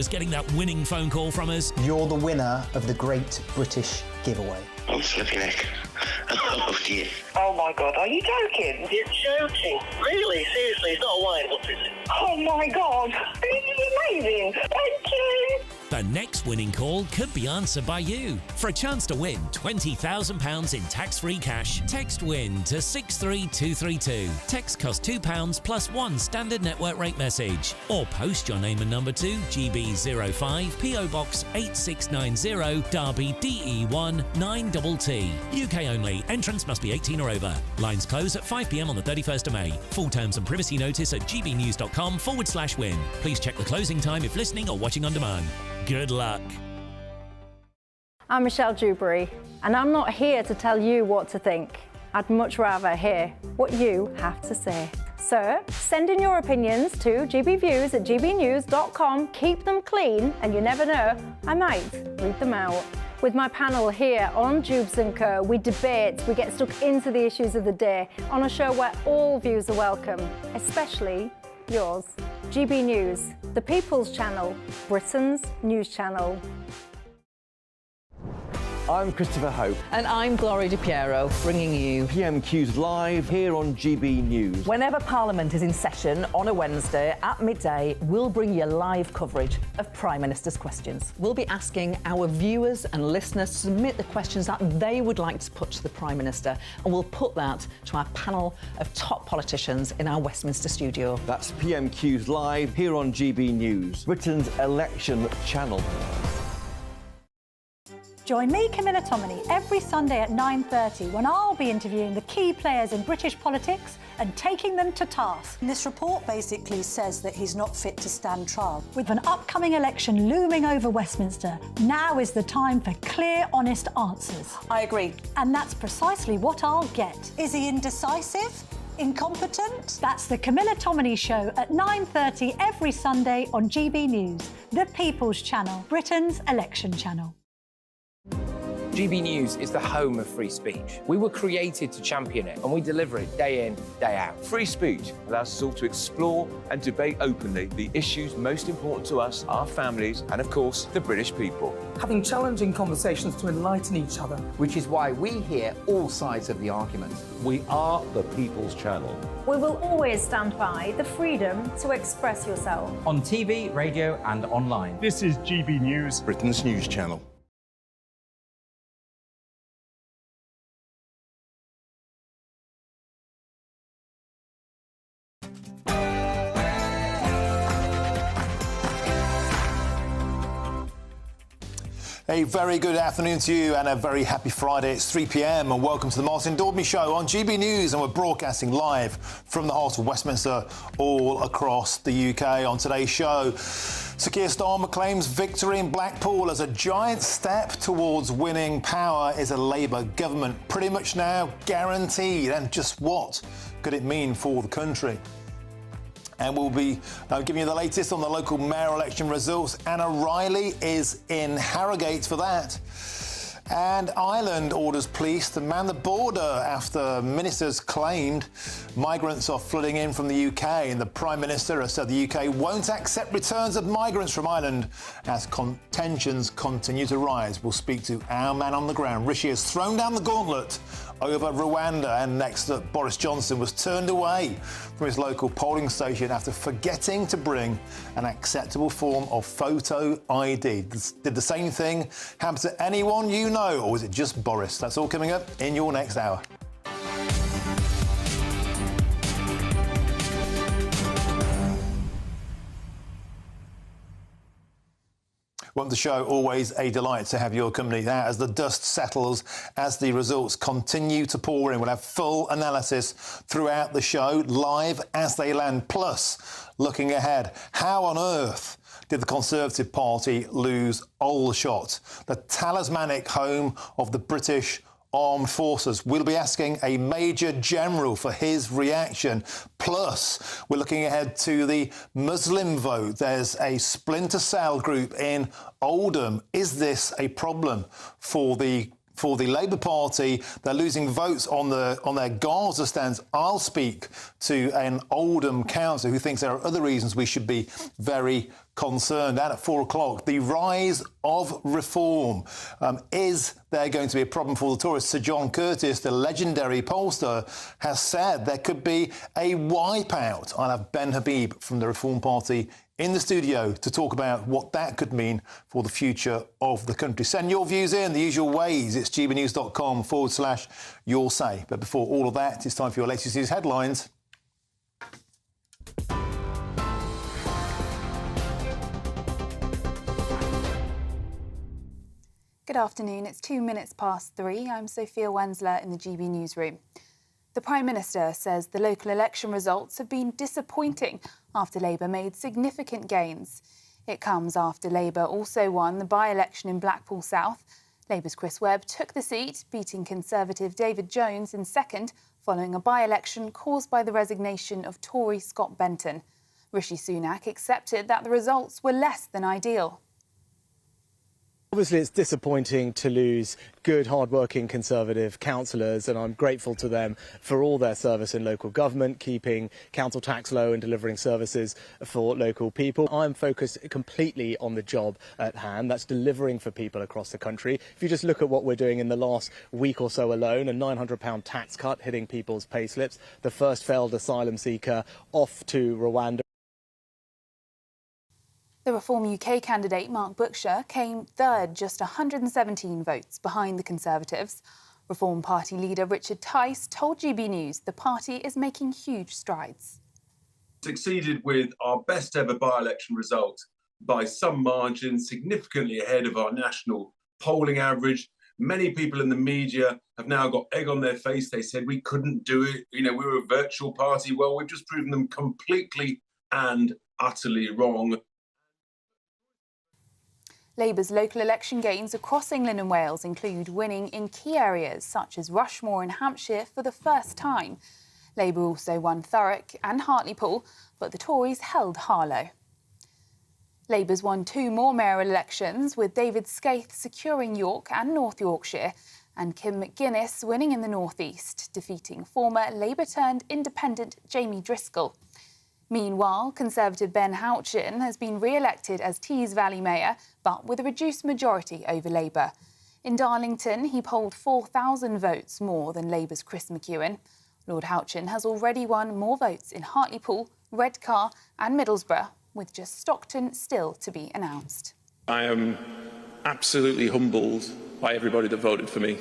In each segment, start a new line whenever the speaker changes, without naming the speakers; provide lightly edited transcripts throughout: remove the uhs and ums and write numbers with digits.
is getting that winning phone call from us.
You're the winner of the Great British Giveaway.
I'm slipping neck. Oh, dear.
Oh, my God, are you joking?
You're joking. Really? Seriously, it's not a wine. What is it?
Oh, my God. This is amazing. Thank you.
The next winning call could be answered by you. For a chance to win £20,000 in tax-free cash, text WIN to 63232. Text costs £2 plus one standard network rate message. Or post your name and number to GB05 PO Box 8690 Derby DE1 9TT. UK only. Entrance must be 18 or over. Lines close at 5 p.m. on the 31st of May. Full terms and privacy notice at gbnews.com/win. Please check the closing time if listening or watching on demand. Good luck.
I'm Michelle Dewberry, and I'm not here to tell you what to think. I'd much rather hear what you have to say. So, send in your opinions to gbviews@gbnews.com. Keep them clean, and you never know, I might read them out. With my panel here on Jubes & Co, we debate, we get stuck into the issues of the day on a show where all views are welcome, especially yours. GB News, the People's Channel, Britain's news channel.
I'm Christopher Hope.
And I'm Gloria Di Piero, bringing you
PMQs live here on GB News.
Whenever Parliament is in session on a Wednesday at midday, we'll bring you live coverage of Prime Minister's questions. We'll be asking our viewers and listeners to submit the questions that they would like to put to the Prime Minister, and we'll put that to our panel of top politicians in our Westminster studio.
That's PMQs live here on GB News, Britain's election channel.
Join me, Camilla Tominey, every Sunday at 9:30 when I'll be interviewing the key players in British politics and taking them to task.
This report basically says that he's not fit to stand trial.
With an upcoming election looming over Westminster, now is the time for clear, honest answers.
I agree.
And that's precisely what I'll get.
Is he indecisive? Incompetent?
That's the Camilla Tominey Show at 9:30 every Sunday on GB News, the People's Channel, Britain's election channel.
GB News is the home of free speech. We were created to champion it, and we deliver it day in, day out.
Free speech allows us all to explore and debate openly the issues most important to us, our families, and of course, the British people.
Having challenging conversations to enlighten each other.
Which is why we hear all sides of the argument.
We are the People's Channel.
We will always stand by the freedom to express yourself.
On TV, radio and online.
This is GB News,
Britain's news channel.
A very good afternoon to you and a very happy Friday. It's 3 p.m. and welcome to the Daubney Show on GB News, and we're broadcasting live from the heart of Westminster all across the UK. On today's show, Sir Keir Starmer claims victory in Blackpool as a giant step towards winning power is a Labour government pretty much now guaranteed. And just what could it mean for the country? And we'll be giving you the latest on the local mayoral election results. Anna Riley is in Harrogate for that. And Ireland orders police to man the border after ministers claimed migrants are flooding in from the UK. And the Prime Minister has said the UK won't accept returns of migrants from Ireland as tensions continue to rise. We'll speak to our man on the ground. Rishi has thrown down the gauntlet over Rwanda, and next up, Boris Johnson was turned away from his local polling station after forgetting to bring an acceptable form of photo ID. Did the same thing happen to anyone you know, or was it just Boris? That's all coming up in your next hour. Welcome to the show. Always a delight to have your company now as the dust settles, as the results continue to pour in. We'll have full analysis throughout the show, live as they land. Plus, looking ahead, how on earth did the Conservative Party lose Aldershot, the talismanic home of the British Armed Forces? We'll be asking a Major General for his reaction. Plus, we're looking ahead to the Muslim vote. There's a splinter cell group in Oldham. Is this a problem for the Labour Party? They're losing votes on their Gaza stance. I'll speak to an Oldham councillor who thinks there are other reasons we should be very concerned. And at 4 o'clock, the rise of reform. Is there going to be a problem for the Tories? Sir John Curtis, the legendary pollster, has said there could be a wipeout. I'll have Ben Habib from the Reform Party in the studio to talk about what that could mean for the future of the country. Send your views in the usual ways. It's gbnews.com/your say. But before all of that, it's time for your latest news headlines.
Good afternoon. It's 2 minutes past 3. I'm Sophia Wensler in the GB newsroom. The Prime Minister says the local election results have been disappointing after Labour made significant gains. It comes after Labour also won the by-election in Blackpool South. Labour's Chris Webb took the seat, beating Conservative David Jones in second, following a by-election caused by the resignation of Tory Scott Benton. Rishi Sunak accepted that the results were less than ideal.
Obviously, it's disappointing to lose good, hard-working Conservative councillors, and I'm grateful to them for all their service in local government, keeping council tax low and delivering services for local people. I'm focused completely on the job at hand. That's delivering for people across the country. If you just look at what we're doing in the last week or so alone, a £900 tax cut hitting people's payslips, the first failed asylum seeker off to Rwanda.
The Reform UK candidate, Mark Bookshire, came third, just 117 votes behind the Conservatives. Reform Party leader Richard Tice told GB News the party is making huge strides.
Succeeded with our best ever by-election result by some margin, significantly ahead of our national polling average. Many people in the media have now got egg on their face. They said we couldn't do it. You know, we were a virtual party. Well, we've just proven them completely and utterly wrong.
Labour's local election gains across England and Wales include winning in key areas such as Rushmore in Hampshire for the first time. Labour also won Thurrock and Hartlepool, but the Tories held Harlow. Labour's won 2 more mayoral elections, with David Skaith securing York and North Yorkshire, and Kim McGuinness winning in the North East, defeating former Labour-turned-independent Jamie Driscoll. Meanwhile, Conservative Ben Houchin has been re-elected as Tees Valley Mayor, but with a reduced majority over Labour. In Darlington, he polled 4,000 votes more than Labour's Chris McEwen. Lord Houchin has already won more votes in Hartlepool, Redcar and Middlesbrough, with just Stockton still to be announced.
I am absolutely humbled by everybody that voted for me.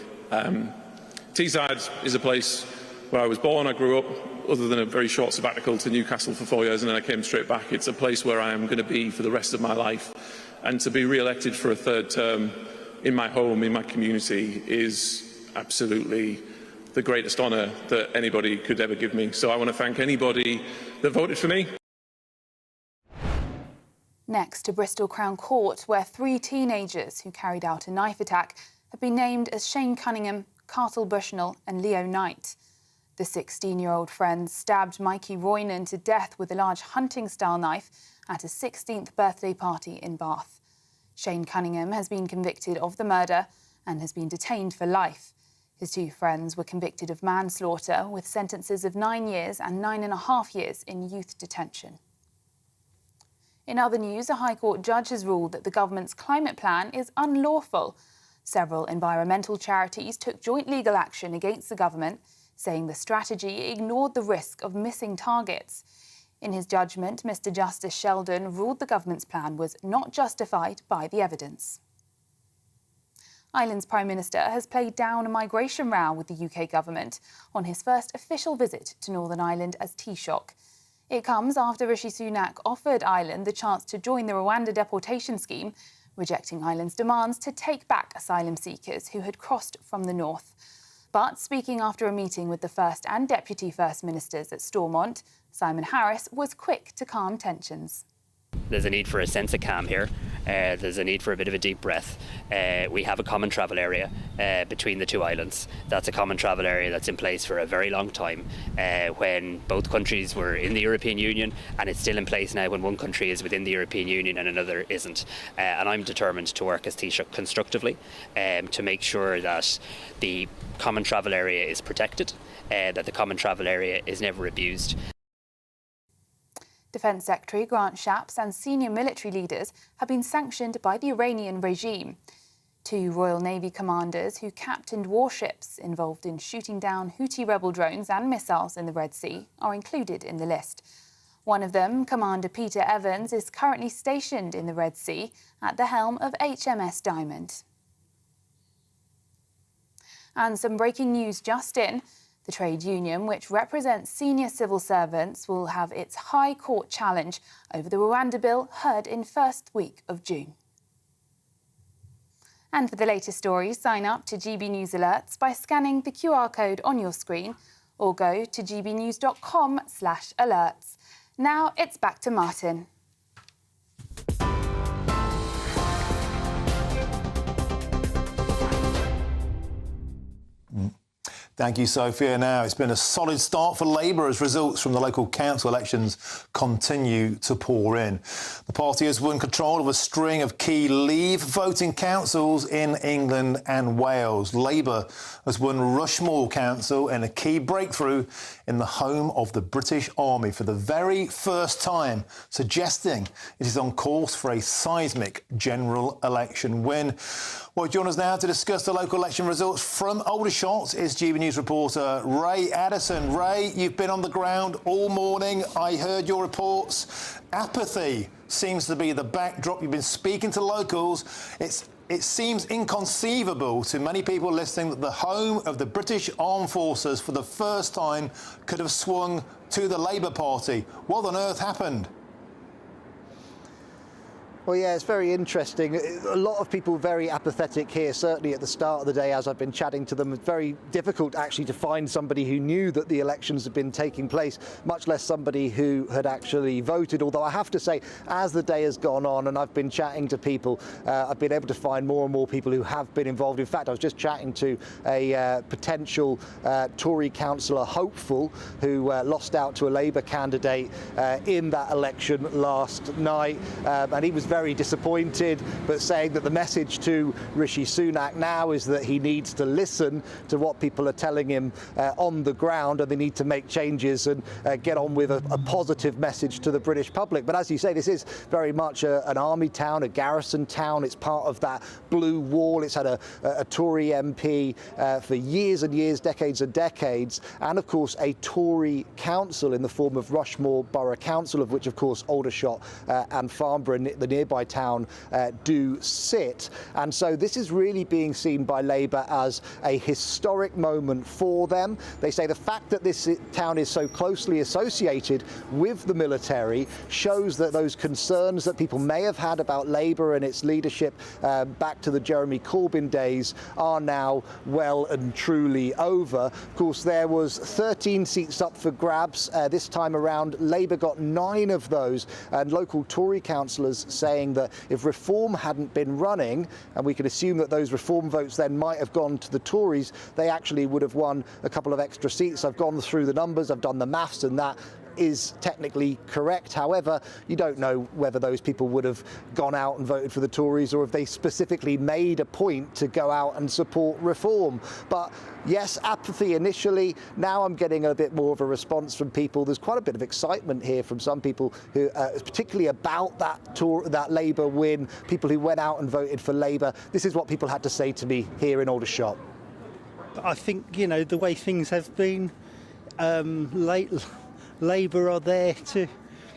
Teesside is a place where I was born, I grew up, other than a very short sabbatical to Newcastle for 4 years, and then I came straight back. It's a place where I am going to be for the rest of my life. And to be re-elected for a third term in my home, in my community, is absolutely the greatest honour that anybody could ever give me. So I want to thank anybody that voted for me.
Next to Bristol Crown Court, where 3 teenagers who carried out a knife attack have been named as Shane Cunningham, Cartel Bushnell and Leo Knight. The 16-year-old friends stabbed Mikey Roynan to death with a large hunting-style knife at a 16th birthday party in Bath. Shane Cunningham has been convicted of the murder and has been detained for life. His 2 friends were convicted of manslaughter with sentences of 9 years and 9.5 years in youth detention. In other news, a High Court judge has ruled that the government's climate plan is unlawful. Several environmental charities took joint legal action against the government, saying the strategy ignored the risk of missing targets. In his judgment, Mr Justice Sheldon ruled the government's plan was not justified by the evidence. Ireland's Prime Minister has played down a migration row with the UK government on his first official visit to Northern Ireland as Taoiseach. It comes after Rishi Sunak offered Ireland the chance to join the Rwanda deportation scheme, rejecting Ireland's demands to take back asylum seekers who had crossed from the north. But speaking after a meeting with the First and Deputy First Ministers at Stormont, Simon Harris was quick to calm tensions.
There's a need for a sense of calm here. There's a need for a bit of a deep breath. We have a common travel area between the 2 islands. That's a common travel area that's in place for a very long time, when both countries were in the European Union, and it's still in place now when one country is within the European Union and another isn't. And I'm determined to work as Taoiseach constructively to make sure that the common travel area is protected, that the common travel area is never abused.
Defence Secretary Grant Shapps and senior military leaders have been sanctioned by the Iranian regime. 2 Royal Navy commanders who captained warships involved in shooting down Houthi rebel drones and missiles in the Red Sea are included in the list. One of them, Commander Peter Evans, is currently stationed in the Red Sea at the helm of HMS Diamond. And some breaking news just in. The trade union, which represents senior civil servants, will have its High Court challenge over the Rwanda bill heard in first week of June. And for the latest stories, sign up to GB News Alerts by scanning the QR code on your screen or go to gbnews.com/alerts. Now it's back to Martin.
Thank you, Sophia. Now, it's been a solid start for Labour as results from the local council elections continue to pour in. The party has won control of a string of key Leave voting councils in England and Wales. Labour has won Rushmore Council in a key breakthrough in the home of the British Army for the very first time, suggesting it is on course for a seismic general election win. Well, join us now to discuss the local election results from Aldershot is GB News reporter Ray Addison. Ray, you've been on the ground all morning. I heard your reports. Apathy seems to be the backdrop. You've been speaking to locals. It seems inconceivable to many people listening that the home of the British Armed Forces for the first time could have swung to the Labour Party. What on earth happened?
Well, yeah, it's very interesting. A lot of people very apathetic here, certainly at the start of the day as I've been chatting to them. It's very difficult actually to find somebody who knew that the elections had been taking place, much less somebody who had actually voted. Although I have to say, as the day has gone on and I've been chatting to people, I've been able to find more and more people who have been involved. In fact, I was just chatting to a potential Tory councillor hopeful who lost out to a Labour candidate in that election last night, and he was very disappointed, but saying that the message to Rishi Sunak now is that he needs to listen to what people are telling him on the ground, and they need to make changes and get on with a positive message to the British public. But as you say, this is very much an army town, a garrison town. It's part of that blue wall. It's had a Tory MP for years and years, decades and decades, and of course a Tory council in the form of Rushmore Borough Council, of which of course Aldershot and Farnborough, the nearby town, do sit. And so this is really being seen by Labour as a historic moment for them. They say the fact that this town is so closely associated with the military shows that those concerns that people may have had about Labour and its leadership back to the Jeremy Corbyn days are now well and truly over. Of course, there was 13 seats up for grabs this time around. Labour got 9 of those, and local Tory councillors saying that if Reform hadn't been running, and we can assume that those Reform votes then might have gone to the Tories, they actually would have won a couple of extra seats. I've gone through the numbers, I've done the maths, and that is technically correct. However, you don't know whether those people would have gone out and voted for the Tories or if they specifically made a point to go out and support Reform. But yes, apathy initially. Now I'm getting a bit more of a response from people. There's quite a bit of excitement here from some people who, particularly about that Labour win, people who went out and voted for Labour. This is what people had to say to me here in Aldershot.
I think, you know, the way things have been Labour are there to,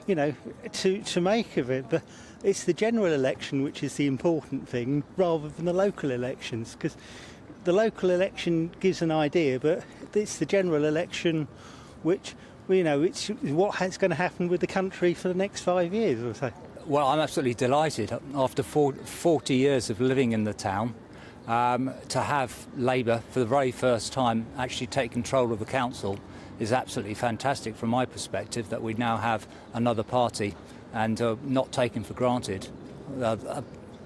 you know, to make of it, but it's the general election which is the important thing rather than the local elections, because the local election gives an idea, but it's the general election which, you know, it's what's going to happen with the country for the next 5 years or so.
Well, I'm absolutely delighted after 40 years of living in the town to have Labour for the very first time actually take control of the council. Is absolutely fantastic from my perspective that we now have another party and not taken for granted,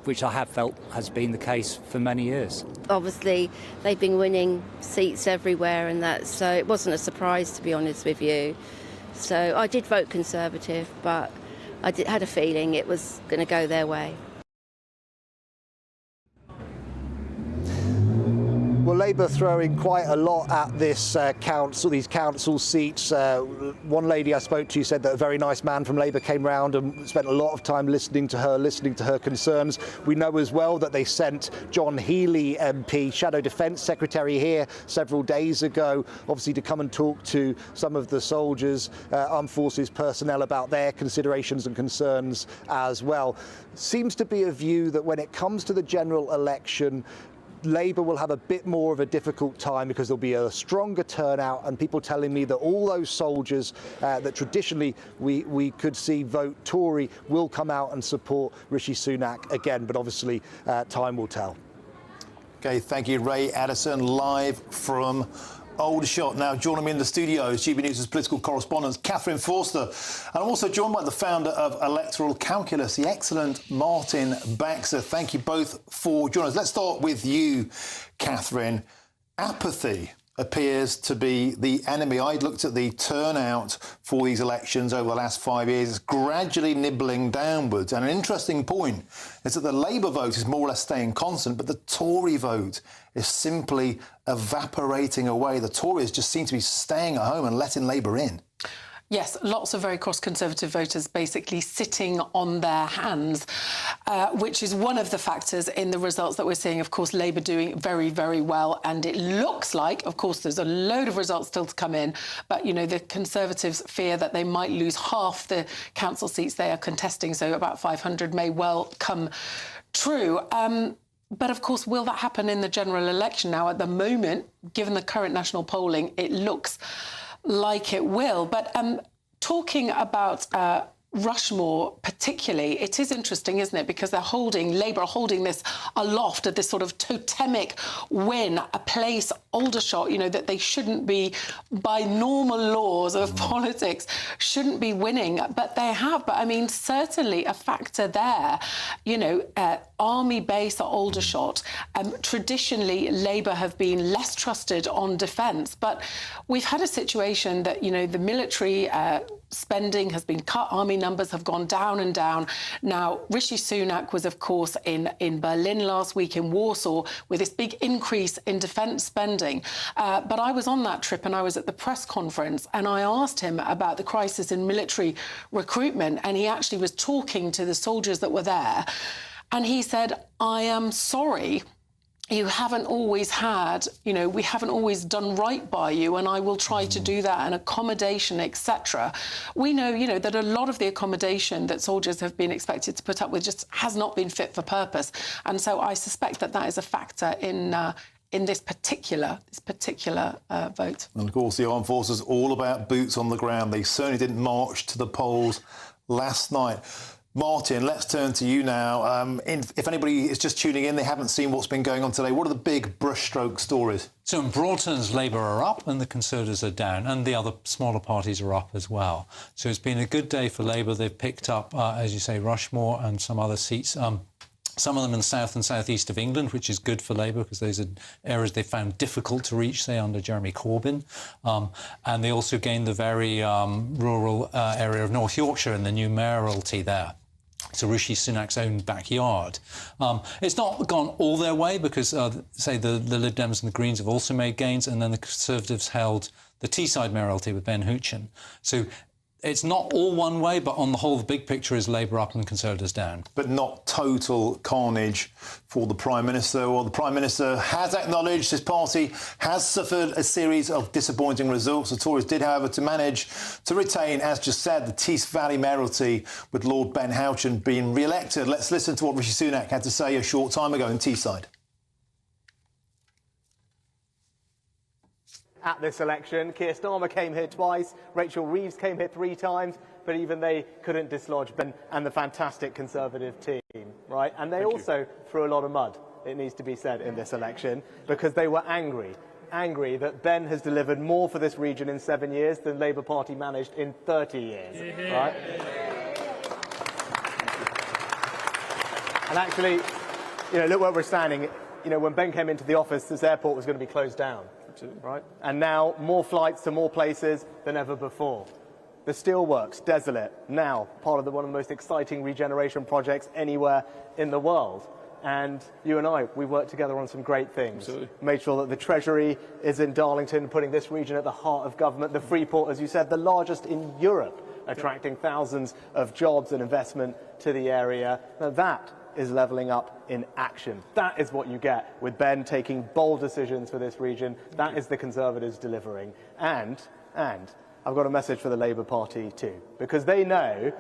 which I have felt has been the case for many years. Obviously, they've been winning seats everywhere and that, so it wasn't a surprise, to be honest with you. So I did vote Conservative, but I had a feeling it was going to go their way.
Well, Labour throwing quite a lot at this these council seats. One lady I spoke to said that a very nice man from Labour came round and spent a lot of time listening to her concerns. We know as well that they sent John Healey MP, Shadow Defence Secretary, here several days ago, obviously to come and talk to some of the soldiers, armed forces personnel, about their considerations and concerns as well. Seems to be a view that when it comes to the general election, Labour will have a bit more of a difficult time because there'll be a stronger turnout, and people telling me that all those soldiers that traditionally we could see vote Tory will come out and support Rishi Sunak again, but obviously time will tell.
OK, thank you, Ray Addison, live from Aldershot. Now, joining me in the studio is GBNews' political correspondent, Catherine Forster. And I'm also joined by the founder of Electoral Calculus, the excellent Martin Baxter. Thank you both for joining us. Let's start with you, Catherine. Apathy appears to be the enemy. I looked at the turnout for these elections over the last 5 years. It's gradually nibbling downwards. And an interesting point is that the Labour vote is more or less staying constant, but the Tory vote is simply evaporating away. The Tories just seem to be staying at home and letting Labour in.
Yes, lots of very cross-Conservative voters basically sitting on their hands, which is one of the factors in the results that we're seeing. Of course, Labour doing very, very well. And it looks like, of course, there's a load of results still to come in. But, you know, the Conservatives fear that they might lose half the council seats they are contesting. So about 500 may well come true. But, of course, will that happen in the general election? Now, at the moment, given the current national polling, it looks like it will. But talking about Rushmore particularly, it is interesting, isn't it? Because Labour are holding this aloft at this sort of totemic win, a place, Aldershot, you know, that they shouldn't be, by normal laws of politics, shouldn't be winning. But they have. But, I mean, certainly a factor there, you know, army base at Aldershot. Traditionally, Labour have been less trusted on defence. But we've had a situation that, you know, the military spending has been cut, army numbers have gone down and down. Now, Rishi Sunak was, of course, in Berlin last week, in Warsaw, with this big increase in defence spending. But I was on that trip and I was at the press conference and I asked him about the crisis in military recruitment, and he actually was talking to the soldiers that were there. And he said, I am sorry, you haven't always had, you know, we haven't always done right by you, and I will try to do that, and accommodation, etc. We know, you know, that a lot of the accommodation that soldiers have been expected to put up with just has not been fit for purpose. And so I suspect that that is a factor in this particular vote.
And, of course, the armed forces all about boots on the ground. They certainly didn't march to the polls last night. Martin, let's turn to you now. If anybody is just tuning in, they haven't seen what's been going on today, what are the big brushstroke stories?
So in broad terms, Labour are up and the Conservatives are down, and the other smaller parties are up as well. So it's been a good day for Labour. They've picked up, as you say, Rushmore and some other seats. Some of them in the south and southeast of England, which is good for Labour because those are areas they found difficult to reach, say, under Jeremy Corbyn. And they also gained the very rural area of North Yorkshire in the new mayoralty there. So Rishi Sunak's own backyard. It's not gone all their way because, say, the Lib Dems and the Greens have also made gains, and then the Conservatives held the Teesside mayoralty with Ben Hoochin. So it's not all one way, but on the whole, the big picture is Labour up and Conservatives down. But not total carnage for the Prime Minister. Well, the Prime Minister has acknowledged his party has suffered a series of disappointing results. The Tories did, however, to manage to retain, as just said, the Tees Valley mayoralty with Lord Ben Hoochin being re-elected. Let's listen to what Rishi Sunak had to say a short time ago in Teesside.
At this election, Keir Starmer came here twice, Rachel Reeves came here 3 times, but even they couldn't dislodge Ben and the fantastic Conservative team, right? And they also threw a lot of mud, it needs to be said, in this election, because they were angry that Ben has delivered more for this region in 7 years than Labour Party managed in 30 years, right? And actually, you know, look where we're standing. You know, when Ben came into the office, this airport was going to be closed down. Right? And now more flights to more places than ever before. The steelworks, desolate, now part of one of the most exciting regeneration projects anywhere in the world. And you and I, we worked together on some great things.
Absolutely.
Made sure that the Treasury is in Darlington, putting this region at the heart of government. The Freeport, as you said, the largest in Europe, attracting thousands of jobs and investment to the area. Now that is levelling up in action. That is what you get with Ben taking bold decisions for this region. That is the Conservatives delivering. And I've got a message for the Labour Party too, because they know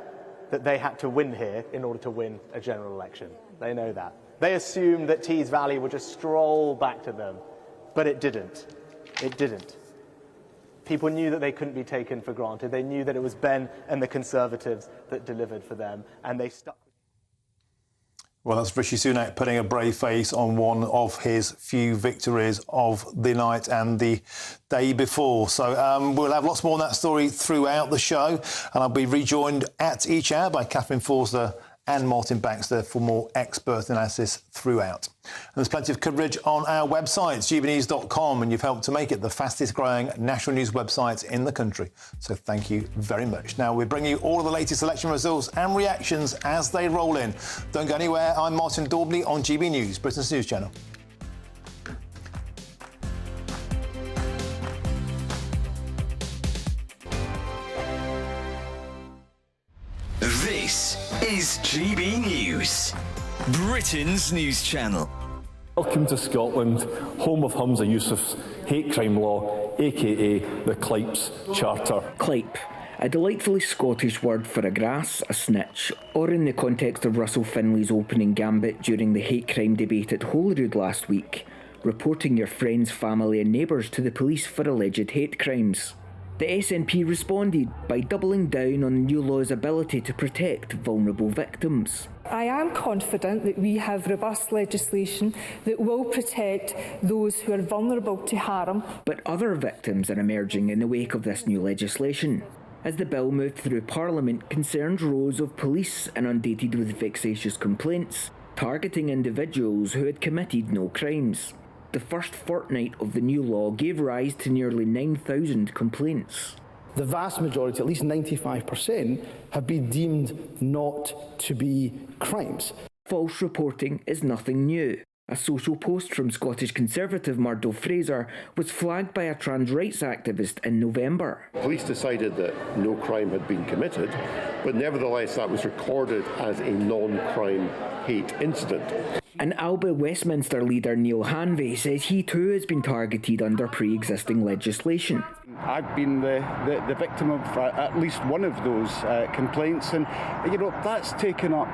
that they had to win here in order to win a general election. They know that. They assumed that Tees Valley would just stroll back to them, but it didn't. It didn't. People knew that they couldn't be taken for granted. They knew that it was Ben and the Conservatives that delivered for them, and they stuck.
Well, that's Rishi Sunak putting a brave face on one of his few victories of the night and the day before. So we'll have lots more on that story throughout the show, and I'll be rejoined at each hour by Catherine Forster and Martin Baxter for more expert analysis throughout. And there's plenty of coverage on our website, gbnews.com, and you've helped to make it the fastest growing national news website in the country. So thank you very much. Now, we're bringing you all of the latest election results and reactions as they roll in. Don't go anywhere. I'm Martin Daubney on GB News, Britain's news channel.
This is GB News, Britain's news channel.
Welcome to Scotland, home of Hamza Yousaf's hate crime law, aka the Clype's Charter.
Clype, a delightfully Scottish word for a grass, a snitch, or in the context of Russell Finley's opening gambit during the hate crime debate at Holyrood last week, reporting your friends, family and neighbours to the police for alleged hate crimes. The SNP responded by doubling down on the new law's ability to protect vulnerable victims.
I am confident that we have robust legislation that will protect those who are vulnerable to harm.
But other victims are emerging in the wake of this new legislation. As the bill moved through Parliament, concerns rose of police inundated with vexatious complaints, targeting individuals who had committed no crimes. The first fortnight of the new law gave rise to nearly 9,000 complaints.
The vast majority, at least 95%, have been deemed not to be crimes.
False reporting is nothing new. A social post from Scottish Conservative Murdo Fraser was flagged by a trans rights activist in November.
Police decided that no crime had been committed, but nevertheless that was recorded as a non-crime hate incident.
And Alba Westminster leader Neil Hanvey says he too has been targeted under pre-existing legislation.
I've been the victim of at least one of those complaints, and that's taken up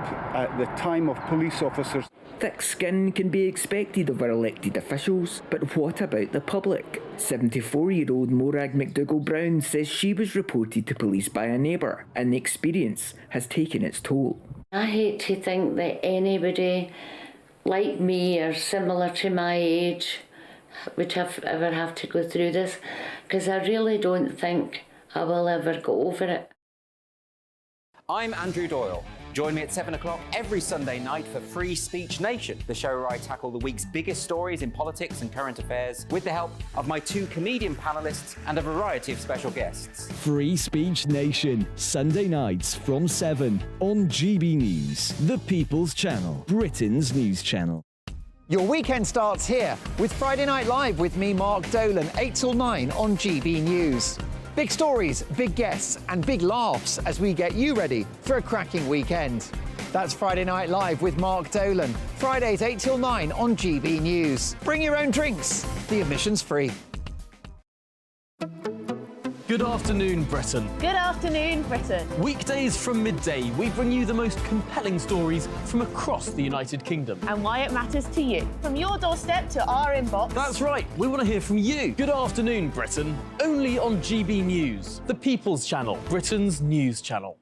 the time of police officers.
Thick skin can be expected of our elected officials, but what about the public? 74-year-old Morag McDougall-Brown says she was reported to police by a neighbour, and the experience has taken its toll.
I hate to think that anybody like me or similar to my age would ever have to go through this, because I really don't think I will ever go over it.
I'm Andrew Doyle. Join me at 7 o'clock every Sunday night for Free Speech Nation, the show where I tackle the week's biggest stories in politics and current affairs with the help of my two comedian panellists and a variety of special guests.
Free Speech Nation, Sunday nights from 7 on GB News, the People's Channel, Britain's news channel.
Your weekend starts here with Friday Night Live with me, Mark Dolan, 8 till 9 on GB News. Big stories, big guests and big laughs as we get you ready for a cracking weekend. That's Friday Night Live with Mark Dolan, Fridays 8 till 9 on GB News. Bring your own drinks, the admission's free.
Good afternoon, Britain.
Good afternoon, Britain.
Weekdays from midday, we bring you the most compelling stories from across the United Kingdom.
And why it matters to you. From your doorstep to our inbox.
That's right, we want to hear from you. Good afternoon, Britain. Only on GB News, the People's Channel, Britain's news channel.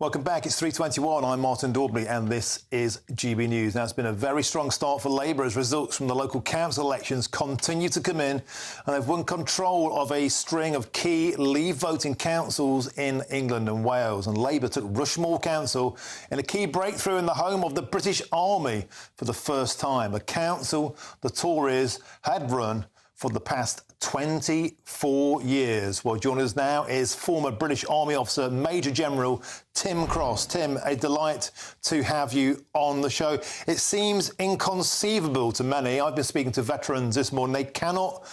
Welcome back. It's 3:21. I'm Martin Daubney and this is GB News. Now, it's been a very strong start for Labour as results from the local council elections continue to come in, and they've won control of a string of key leave voting councils in England and Wales. And Labour took Rushmore Council in a key breakthrough in the home of the British Army for the first time, a council the Tories had run for the past 24 years. Well, joining us now is former British Army officer Major General Tim Cross. Tim, a delight to have you on the show. It seems inconceivable to many. I've been speaking to veterans this morning. They cannot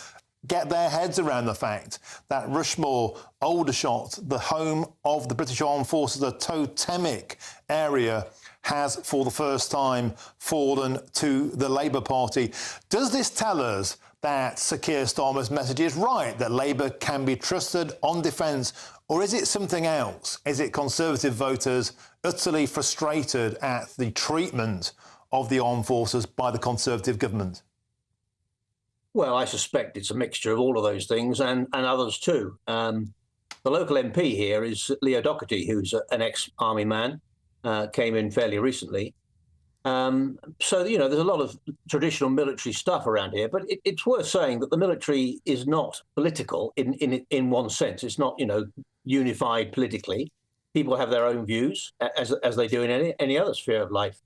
get their heads around the fact that Rushmore, Aldershot, the home of the British Armed Forces, a totemic area, has for the first time fallen to the Labour Party. Does this tell us that Sir Keir Starmer's message is right, that Labour can be trusted on defence, or is it something else? Is it Conservative voters utterly frustrated at the treatment of the armed forces by the Conservative government?
Well, I suspect it's a mixture of all of those things and others too. The local MP here is Leo Doherty, who's an ex-army man, came in fairly recently. So, you know, there's a lot of traditional military stuff around here, but it's worth saying that the military is not political in one sense. It's not, you know, unified politically. People have their own views, as they do in any other sphere of life.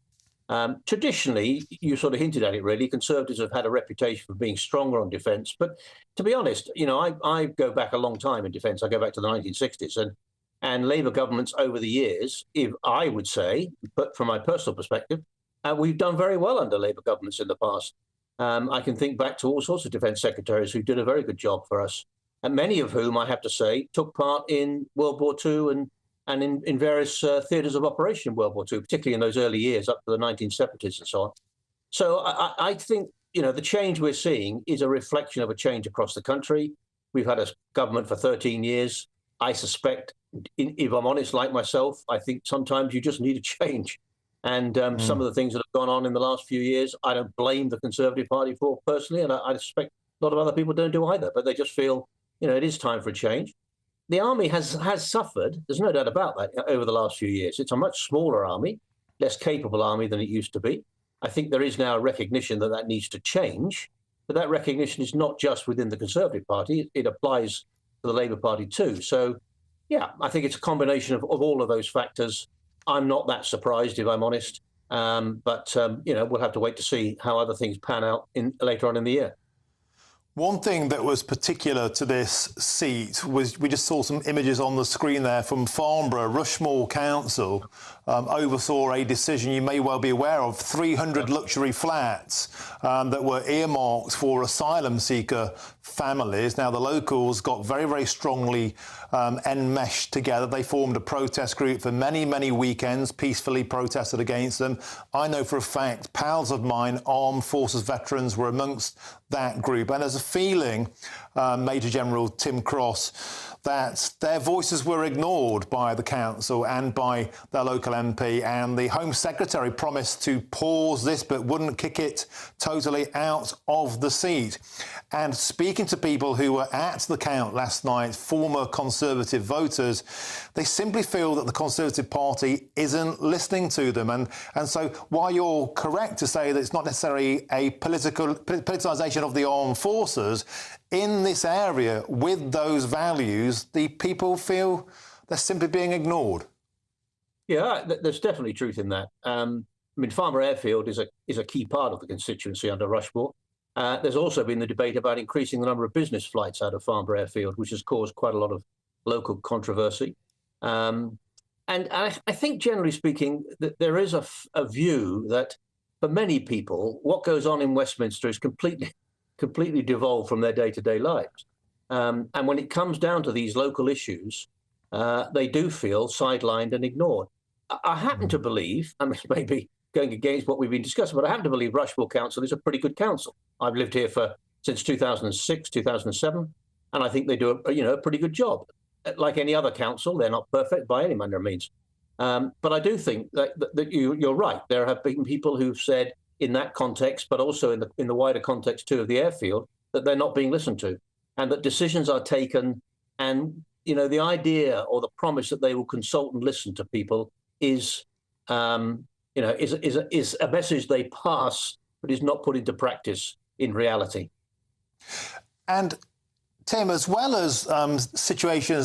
Traditionally, you sort of hinted at it, really, Conservatives have had a reputation for being stronger on defence. But to be honest, you know, I go back a long time in defence. I go back to the 1960s. And Labour governments over the years, if I would say, but from my personal perspective, we've done very well under Labour governments in the past. I can think back to all sorts of defence secretaries who did a very good job for us, and many of whom, I have to say, took part in World War II and in various theatres of operation in World War II, particularly in those early years up to the 1970s and so on. So I think, you know, the change we're seeing is a reflection of a change across the country. We've had a government for 13 years. I suspect, if I'm honest, like myself, I think sometimes you just need a change. And some of the things that have gone on in the last few years, I don't blame the Conservative Party for personally, and I suspect a lot of other people don't do either, but they just feel, you know, it is time for a change. The army has suffered, there's no doubt about that, over the last few years. It's a much smaller army, less capable army than it used to be. I think there is now a recognition that that needs to change, but that recognition is not just within the Conservative Party, it applies to the Labour Party too. So, yeah, I think it's a combination of all of those factors. I'm not that surprised, if I'm honest, but you know, we'll have to wait to see how other things pan out later on in the year.
One thing that was particular to this seat was we just saw some images on the screen there from Farnborough. Rushmore Council oversaw a decision you may well be aware of, 300 luxury flats that were earmarked for asylum seeker families. Now, the locals got very, very strongly enmeshed together. They formed a protest group for many, many weekends, peacefully protested against them. I know for a fact, pals of mine, armed forces veterans, were amongst that group. And there's a feeling, Major General Tim Cross, that their voices were ignored by the council and by their local MP, and the Home Secretary promised to pause this but wouldn't kick it totally out of the seat. And speaking to people who were at the count last night, former Conservative voters, they simply feel that the Conservative Party isn't listening to them. And so while you're correct to say that it's not necessarily a politicisation of the armed forces, in this area with those values, the people feel they're simply being ignored.
Yeah, there's definitely truth in that. I mean, Farnborough Airfield is a key part of the constituency under Rushmore. There's also been the debate about increasing the number of business flights out of Farnborough Airfield, which has caused quite a lot of local controversy. And I think, generally speaking, that there is a view that for many people, what goes on in Westminster is completely devolved from their day-to-day lives. And when it comes down to these local issues, they do feel sidelined and ignored. I happen to believe, and this may be going against what we've been discussing, but I happen to believe Rushmore Council is a pretty good council. I've lived here since 2006, 2007, and I think they do a pretty good job. Like any other council, they're not perfect by any manner of means. But I do think that you're right. There have been people who've said, in that context, but also in the wider context too of the airfield, that they're not being listened to, and that decisions are taken, and the idea or the promise that they will consult and listen to people is a message they pass, but is not put into practice in reality.
And Tim, as well as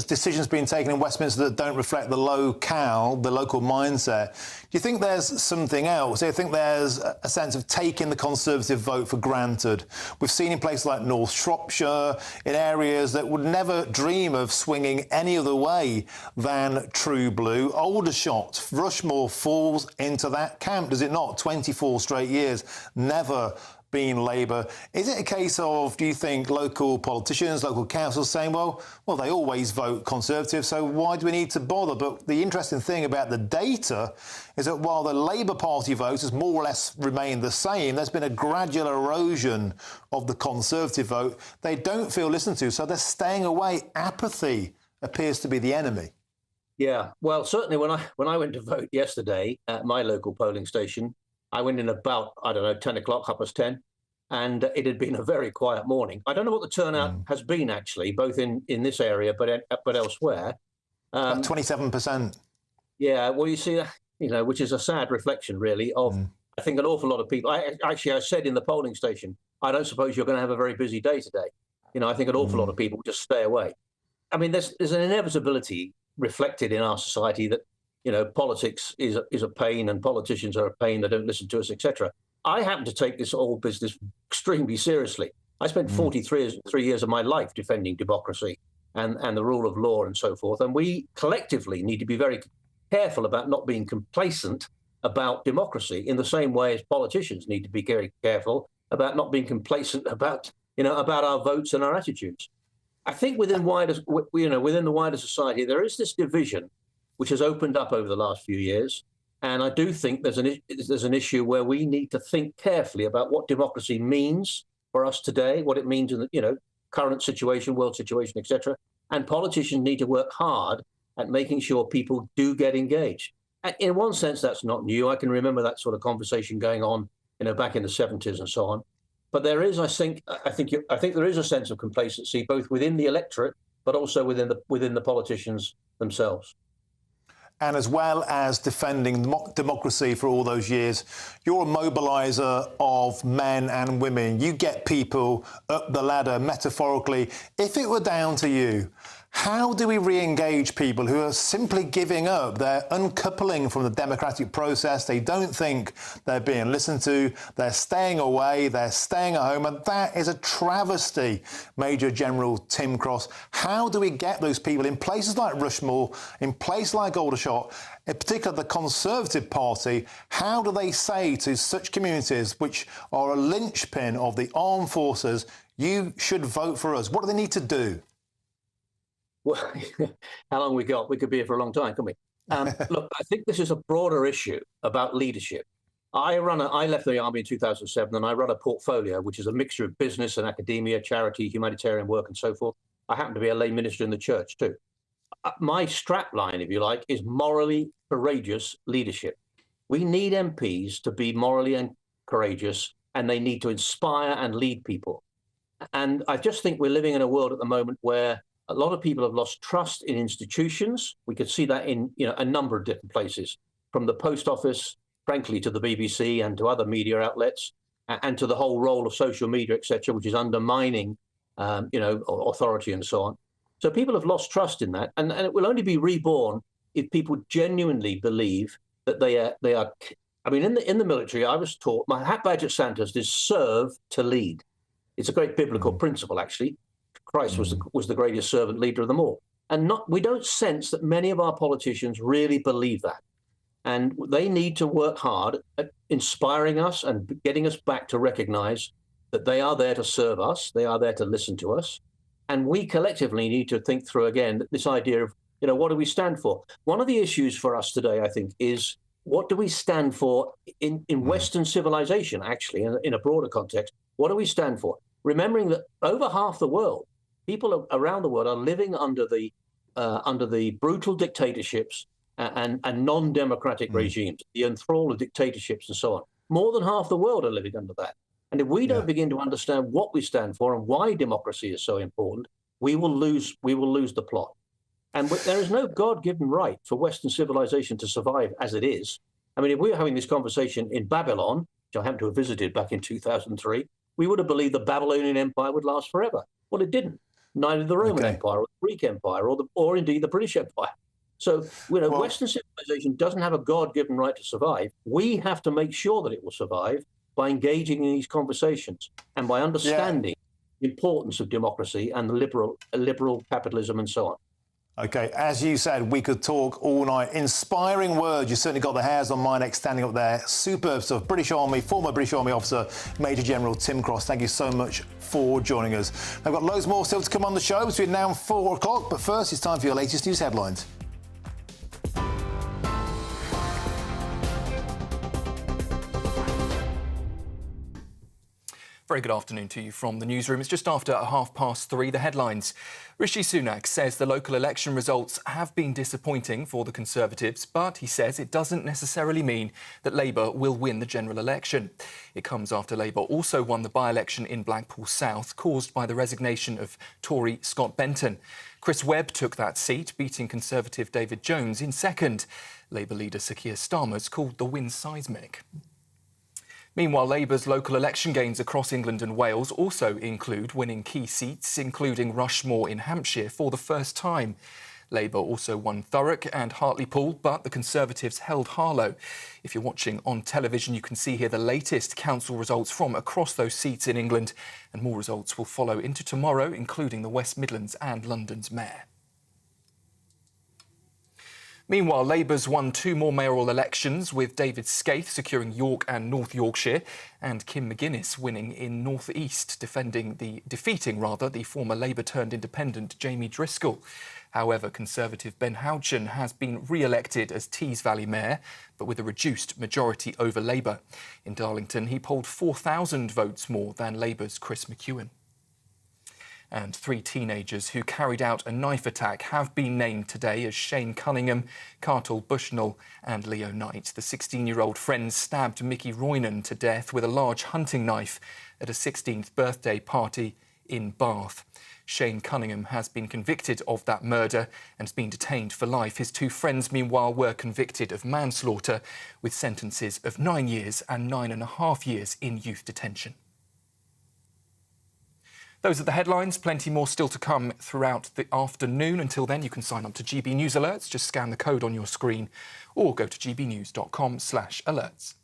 decisions being taken in Westminster that don't reflect the local mindset, do you think there's something else? Do you think there's a sense of taking the Conservative vote for granted? We've seen in places like North Shropshire, in areas that would never dream of swinging any other way than True Blue. Aldershot, Rushmore falls into that camp, does it not? 24 straight years, never been Labour. Is it a case of, do you think, local politicians, local councils saying, well, they always vote Conservative, so why do we need to bother? But the interesting thing about the data is that while the Labour Party vote has more or less remained the same, there's been a gradual erosion of the Conservative vote. They don't feel listened to, so they're staying away. Apathy appears to be the enemy.
Yeah, well, certainly when I went to vote yesterday at my local polling station, I went in about, 10 o'clock, 10:30, and it had been a very quiet morning. I don't know what the turnout has been, actually, both in this area but elsewhere.
About 27%.
Yeah, well, you see, which is a sad reflection, really, of, I think, an awful lot of people. I said in the polling station, I don't suppose you're going to have a very busy day today. I think an awful lot of people just stay away. I mean, there's an inevitability reflected in our society that politics is a pain and politicians are a pain, they don't listen to us, etc. I happen to take this whole business extremely seriously. I spent 43 years of my life defending democracy and the rule of law and so forth. And we collectively need to be very careful about not being complacent about democracy in the same way as politicians need to be very careful about not being complacent about our votes and our attitudes. I think within the wider society, there is this division which has opened up over the last few years. And I do think there's an issue where we need to think carefully about what democracy means for us today, what it means in the current situation, world situation, etc. And politicians need to work hard at making sure people do get engaged. And in one sense, that's not new. I can remember that sort of conversation going on, back in the 70s and so on. But there is, I think there is a sense of complacency both within the electorate, but also within the politicians themselves.
And as well as defending democracy for all those years, you're a mobiliser of men and women. You get people up the ladder, metaphorically. If it were down to you, how do we re-engage people who are simply giving up? They're uncoupling from the democratic process. They don't think they're being listened to. They're staying away. They're staying at home. And that is a travesty, Major General Tim Cross. How do we get those people in places like Rushmore, in places like Aldershot, in particular the Conservative Party? How do they say to such communities which are a linchpin of the armed forces, you should vote for us? What do they need to do?
Well, how long we got? We could be here for a long time, couldn't we? Look, I think this is a broader issue about leadership. I left the army in 2007, and I run a portfolio which is a mixture of business and academia, charity, humanitarian work, and so forth. I happen to be a lay minister in the church too. My strapline, if you like, is morally courageous leadership. We need MPs to be morally and courageous, and they need to inspire and lead people. And I just think we're living in a world at the moment where a lot of people have lost trust in institutions. We could see that in a number of different places, from the post office, frankly, to the BBC and to other media outlets, and to the whole role of social media, etc., which is undermining, authority and so on. So people have lost trust in that, and it will only be reborn if people genuinely believe that they are. I mean, in the military, I was taught my hat badge at Sandhurst is serve to lead. It's a great biblical principle, actually. Christ was the greatest servant leader of them all. And we don't sense that many of our politicians really believe that. And they need to work hard at inspiring us and getting us back to recognize that they are there to serve us, they are there to listen to us. And we collectively need to think through again this idea of, what do we stand for? One of the issues for us today, I think, is what do we stand for in Western civilization, actually, in a broader context? What do we stand for? Remembering that over half the world, people around the world are living under the brutal dictatorships and non-democratic regimes, the enthrall of dictatorships and so on. More than half the world are living under that. And if we don't begin to understand what we stand for and why democracy is so important, we will lose the plot. And there is no God-given right for Western civilization to survive as it is. I mean, if we were having this conversation in Babylon, which I happened to have visited back in 2003, we would have believed the Babylonian Empire would last forever. Well, it didn't. neither the Roman Empire or the Greek Empire or indeed the British Empire. So, Western civilization doesn't have a God-given right to survive. We have to make sure that it will survive by engaging in these conversations and by understanding the importance of democracy and the liberal capitalism and so on.
OK, as you said, we could talk all night. Inspiring words. You certainly got the hairs on my neck standing up there. Superb stuff. British Army, former British Army officer, Major General Tim Cross. Thank you so much for joining us. I've got loads more still to come on the show between now and 4 o'clock. But first, it's time for your latest news headlines.
Very good afternoon to you from the newsroom. It's just after 3:30. The headlines. Rishi Sunak says the local election results have been disappointing for the Conservatives, but he says it doesn't necessarily mean that Labour will win the general election. It comes after Labour also won the by-election in Blackpool South, caused by the resignation of Tory Scott Benton. Chris Webb took that seat, beating Conservative David Jones in second. Labour leader Sir Keir Starmer's called the win seismic. Meanwhile, Labour's local election gains across England and Wales also include winning key seats, including Rushmore in Hampshire for the first time. Labour also won Thurrock and Hartlepool, but the Conservatives held Harlow. If you're watching on television, you can see here the latest council results from across those seats in England, and more results will follow into tomorrow, including the West Midlands and London's mayor. Meanwhile, Labour's won 2 more mayoral elections, with David Scaife securing York and North Yorkshire, and Kim McGuinness winning in North East, defeating the former Labour-turned-independent Jamie Driscoll. However, Conservative Ben Houchen has been re-elected as Tees Valley Mayor, but with a reduced majority over Labour. In Darlington, he polled 4,000 votes more than Labour's Chris McEwen. And 3 teenagers who carried out a knife attack have been named today as Shane Cunningham, Cartel Bushnell and Leo Knight. The 16-year-old friends stabbed Mickey Roynan to death with a large hunting knife at a 16th birthday party in Bath. Shane Cunningham has been convicted of that murder and has been detained for life. His 2 friends, meanwhile, were convicted of manslaughter with sentences of 9 years and 9.5 years in youth detention. Those are the headlines. Plenty more still to come throughout the afternoon. Until then, you can sign up to GB News Alerts. Just scan the code on your screen or go to gbnews.com/alerts.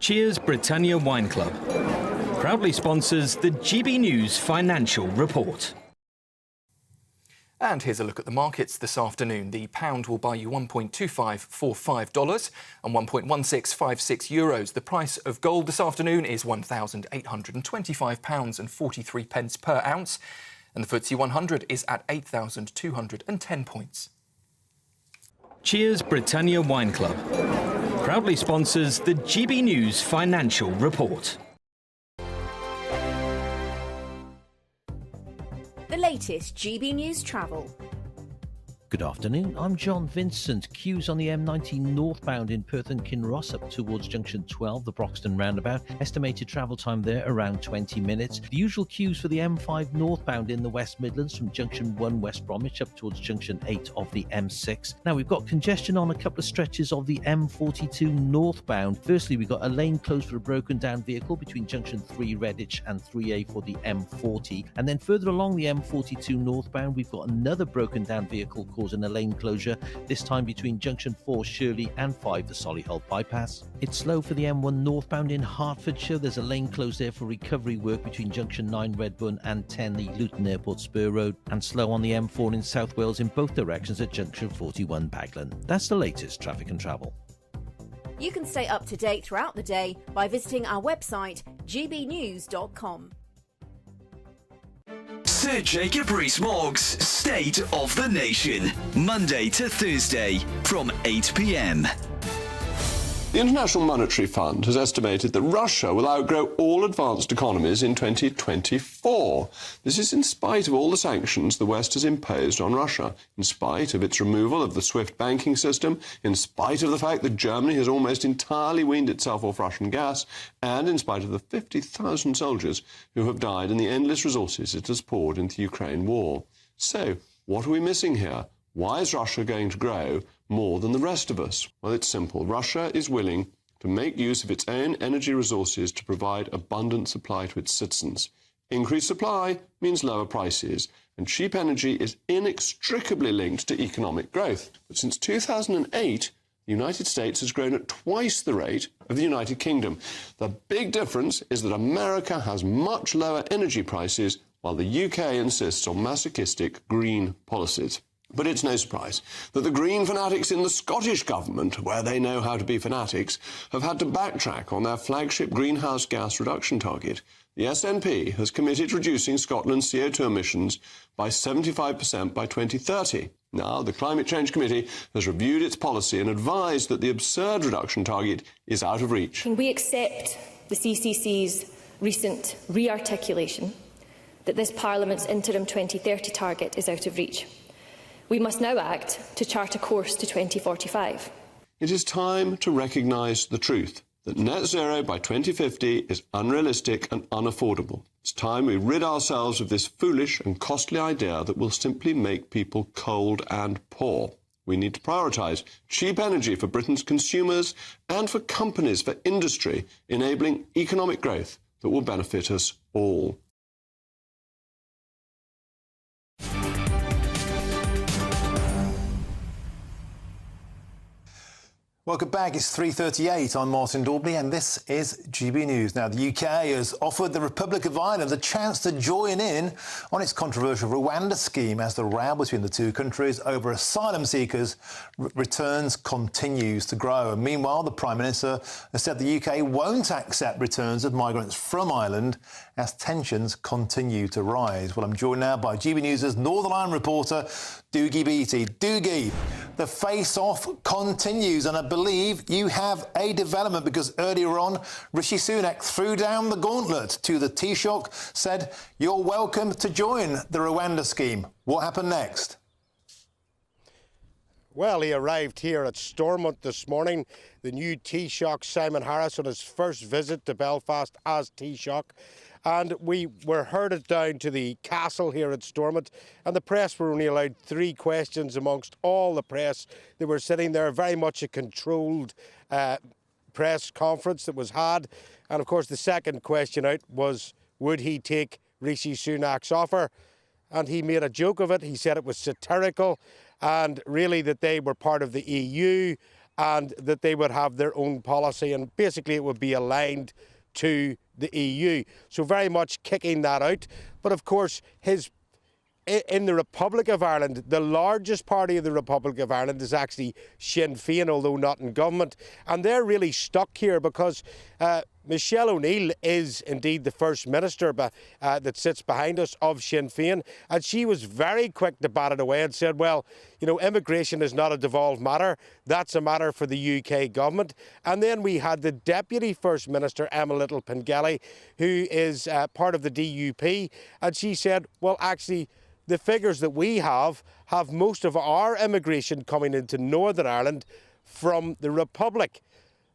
Cheers Britannia Wine Club proudly sponsors the GB News Financial Report.
And here's a look at the markets this afternoon. The pound will buy you $1.2545 and €1.1656. The price of gold this afternoon is £1,825.43 per ounce. And the FTSE 100 is at 8,210 points.
Cheers Britannia Wine Club proudly sponsors the GB News Financial Report.
The latest GB News travel.
Good afternoon, I'm John Vincent. Queues on the M90 northbound in Perth and Kinross up towards junction 12, the Broxton roundabout. Estimated travel time there around 20 minutes. The usual queues for the M5 northbound in the West Midlands from junction 1 West Bromwich up towards junction 8 of the M6. Now we've got congestion on a couple of stretches of the M42 northbound. Firstly, we've got a lane closed for a broken down vehicle between junction 3 Redditch and 3A for the M40. And then further along the M42 northbound, we've got another broken down vehicle causing a lane closure, this time between junction 4 Shirley and 5 the Solihull bypass. It's slow for the M1 northbound in Hertfordshire. There's a lane closed there for recovery work between junction 9 Redburn and 10 the Luton Airport Spur Road, and slow on the M4 in South Wales in both directions at junction 41 Baglan. That's the latest traffic and travel.
You can stay up to date throughout the day by visiting our website gbnews.com.
Sir Jacob Rees-Mogg's State of the Nation, Monday to Thursday from 8 p.m.
The International Monetary Fund has estimated that Russia will outgrow all advanced economies in 2024. This is in spite of all the sanctions the West has imposed on Russia, in spite of its removal of the SWIFT banking system, in spite of the fact that Germany has almost entirely weaned itself off Russian gas, and in spite of the 50,000 soldiers who have died and the endless resources it has poured into the Ukraine war. So, what are we missing here? Why is Russia going to grow more than the rest of us? Well, it's simple. Russia is willing to make use of its own energy resources to provide abundant supply to its citizens. Increased supply means lower prices, and cheap energy is inextricably linked to economic growth. But since 2008, the United States has grown at twice the rate of the United Kingdom. The big difference is that America has much lower energy prices, while the UK insists on masochistic green policies. But it's no surprise that the green fanatics in the Scottish government, where they know how to be fanatics, have had to backtrack on their flagship greenhouse gas reduction target. The SNP has committed to reducing Scotland's CO2 emissions by 75% by 2030. Now, the Climate Change Committee has reviewed its policy and advised that the absurd reduction target is out of reach.
Can we accept the CCC's recent re-articulation that this Parliament's interim 2030 target is out of reach? We must now act to chart a course to 2045.
It is time to recognise the truth that net zero by 2050 is unrealistic and unaffordable. It's time we rid ourselves of this foolish and costly idea that will simply make people cold and poor. We need to prioritise cheap energy for Britain's consumers and for companies, for industry, enabling economic growth that will benefit us all.
Welcome back. It's 3:38. I'm Martin Daubney, and this is GB News. Now, the UK has offered the Republic of Ireland the chance to join in on its controversial Rwanda scheme as the row between the two countries over asylum seekers returns continues to grow. And meanwhile, the Prime Minister has said the UK won't accept returns of migrants from Ireland as tensions continue to rise. Well, I'm joined now by GB News' Northern Ireland reporter, Dougie Beattie. Dougie, the face-off continues, and I believe you have a development because earlier on, Rishi Sunak threw down the gauntlet to the Taoiseach, said, "You're welcome to join the Rwanda scheme." What happened next?
Well, he arrived here at Stormont this morning, the new Taoiseach Simon Harris on his first visit to Belfast as Taoiseach. And we were herded down to the castle here at Stormont, and the press were only allowed 3 questions amongst all the press that were sitting there. Very much a controlled press conference that was had. And of course, the second question out was, would he take Rishi Sunak's offer? And he made a joke of it. He said it was satirical and really that they were part of the EU and that they would have their own policy, and basically it would be aligned to the EU. So very much kicking that out. But of course, in the Republic of Ireland, the largest party of the Republic of Ireland is actually Sinn Féin, although not in government. And they're really stuck here because Michelle O'Neill is indeed the First Minister that sits behind us of Sinn Féin. And she was very quick to bat it away and said, well, you know, immigration is not a devolved matter. That's a matter for the UK government. And then we had the Deputy First Minister, Emma Little-Pengelly, who is part of the DUP. And she said, well, actually, the figures that we have most of our immigration coming into Northern Ireland from the Republic.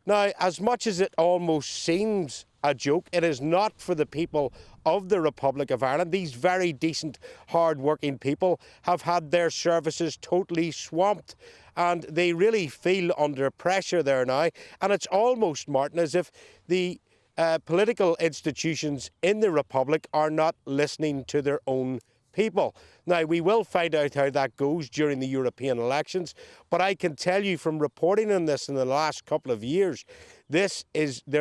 Now, as much as it almost seems a joke, it is not for the people of the Republic of Ireland. These very decent, hard-working people have had their services totally swamped, and they really feel under pressure there now. And it's almost, Martin, as if the political institutions in the Republic are not listening to their own people. Now, we will find out how that goes during the European elections, but I can tell you from reporting on this in the last couple of years, there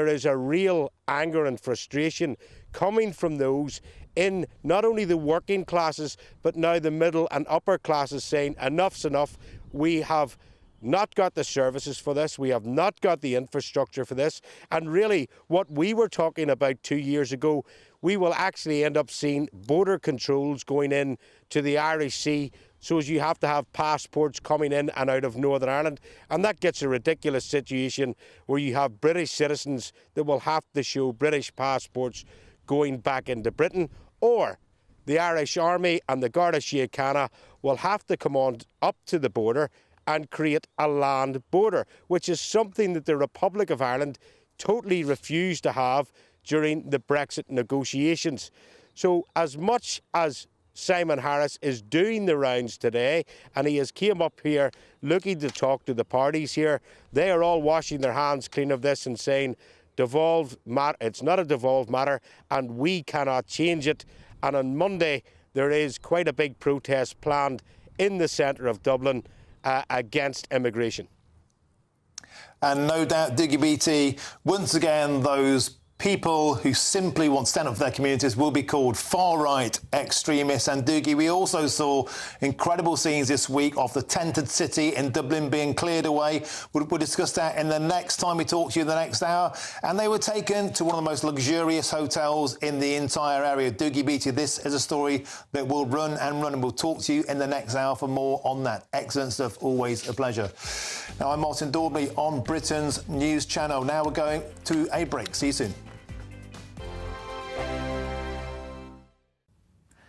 is a real anger and frustration coming from those in not only the working classes, but now the middle and upper classes saying enough's enough. We have not got the services for this. We have not got the infrastructure for this. And really, what we were talking about 2 years ago, we will actually end up seeing border controls going in to the Irish Sea, so as you have to have passports coming in and out of Northern Ireland. And that gets a ridiculous situation where you have British citizens that will have to show British passports going back into Britain, or the Irish Army and the Garda Síochána will have to come on up to the border and create a land border, which is something that the Republic of Ireland totally refused to have during the Brexit negotiations. So as much as Simon Harris, is doing the rounds today, and he has came up here looking to talk to the parties here. They are all washing their hands clean of this and saying, it's not a devolved matter, and we cannot change it. And on Monday, there is quite a big protest planned in the centre of Dublin against immigration.
And no doubt, Diggy BT, once again, those people who simply want to stand up for their communities will be called far-right extremists. And Doogie, we also saw incredible scenes this week of the tented city in Dublin being cleared away. We'll discuss that in the next time we talk to you in the next hour. And they were taken to one of the most luxurious hotels in the entire area. Doogie Beatty, this is a story that will run and run, and we'll talk to you in the next hour for more on that. Excellent stuff, always a pleasure. Now, I'm Martin Daubney on Britain's News Channel. Now we're going to a break. See you soon.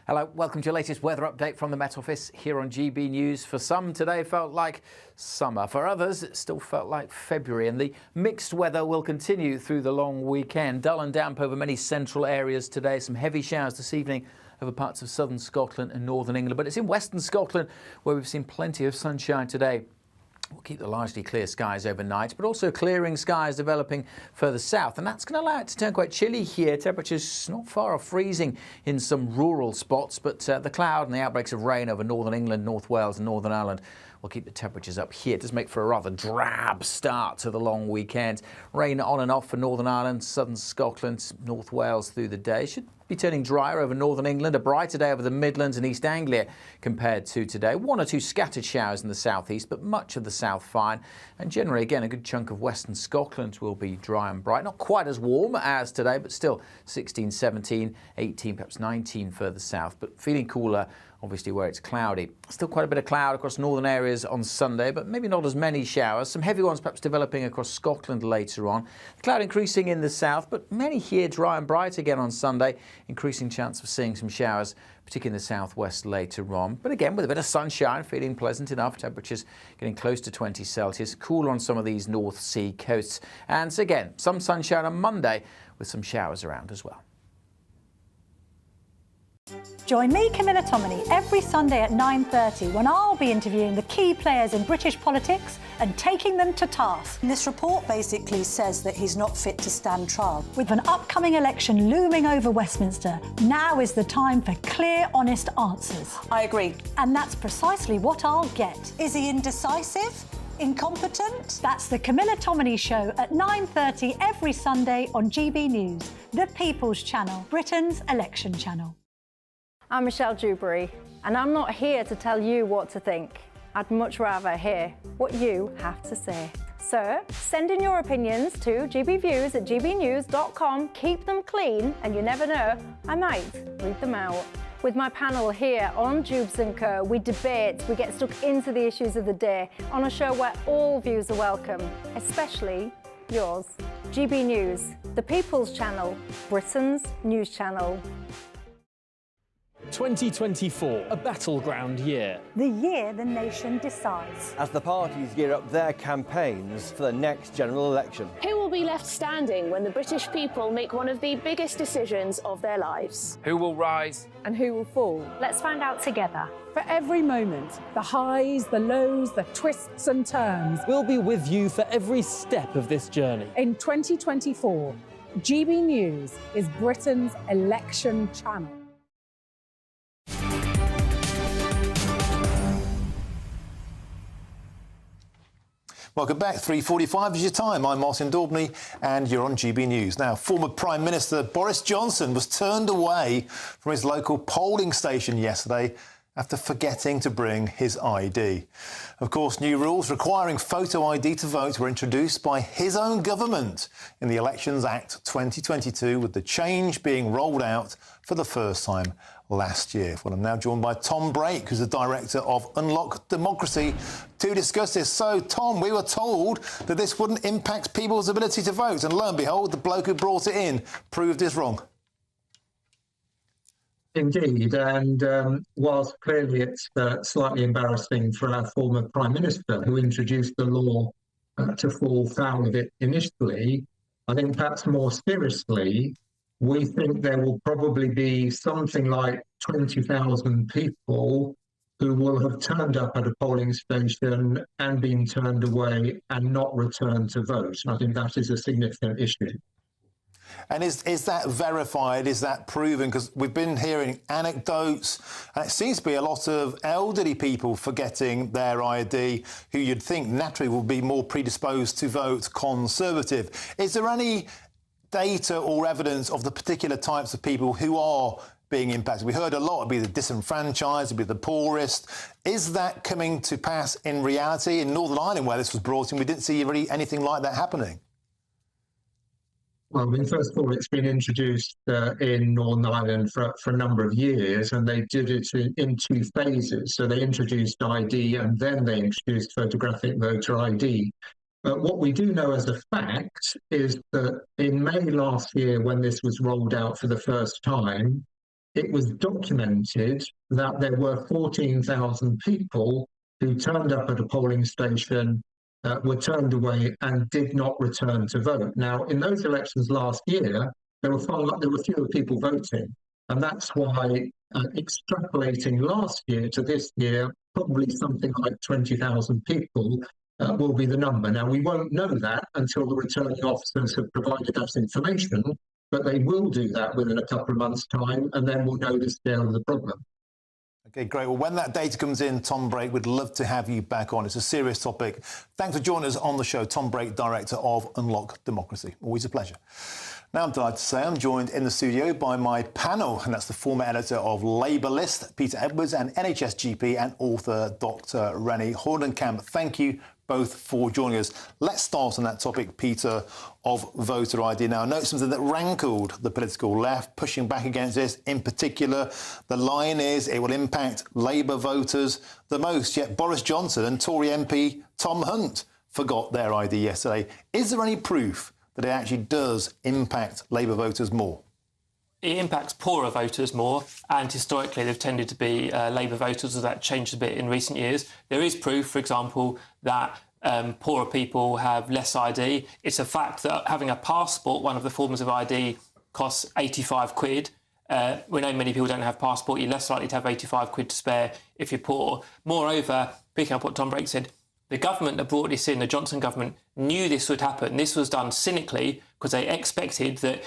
Hello, welcome to your latest weather update from the Met Office here on GB News. For some, today felt like summer. For others, it still felt like February, and the mixed weather will continue through the long weekend. Dull and damp over many central areas today. Some heavy showers this evening over parts of southern Scotland and northern England, but it's in western Scotland where we've seen plenty of sunshine today. We'll keep the largely clear skies overnight, but also clearing skies developing further south, and that's going to allow it to turn quite chilly here. Temperatures not far off freezing in some rural spots, but the cloud and the outbreaks of rain over northern England, North Wales and Northern Ireland will keep the temperatures up here. It does make for a rather drab start to the long weekend. Rain on and off for Northern Ireland, southern Scotland, North Wales through the day. Should be turning drier over northern England, a brighter day over the Midlands and East Anglia compared to today. One or two scattered showers in the southeast, but much of the south fine. And generally, again, a good chunk of western Scotland will be dry and bright. Not quite as warm as today, but still 16, 17, 18, perhaps 19 further south, but feeling cooler obviously where it's cloudy. Still quite a bit of cloud across northern areas on Sunday, but maybe not as many showers. Some heavy ones perhaps developing across Scotland later on. The cloud increasing in the south, but many here dry and bright again on Sunday. Increasing chance of seeing some showers, particularly in the southwest later on. But again, with a bit of sunshine, feeling pleasant enough. Temperatures getting close to 20 Celsius. Cooler on some of these North Sea coasts. And so again, some sunshine on Monday with some showers around as well.
Join me, Camilla Tominey, every Sunday at 9:30 when I'll be interviewing the key players in British politics and taking them to task.
This report basically says that he's not fit to stand trial.
With an upcoming election looming over Westminster, now is the time for clear, honest answers.
I agree.
And that's precisely what I'll get.
Is he indecisive? Incompetent?
That's the Camilla Tominey Show at 9:30 every Sunday on GB News, the People's Channel, Britain's election channel.
I'm Michelle Dewberry, and I'm not here to tell you what to think. I'd much rather hear what you have to say. So send in your opinions to gbviews@gbnews.com. Keep them clean, and you never know, I might read them out. With my panel here on Jubes & Co, we debate, we get stuck into the issues of the day on a show where all views are welcome, especially yours. GB News, the People's Channel, Britain's news channel.
2024, a battleground year.
The year the nation decides.
As the parties gear up their campaigns for the next general election.
Who will be left standing when the British people make one of the biggest decisions of their lives?
Who will rise
and who will fall? Let's find out together.
For every moment, the highs, the lows, the twists and turns.
We'll be with you for every step of this journey.
In 2024, GB News is Britain's election channel.
Welcome back. 3:45 is your time. I'm Martin Daubney and you're on GB News. Now, former Prime Minister Boris Johnson was turned away from his local polling station yesterday after forgetting to bring his ID. Of course, new rules requiring photo ID to vote were introduced by his own government in the Elections Act 2022, with the change being rolled out for the first time last year. Well, I'm now joined by Tom Brake, who's the director of Unlock Democracy, to discuss this. So, Tom, we were told that this wouldn't impact people's ability to vote, and lo and behold, the bloke who brought it in proved us wrong.
Indeed, and whilst clearly it's slightly embarrassing for our former Prime Minister who introduced the law to fall foul of it initially, I think perhaps more seriously, we think there will probably be something like 20,000 people who will have turned up at a polling station and been turned away and not returned to vote. And I think that is a significant issue.
And is that verified? Is that proven? Because we've been hearing anecdotes, and it seems to be a lot of elderly people forgetting their ID who you'd think naturally will be more predisposed to vote Conservative. Is there any data or evidence of the particular types of people who are being impacted? We heard a lot, it'd be the disenfranchised, it'd be the poorest. Is that coming to pass in reality? In Northern Ireland, where this was brought in, we didn't see really anything like that happening.
Well, I mean, first of all, it's been introduced in Northern Ireland for a number of years, and they did it in two phases. So they introduced ID and then they introduced photographic voter ID. But what we do know as a fact is that in May last year, when this was rolled out for the first time, it was documented that there were 14,000 people who turned up at a polling station, were turned away and did not return to vote. Now, in those elections last year, there were fewer people voting. And that's why extrapolating last year to this year, probably something like 20,000 people will be the number. Now, we won't know that until the returning officers have provided us information, but they will do that within a couple of months' time, and then we'll know the scale of the problem.
OK, great. Well, when that data comes in, Tom Brake, we'd love to have you back on. It's a serious topic. Thanks for joining us on the show. Tom Brake, Director of Unlock Democracy. Always a pleasure. Now I'm delighted to say I'm joined in the studio by my panel, and that's the former editor of Labour List, Peter Edwards, and NHS GP and author Dr. Rennie Hordenkamp. Thank you both for joining us. Let's start on that topic, Peter, of voter ID. Now, I know it's something that rankled the political left, pushing back against this. In particular, the line is it will impact Labour voters the most. Yet Boris Johnson and Tory MP Tom Hunt forgot their ID yesterday. Is there any proof that it actually does impact Labour voters more?
It impacts poorer voters more, and historically they've tended to be Labour voters, as that changed a bit in recent years. There is proof, for example, that poorer people have less ID. It's a fact that having a passport, one of the forms of ID, costs 85 quid. We know many people don't have passport. You're less likely to have 85 quid to spare if you're poor. Moreover, picking up what Tom Brake said, the government that brought this in, the Johnson government, knew this would happen. This was done cynically because they expected that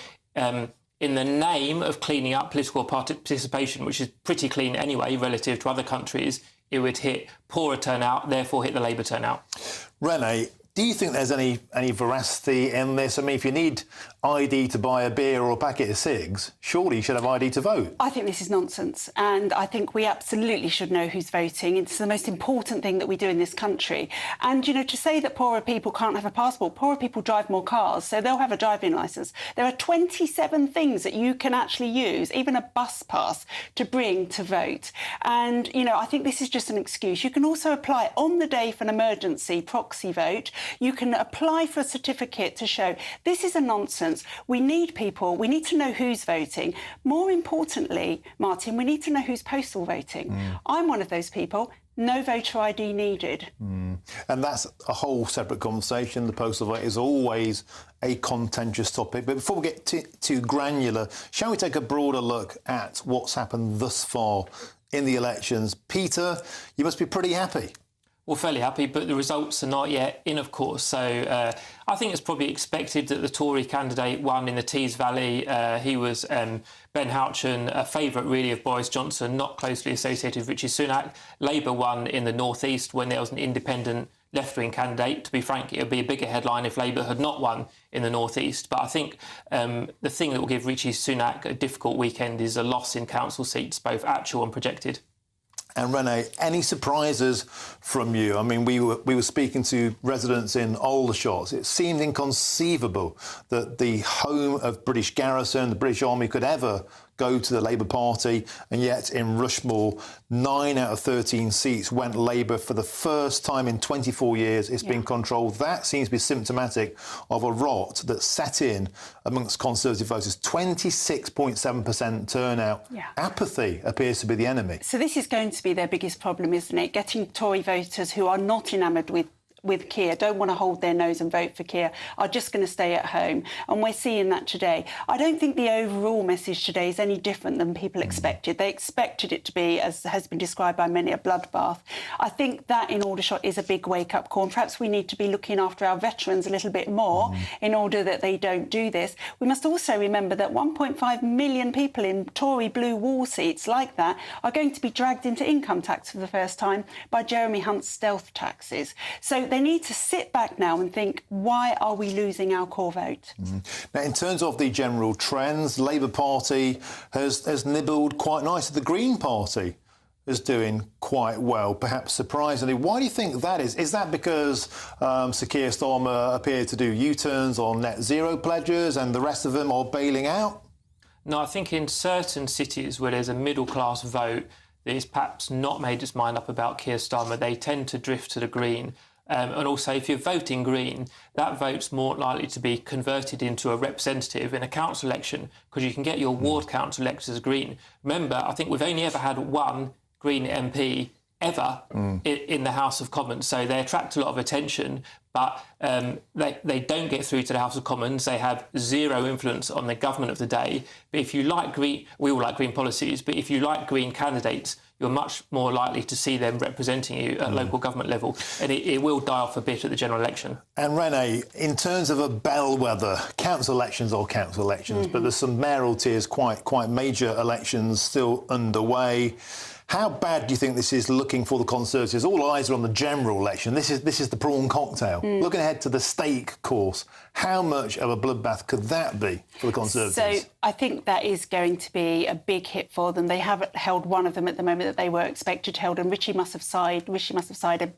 in the name of cleaning up political participation, which is pretty clean anyway relative to other countries, it would hit poorer turnout, therefore hit the Labour turnout.
Rennie, do you think there's any veracity in this? I mean, if you need ID to buy a beer or a packet of cigs, surely you should have ID to vote.
I think this is nonsense, and I think we absolutely should know who's voting. It's the most important thing that we do in this country. And, you know, to say that poorer people can't have a passport, poorer people drive more cars, so they'll have a driving licence. There are 27 things that you can actually use, even a bus pass, to bring to vote. And, you know, I think this is just an excuse. You can also apply on the day for an emergency proxy vote. You can apply for a certificate to show this is a nonsense. We need people. We need to know who's voting. More importantly, Martin, we need to know who's postal voting. I'm one of those people. No voter ID needed.
And that's a whole separate conversation. The postal vote is always a contentious topic. But before we get too granular, shall we take a broader look at what's happened thus far in the elections? Peter, you must be pretty happy.
Well, fairly happy, but the results are not yet in, of course. So I think it's probably expected that the Tory candidate won in the Tees Valley. He was Ben Houchen, a favourite really of Boris Johnson, not closely associated with Rishi Sunak. Labour won in the North East when there was an independent left-wing candidate. To be frank, it would be a bigger headline if Labour had not won in the North East. But I think the thing that will give Rishi Sunak a difficult weekend is a loss in council seats, both actual and projected.
And Rennie, any surprises from you? I mean, we were speaking to residents in Aldershot. It seemed inconceivable that the home of British garrison, the British Army, could ever go to the Labour Party, and yet in Rushmore, 9 out of 13 seats went Labour for the first time in 24 years. It's been controlled. That seems to be symptomatic of a rot that set in amongst Conservative voters. 26.7% turnout. Apathy appears to be the enemy.
So this is going to be their biggest problem, isn't it? Getting Tory voters who are not enamoured with with Keir, don't want to hold their nose and vote for Keir, are just going to stay at home. And we're seeing that today. I don't think the overall message today is any different than people expected. They expected it to be, as has been described by many, a bloodbath. I think that in Aldershot is a big wake-up call. And perhaps we need to be looking after our veterans a little bit more in order that they don't do this. We must also remember that 1.5 million people in Tory blue wall seats like that are going to be dragged into income tax for the first time by Jeremy Hunt's stealth taxes. So they need to sit back now and think, why are we losing our core vote?
Now, in terms of the general trends, Labour Party has nibbled quite nicely. The Green Party is doing quite well, perhaps surprisingly. Why do you think that is? Is that because Sir Keir Starmer appeared to do U-turns on net zero pledges and the rest of them are bailing out?
No, I think in certain cities where there's a middle-class vote that is perhaps not made its mind up about Keir Starmer, they tend to drift to the Green. And also, if you're voting Green, that vote's more likely to be converted into a representative in a council election, because you can get your ward council elected as Green. Remember, I think we've only ever had one Green MP ever in the House of Commons, so they attract a lot of attention, but they don't get through to the House of Commons. They have zero influence on the government of the day. But if you like Green, we all like Green policies, but if you like Green candidates, you're much more likely to see them representing you at local government level, and it will die off a bit at the general election.
And Renee, in terms of a bellwether, council elections are council elections, but there's some mayoralties, quite major elections still underway. How bad do you think this is looking for the Conservatives? All eyes are on the general election. This is the prawn cocktail. Looking ahead to the steak course, how much of a bloodbath could that be for the Conservatives?
So I think that is going to be a big hit for them. They haven't held one of them at the moment that they were expected to hold, and Rishi must have sighed a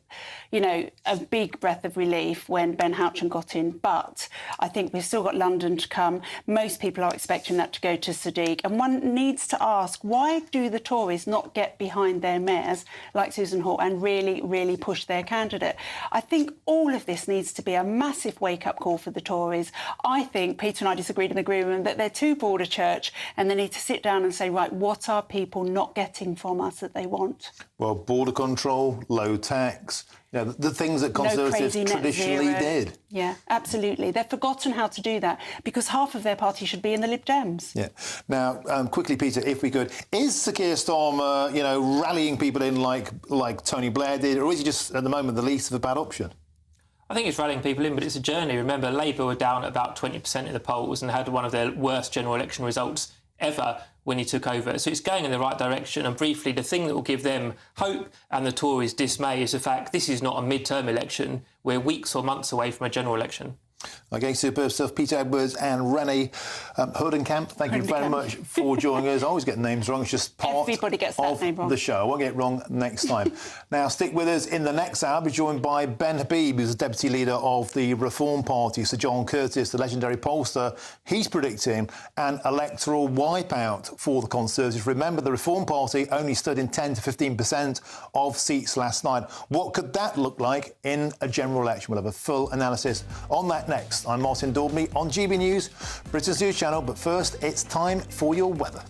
big breath of relief when Ben Houchen got in. But I think we've still got London to come. Most people are expecting that to go to Sadiq. And one needs to ask, why do the Tories not get behind their mayors like Susan Hall and really, really push their candidate? I think all of this needs to be a massive wake-up call for the Tories. I think Peter and I disagreed in the Green Room that they're too broad a church, and they need to sit down and say, right, what are people not getting from us that they want?
Well, border control, low tax, the things that Conservatives traditionally did.
Yeah, absolutely. They've forgotten how to do that because half of their party should be in the Lib Dems.
Yeah. Now, quickly, Peter, if we could, is Sir Keir Starmer, rallying people in like Tony Blair did, or is he just, at the moment, the least of a bad option?
I think it's rallying people in, but it's a journey. Remember, Labour were down at about 20% in the polls and had one of their worst general election results ever when he took over. So it's going in the right direction. And briefly, the thing that will give them hope and the Tories dismay is the fact this is not a mid-term election. We're weeks or months away from a general election.
OK, superb stuff. Peter Edwards and Rennie Hodenkamp, thank you very much for joining us. I always get names wrong. It's just part
Everybody gets that name wrong.
The show. I won't get it wrong next time. Now, stick with us. In the next hour, I'll be joined by Ben Habib, who's the Deputy Leader of the Reform Party. Sir John Curtis, the legendary pollster, he's predicting an electoral wipeout for the Conservatives. Remember, the Reform Party only stood in 10 to 15% of seats last night. What could that look like in a general election? We'll have a full analysis on that next. I'm Martin Daubney on GB News, Britain's news channel, but first it's time for your weather.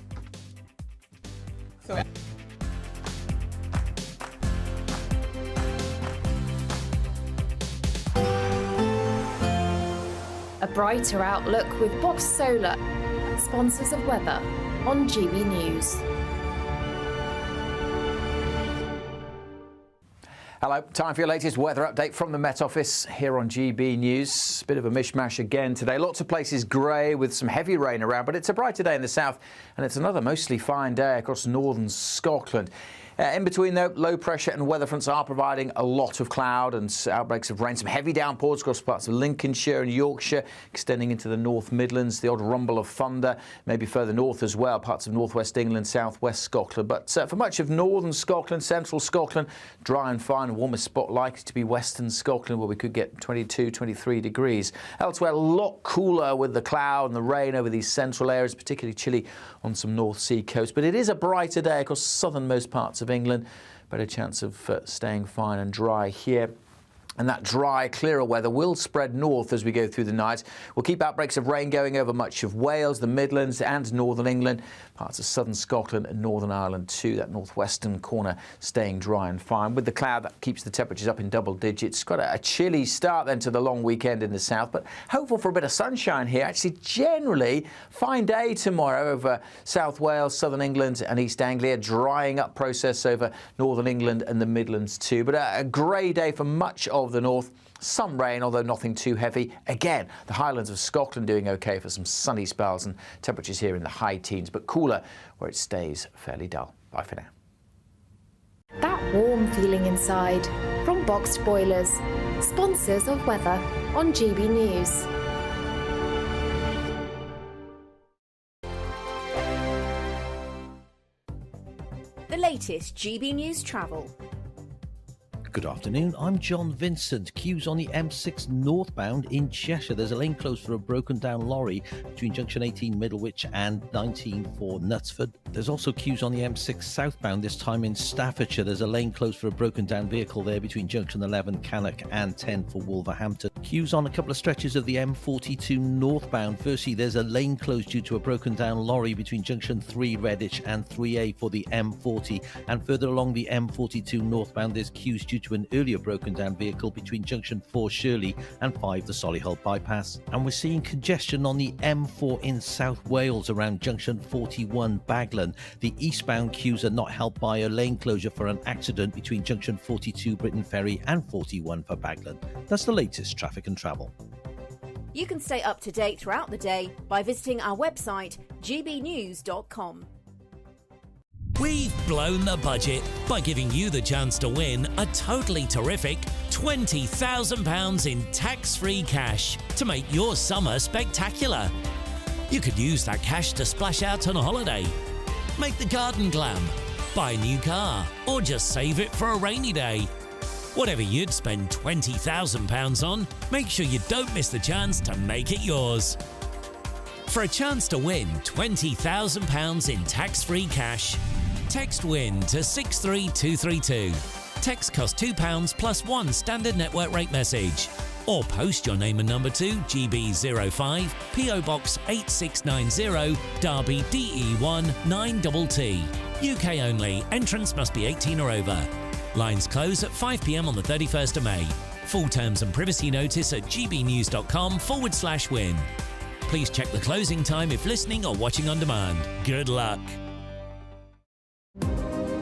A brighter outlook with Box Solar, sponsors of weather on GB News.
Hello, time for your latest weather update from the Met Office here on GB News. Bit of a mishmash again today. Lots of places grey with some heavy rain around, but it's a brighter day in the south and it's another mostly fine day across northern Scotland. In between, though, low pressure and weather fronts are providing a lot of cloud and outbreaks of rain. Some heavy downpours across parts of Lincolnshire and Yorkshire, extending into the North Midlands. The odd rumble of thunder, maybe further north as well, parts of northwest England, southwest Scotland. But for much of northern Scotland, central Scotland, dry and fine. Warmest spot likely to be western Scotland, where we could get 22, 23 degrees. Elsewhere, a lot cooler with the cloud and the rain over these central areas, particularly chilly on some North Sea coast. But it is a brighter day across southernmost parts of England. Better chance of staying fine and dry here. And that dry, clearer weather will spread north as we go through the night. We'll keep outbreaks of rain going over much of Wales, the Midlands and northern England. Parts of southern Scotland and Northern Ireland too. That northwestern corner staying dry and fine. With the cloud, that keeps the temperatures up in double digits. Got a chilly start then to the long weekend in the south, but hopeful for a bit of sunshine here. Actually, generally, fine day tomorrow over South Wales, southern England and East Anglia. Drying up process over northern England and the Midlands too. But a grey day for much of the north. Some rain, although nothing too heavy. Again, the Highlands of Scotland doing OK for some sunny spells and temperatures here in the high teens, but cooler where it stays fairly dull. Bye for now.
That warm feeling inside from Boxed Boilers, sponsors of weather on GB News.
The latest GB News travel.
Good afternoon, I'm John Vincent. Queues on the M6 northbound in Cheshire. There's a lane closed for a broken down lorry between junction 18 Middlewich and 19 for Knutsford. There's also queues on the M6 southbound, this time in Staffordshire. There's a lane closed for a broken down vehicle there between junction 11 Cannock and 10 for Wolverhampton. Queues on a couple of stretches of the M42 northbound. Firstly, there's a lane closed due to a broken down lorry between junction 3 Redditch and 3A for the M40. And further along the M42 northbound, there's queues due to an earlier broken down vehicle between junction 4 Shirley and 5 the Solihull bypass. And we're seeing congestion on the M4 in South Wales around junction 41 Baglan. The eastbound queues are not helped by a lane closure for an accident between junction 42 Britain Ferry and 41 for Baglan. That's the latest traffic and travel.
You can stay up to date throughout the day by visiting our website gbnews.com.
We've blown the budget by giving you the chance to win a totally terrific £20,000 in tax-free cash to make your summer spectacular. You could use that cash to splash out on a holiday, make the garden glam, buy a new car, or just save it for a rainy day. Whatever you'd spend £20,000 on, make sure you don't miss the chance to make it yours. For a chance to win £20,000 in tax-free cash, text WIN to 63232. Text costs £2 plus one standard network rate message. Or post your name and number to GB05 PO Box 8690 Derby DE1 9TT. UK only. Entrance must be 18 or over. Lines close at 5 p.m. on the 31st of May. Full terms and privacy notice at gbnews.com/win. Please check the closing time if listening or watching on demand. Good luck.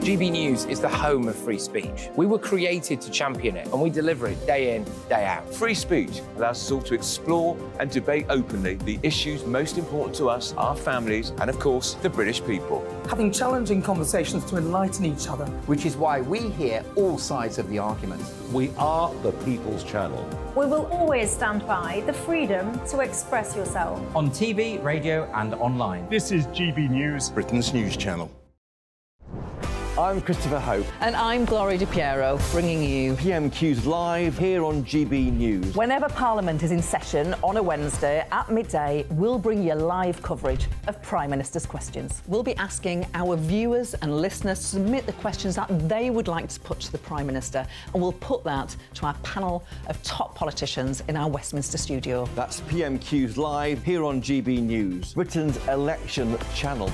GB News is the home of free speech. We were created to champion it, and we deliver it day in, day out.
Free speech allows us all to explore and debate openly the issues most important to us, our families, and of course, the British people.
Having challenging conversations to enlighten each other.
Which is why we hear all sides of the argument.
We are the People's Channel.
We will always stand by the freedom to express yourself.
On TV, radio and online.
This is GB News,
Britain's news channel.
I'm Christopher Hope.
And I'm Gloria Di Piero, bringing you
PMQs live here on GB News.
Whenever Parliament is in session on a Wednesday at midday, we'll bring you live coverage of Prime Minister's questions. We'll be asking our viewers and listeners to submit the questions that they would like to put to the Prime Minister, and we'll put that to our panel of top politicians in our Westminster studio.
That's PMQs live here on GB News, Britain's election channel.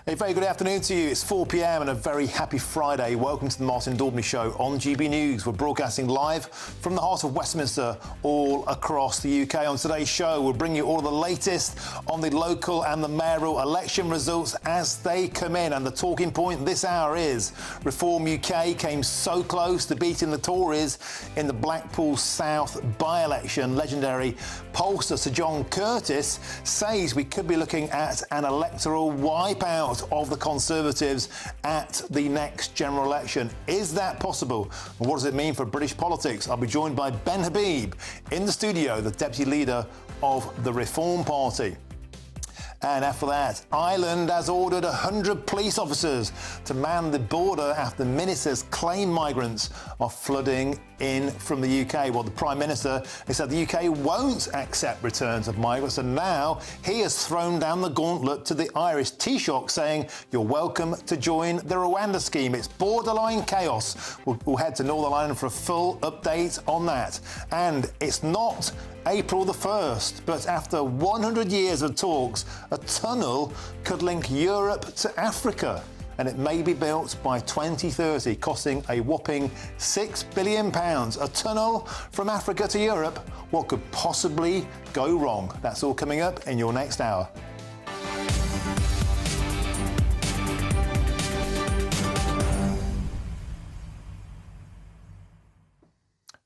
A very good afternoon to you. It's 4 p.m. and a very happy Friday. Welcome to the Martin Daubney Show on GB News. We're broadcasting live from the heart of Westminster all across the UK. On today's show, we'll bring you all of the latest on the local and the mayoral election results as they come in. And the talking point this hour is Reform UK came so close to beating the Tories in the Blackpool South by-election. Legendary pollster Sir John Curtis says we could be looking at an electoral wipeout of the Conservatives at the next general election. Is that possible? And what does it mean for British politics? I'll be joined by Ben Habib in the studio, the Deputy Leader of the Reform Party. And after that, Ireland has ordered 100 police officers to man the border after ministers claim migrants are flooding in from the UK. Well, the Prime Minister has said the UK won't accept returns of migrants, and now he has thrown down the gauntlet to the Irish Taoiseach, saying you're welcome to join the Rwanda scheme. It's borderline chaos. We'll head to Northern Ireland for a full update on that. And it's not April the 1st, but after 100 years of talks, a tunnel could link Europe to Africa, and it may be built by 2030, costing a whopping £6 billion. A tunnel from Africa to Europe. What could possibly go wrong? That's all coming up in your next hour.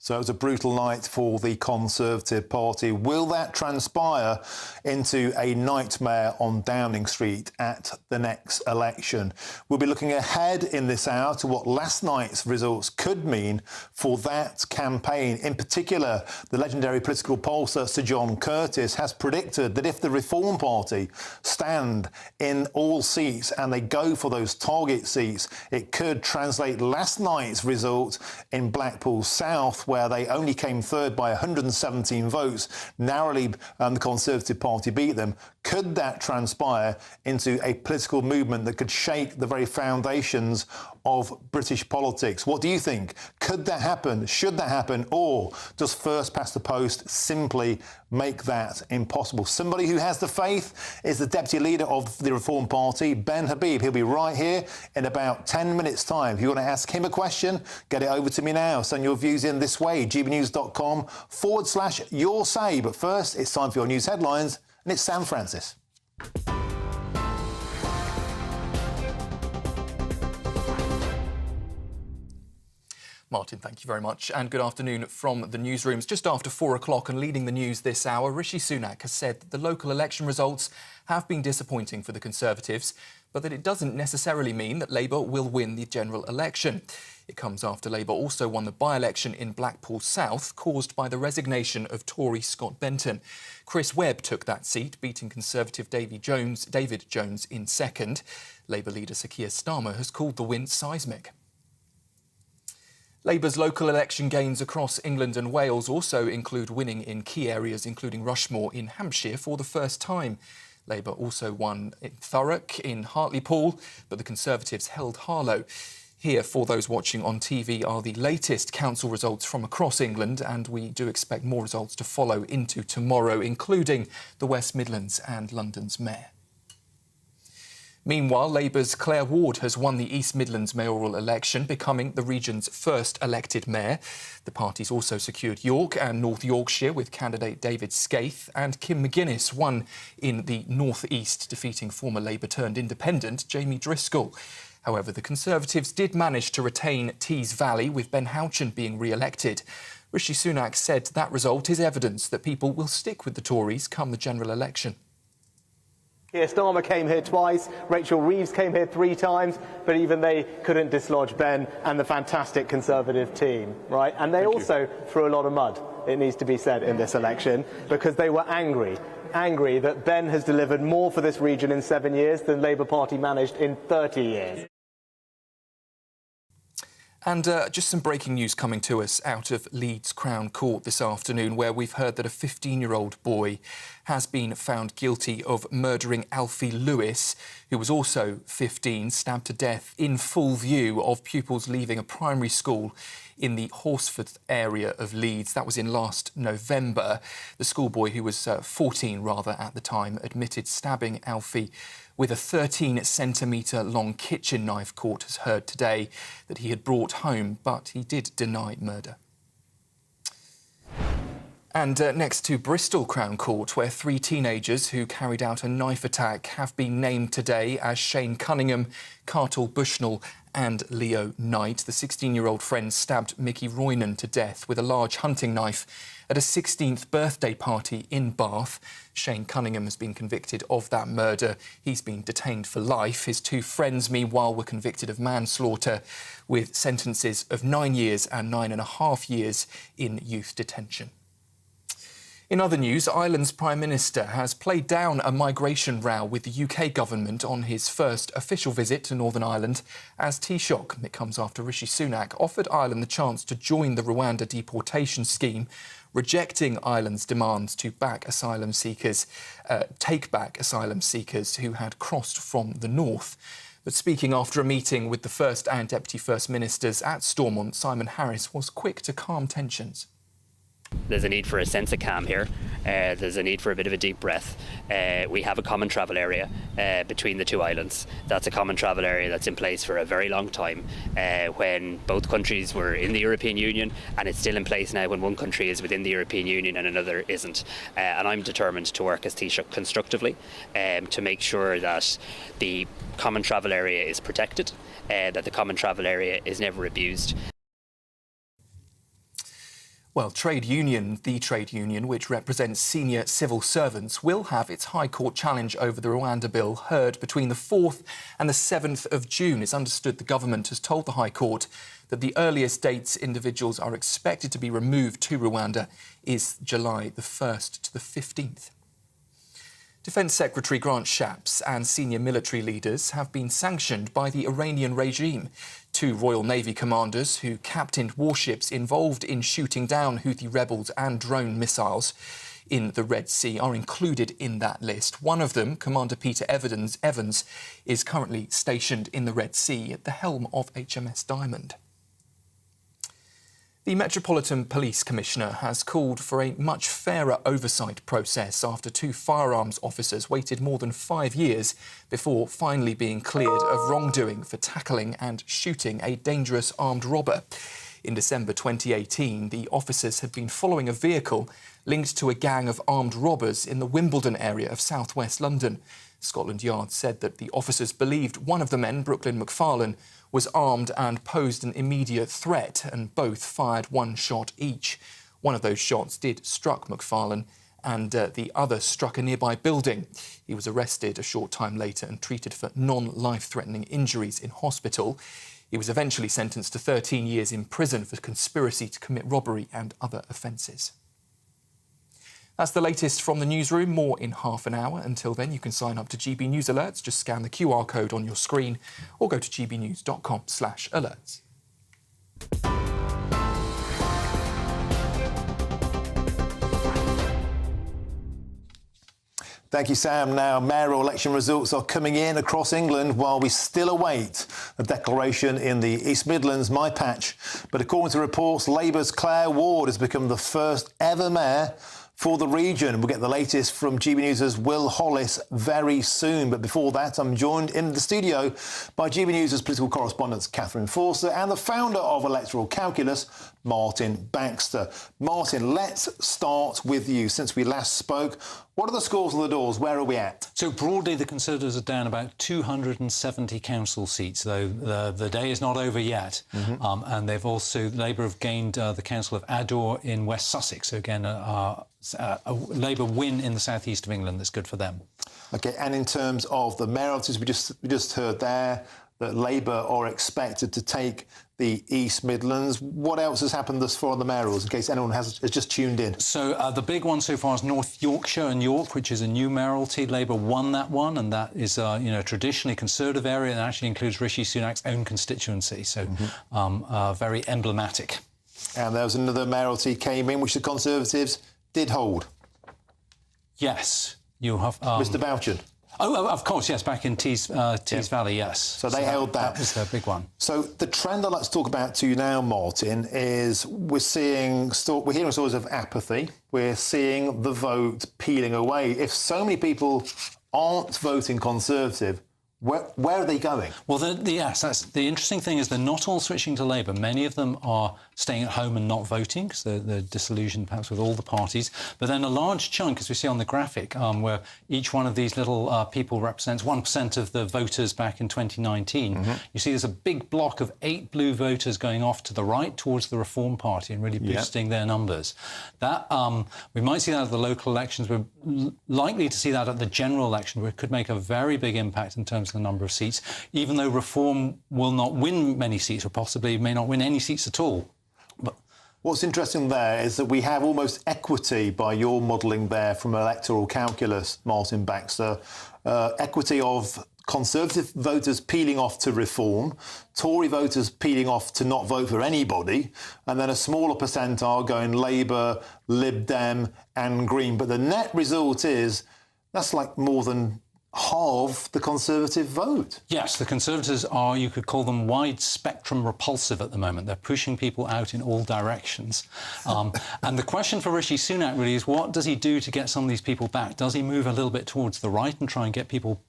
So it was a brutal night for the Conservative Party. Will that transpire into a nightmare on Downing Street at the next election? We'll be looking ahead in this hour to what last night's results could mean for that campaign. In particular, the legendary political pollster Sir John Curtice has predicted that if the Reform Party stand in all seats and they go for those target seats, it could translate last night's result in Blackpool South, where they only came third by 117 votes. Narrowly, the Conservative Party beat them. Could that transpire into a political movement that could shake the very foundations of British politics? What do you think? Could that happen? Should that happen? Or does first past the post simply make that impossible? Somebody who has the faith is the Deputy Leader of the Reform Party, Ben Habib. He'll be right here in about 10 minutes' time. If you want to ask him a question, get it over to me now. Send your views in this way, gbnews.com/your say. But first, it's time for your news headlines, and it's Sam Francis.
Martin, thank you very much, and good afternoon from the newsrooms. Just after 4 o'clock and leading the news this hour, Rishi Sunak has said that the local election results have been disappointing for the Conservatives, but that it doesn't necessarily mean that Labour will win the general election. It comes after Labour also won the by-election in Blackpool South, caused by the resignation of Tory Scott Benton. Chris Webb took that seat, beating Conservative David Jones in second. Labour leader Sir Keir Starmer has called the win seismic. Labour's local election gains across England and Wales also include winning in key areas, including Rushmore in Hampshire for the first time. Labour also won in Thurrock, in Hartlepool, but the Conservatives held Harlow. Here, for those watching on TV, are the latest council results from across England, and we do expect more results to follow into tomorrow, including the West Midlands and London's mayor. Meanwhile, Labour's Claire Ward has won the East Midlands mayoral election, becoming the region's first elected mayor. The party's also secured York and North Yorkshire with candidate David Skaith, and Kim McGuinness won in the North East, defeating former Labour-turned-independent Jamie Driscoll. However, the Conservatives did manage to retain Tees Valley, with Ben Houchen being re-elected. Rishi Sunak said that result is evidence that people will stick with the Tories come the general election.
Keir Starmer came here twice, Rachel Reeves came here 3 times, but even they couldn't dislodge Ben and the fantastic Conservative team, right? And they also threw a lot of mud, it needs to be said, in this election, because they were angry that Ben has delivered more for this region in 7 years than Labour Party managed in 30 years.
And just some breaking news coming to us out of Leeds Crown Court this afternoon, where we've heard that a 15-year-old boy has been found guilty of murdering Alfie Lewis, who was also 15, stabbed to death in full view of pupils leaving a primary school in the Horsforth area of Leeds. That was in last November. The schoolboy, who was 14 at the time, admitted stabbing Alfie with a 13-centimetre long kitchen knife. Court has heard today that he had brought home, but he did deny murder. And next to Bristol Crown Court, where 3 teenagers who carried out a knife attack have been named today as Shane Cunningham, Cartel Bushnell and Leo Knight. The 16-year-old friend stabbed Mickey Roynan to death with a large hunting knife at a 16th birthday party in Bath. Shane Cunningham has been convicted of that murder. He's been detained for life. His 2 friends, meanwhile, were convicted of manslaughter with sentences of 9 years and 9.5 years in youth detention. In other news, Ireland's Prime Minister has played down a migration row with the UK government on his first official visit to Northern Ireland as Taoiseach. It comes after Rishi Sunak offered Ireland the chance to join the Rwanda deportation scheme, rejecting Ireland's demands to take back asylum seekers who had crossed from the north. But speaking after a meeting with the First and Deputy First Ministers at Stormont, Simon Harris was quick to calm tensions.
There's a need for a sense of calm here. There's a need for a bit of a deep breath. We have a common travel area between the two islands. That's a common travel area that's in place for a very long time when both countries were in the European Union, and it's still in place now when one country is within the European Union and another isn't. And I'm determined to work as Taoiseach constructively to make sure that the common travel area is protected, that the common travel area is never abused.
Well, the trade union, which represents senior civil servants, will have its High Court challenge over the Rwanda bill heard between the 4th and the 7th of June. It's understood the government has told the High Court that the earliest dates individuals are expected to be removed to Rwanda is July the 1st to the 15th. Defence Secretary Grant Shapps and senior military leaders have been sanctioned by the Iranian regime. 2 Royal Navy commanders who captained warships involved in shooting down Houthi rebels and drone missiles in the Red Sea are included in that list. One of them, Commander Peter Evans, is currently stationed in the Red Sea at the helm of HMS Diamond. The Metropolitan Police Commissioner has called for a much fairer oversight process after 2 firearms officers waited more than 5 years before finally being cleared of wrongdoing for tackling and shooting a dangerous armed robber. In December 2018, the officers had been following a vehicle linked to a gang of armed robbers in the Wimbledon area of southwest London. Scotland Yard said that the officers believed one of the men, Brooklyn McFarlane, was armed and posed an immediate threat, and both fired 1 shot each. One of those shots did struck McFarlane, and the other struck a nearby building. He was arrested a short time later and treated for non-life-threatening injuries in hospital. He was eventually sentenced to 13 years in prison for conspiracy to commit robbery and other offences. That's the latest from the newsroom. More in half an hour. Until then, you can sign up to GB News Alerts. Just scan the QR code on your screen or go to gbnews.com/alerts.
Thank you, Sam. Now, mayoral election results are coming in across England while we still await a declaration in the East Midlands, my patch. But according to reports, Labour's Claire Ward has become the first ever mayor for the region. We'll get the latest from GB News' Will Hollis very soon. But before that, I'm joined in the studio by GB News' political correspondents Catherine Forster and the founder of Electoral Calculus, Martin Baxter. Martin, let's start with you. Since we last spoke, what are the scores on the doors? Where are we at?
So broadly, the Conservatives are down about 270 council seats, though the day is not over yet. And they've also, Labour have gained the council of Ador in West Sussex. So again, a Labour win in the southeast of England that's good for them. OK, and in terms of the mayoralties, we just heard there that Labour are expected to take the East Midlands. What else has happened thus far on the mayorals, in case anyone has just tuned in? So the big one so far is North Yorkshire and York, which is a new mayoralty. Labour won that one, and that is a traditionally Conservative area, and actually includes Rishi Sunak's own constituency, so very emblematic. And there was another mayoralty came in, which the Conservatives did hold. Yes, you have... Mr Bouchan. Oh, of course, yes, back in Tees Valley, yes. So they held that. That was their big one. So the trend I'd like to talk about to you now, Martin, is we're hearing stories of apathy. We're seeing the vote peeling away. If so many people aren't voting Conservative, where are they going? Well, yes, that's the interesting thing is they're not all switching to Labour. Many of them are staying at home and not voting because they're disillusioned perhaps with all the parties. But then a large chunk, as we see on the graphic, where each one of these little people represents 1% of the voters back in 2019. You see there's a big block of 8 blue voters going off to the right towards the Reform Party and really boosting their numbers. That we might see that at the local elections. We're likely to see that at the general election, where it could make a very big impact in terms of the number of seats, even though Reform will not win many seats, or possibly may not win any seats at all.
What's interesting there is that we have almost equity by your modelling there from electoral calculus, Martin Baxter, equity of Conservative voters peeling off to Reform, Tory voters peeling off to not vote for anybody, and then a smaller percentile going Labour, Lib Dem and Green. But the net result is that's like more than half the Conservative vote.
Yes, the Conservatives are, you could call them wide spectrum repulsive at the moment. They're pushing people out in all directions. And the question for Rishi Sunak really is, what does he do to get some of these people back? Does he move a little bit towards the right and try and get people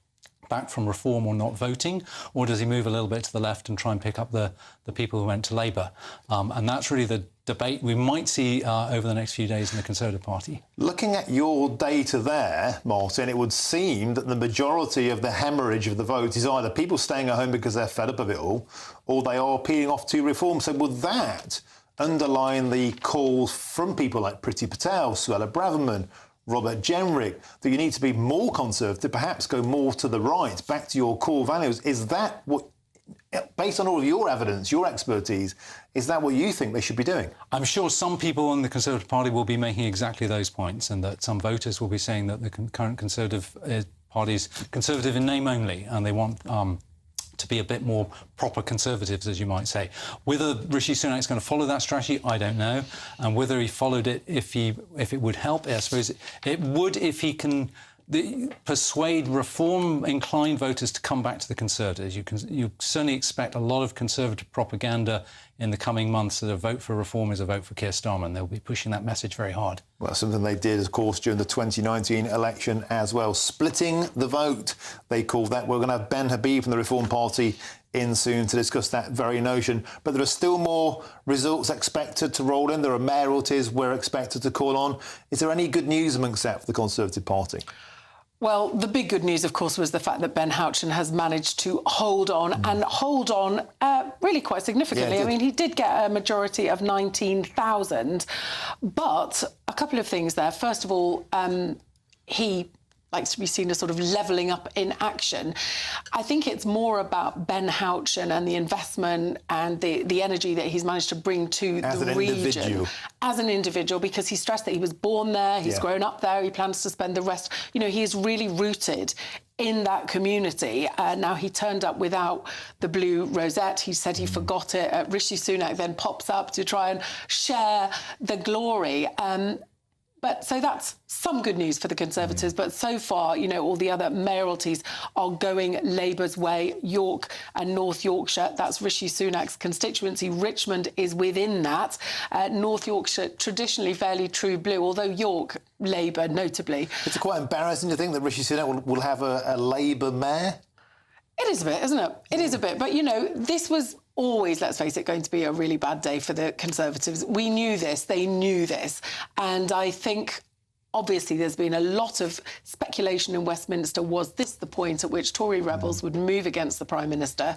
back from Reform or not voting, or does he move a little bit to the left and try and pick up the people who went to Labour? And that's really the debate we might see over the next few days in the Conservative Party.
Looking at your data there, Martin, it would seem that the majority of the hemorrhage of the vote is either people staying at home because they're fed up of it all, or they are peeling off to Reform. So would that underline the calls from people like Priti Patel, Suella Braverman, Robert Jenrick, that you need to be more Conservative, perhaps go more to the right, back to your core values? Is that what, based on all of your evidence, your expertise, is that what you think they should be doing?
I'm sure some people in the Conservative Party will be making exactly those points, and that some voters will be saying that the current Conservative Party is Conservative in name only, and they want to be a bit more proper Conservatives, as you might say. Whether Rishi Sunak's going to follow that strategy, I don't know. And whether he followed it, if it would help, I suppose it would if he can persuade Reform-inclined voters to come back to the Conservatives. You certainly expect a lot of Conservative propaganda in the coming months that a vote for Reform is a vote for Keir Starmer. They'll be pushing that message very hard.
Well, something they did, of course, during the 2019 election as well. Splitting the vote, they called that. We're going to have Ben Habib from the Reform Party in soon to discuss that very notion. But there are still more results expected to roll in. There are mayoralties we're expected to call on. Is there any good news amongst that for the Conservative Party?
Well, the big good news, of course, was the fact that Ben Houchen has managed to hold on and hold on really quite significantly.
Yeah,
I mean, he did get a majority of 19,000, but a couple of things there. First of all, he likes to be seen as sort of levelling up in action. I think it's more about Ben Houchen and the investment and the energy that he's managed to bring to the region. As an individual, because he stressed that he was born there, he's grown up there, he plans to spend the rest. You know, he is really rooted in that community. Now, he turned up without the blue rosette. He said he forgot it. Rishi Sunak then pops up to try and share the glory. But so that's some good news for the Conservatives. But so far, you know, all the other mayoralties are going Labour's way. York and North Yorkshire, that's Rishi Sunak's constituency. Richmond is within that. North Yorkshire, traditionally fairly true blue, although York, Labour, notably.
It's quite embarrassing to think that Rishi Sunak will have a Labour mayor.
It is a bit, isn't it? It is a bit. But, you know, this was always, let's face it, going to be a really bad day for the Conservatives. We knew this, they knew this. And I think, obviously, there's been a lot of speculation in Westminster. Was this the point at which Tory rebels would move against the Prime Minister?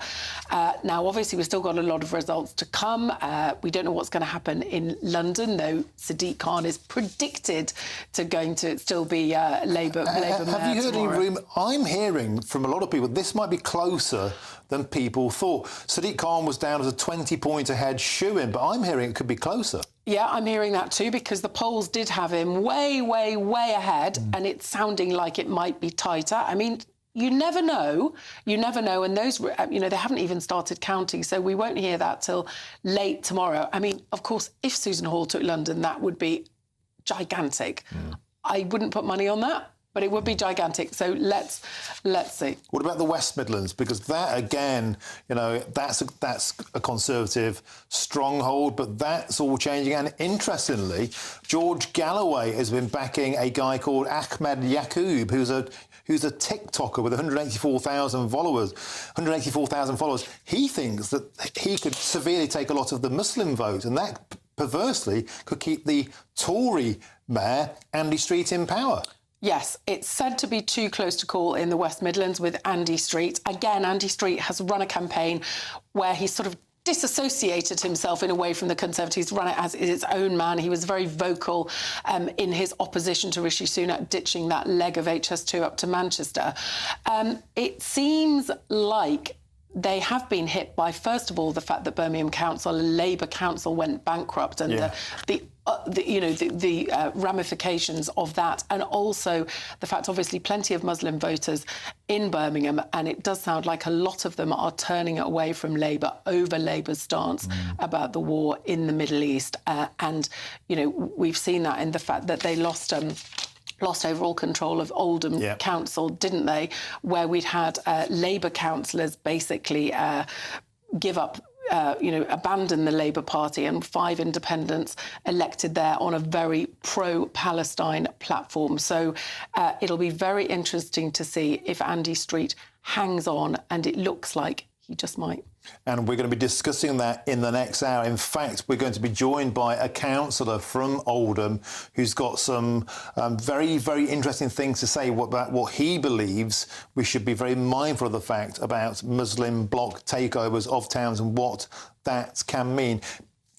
Now, obviously, we've still got a lot of results to come. We don't know what's going to happen in London, though Sadiq Khan is predicted to still be Labour mayor tomorrow.
Have you heard any rumour? I'm hearing from a lot of people this might be closer than people thought. Sadiq Khan was down as a 20-point ahead shoo-in, but I'm hearing it could be closer.
Yeah, I'm hearing that too, because the polls did have him way, way, way ahead, and it's sounding like it might be tighter. I mean, you never know. You never know. And those, you know, they haven't even started counting, so we won't hear that till late tomorrow. I mean, of course, if Susan Hall took London, that would be gigantic. I wouldn't put money on that, but it would be gigantic. So let's see.
What about the West Midlands? Because that, again, you know, that's a Conservative stronghold, but that's all changing. And interestingly, George Galloway has been backing a guy called Ahmed Yaqub, who's a TikToker with 184,000 followers. He thinks that he could severely take a lot of the Muslim vote, and that perversely could keep the Tory mayor, Andy Street, in power.
Yes, it's said to be too close to call in the West Midlands with Andy Street. Again, Andy Street has run a campaign where he sort of disassociated himself in a way from the Conservatives, run it as his own man. He was very vocal in his opposition to Rishi Sunak ditching that leg of HS2 up to Manchester. It seems like they have been hit by, first of all, the fact that Birmingham Council, Labour Council, went bankrupt, and the ramifications of that, and also the fact, obviously, plenty of Muslim voters in Birmingham, and it does sound like a lot of them are turning away from Labour over Labour's stance about the war in the Middle East, and we've seen that in the fact that they lost overall control of Oldham Council, didn't they? Where we'd had Labour councillors basically give up, abandon the Labour Party, and 5 independents elected there on a very pro-Palestine platform. So it'll be very interesting to see if Andy Street hangs on, and it looks like he just might.
And we're going to be discussing that in the next hour. In fact, we're going to be joined by a councillor from Oldham who's got some very, very interesting things to say about what he believes we should be very mindful of the fact about Muslim bloc takeovers of towns and what that can mean.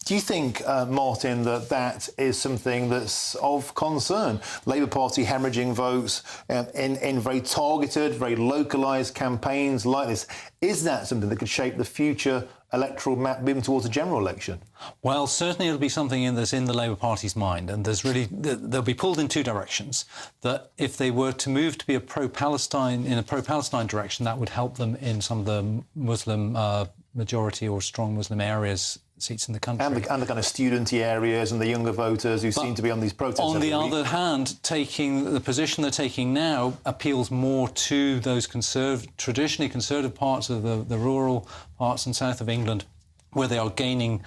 Do you think, Martin, that is something that's of concern? Labour Party hemorrhaging votes in very targeted, very localised campaigns like this. Is that something that could shape the future electoral map moving towards a general election?
Well, certainly it'll be something that's in the Labour Party's mind, and they'll be pulled in 2 directions. That if they were to move to be a pro-Palestine direction, that would help them in some of the Muslim majority or strong Muslim areas, seats in the country.
And the kind of studenty areas and the younger voters who seem to be on these protests.
On the other hand, taking the position they're taking now appeals more to those traditionally conservative parts of the rural parts and south of England, where they're gaining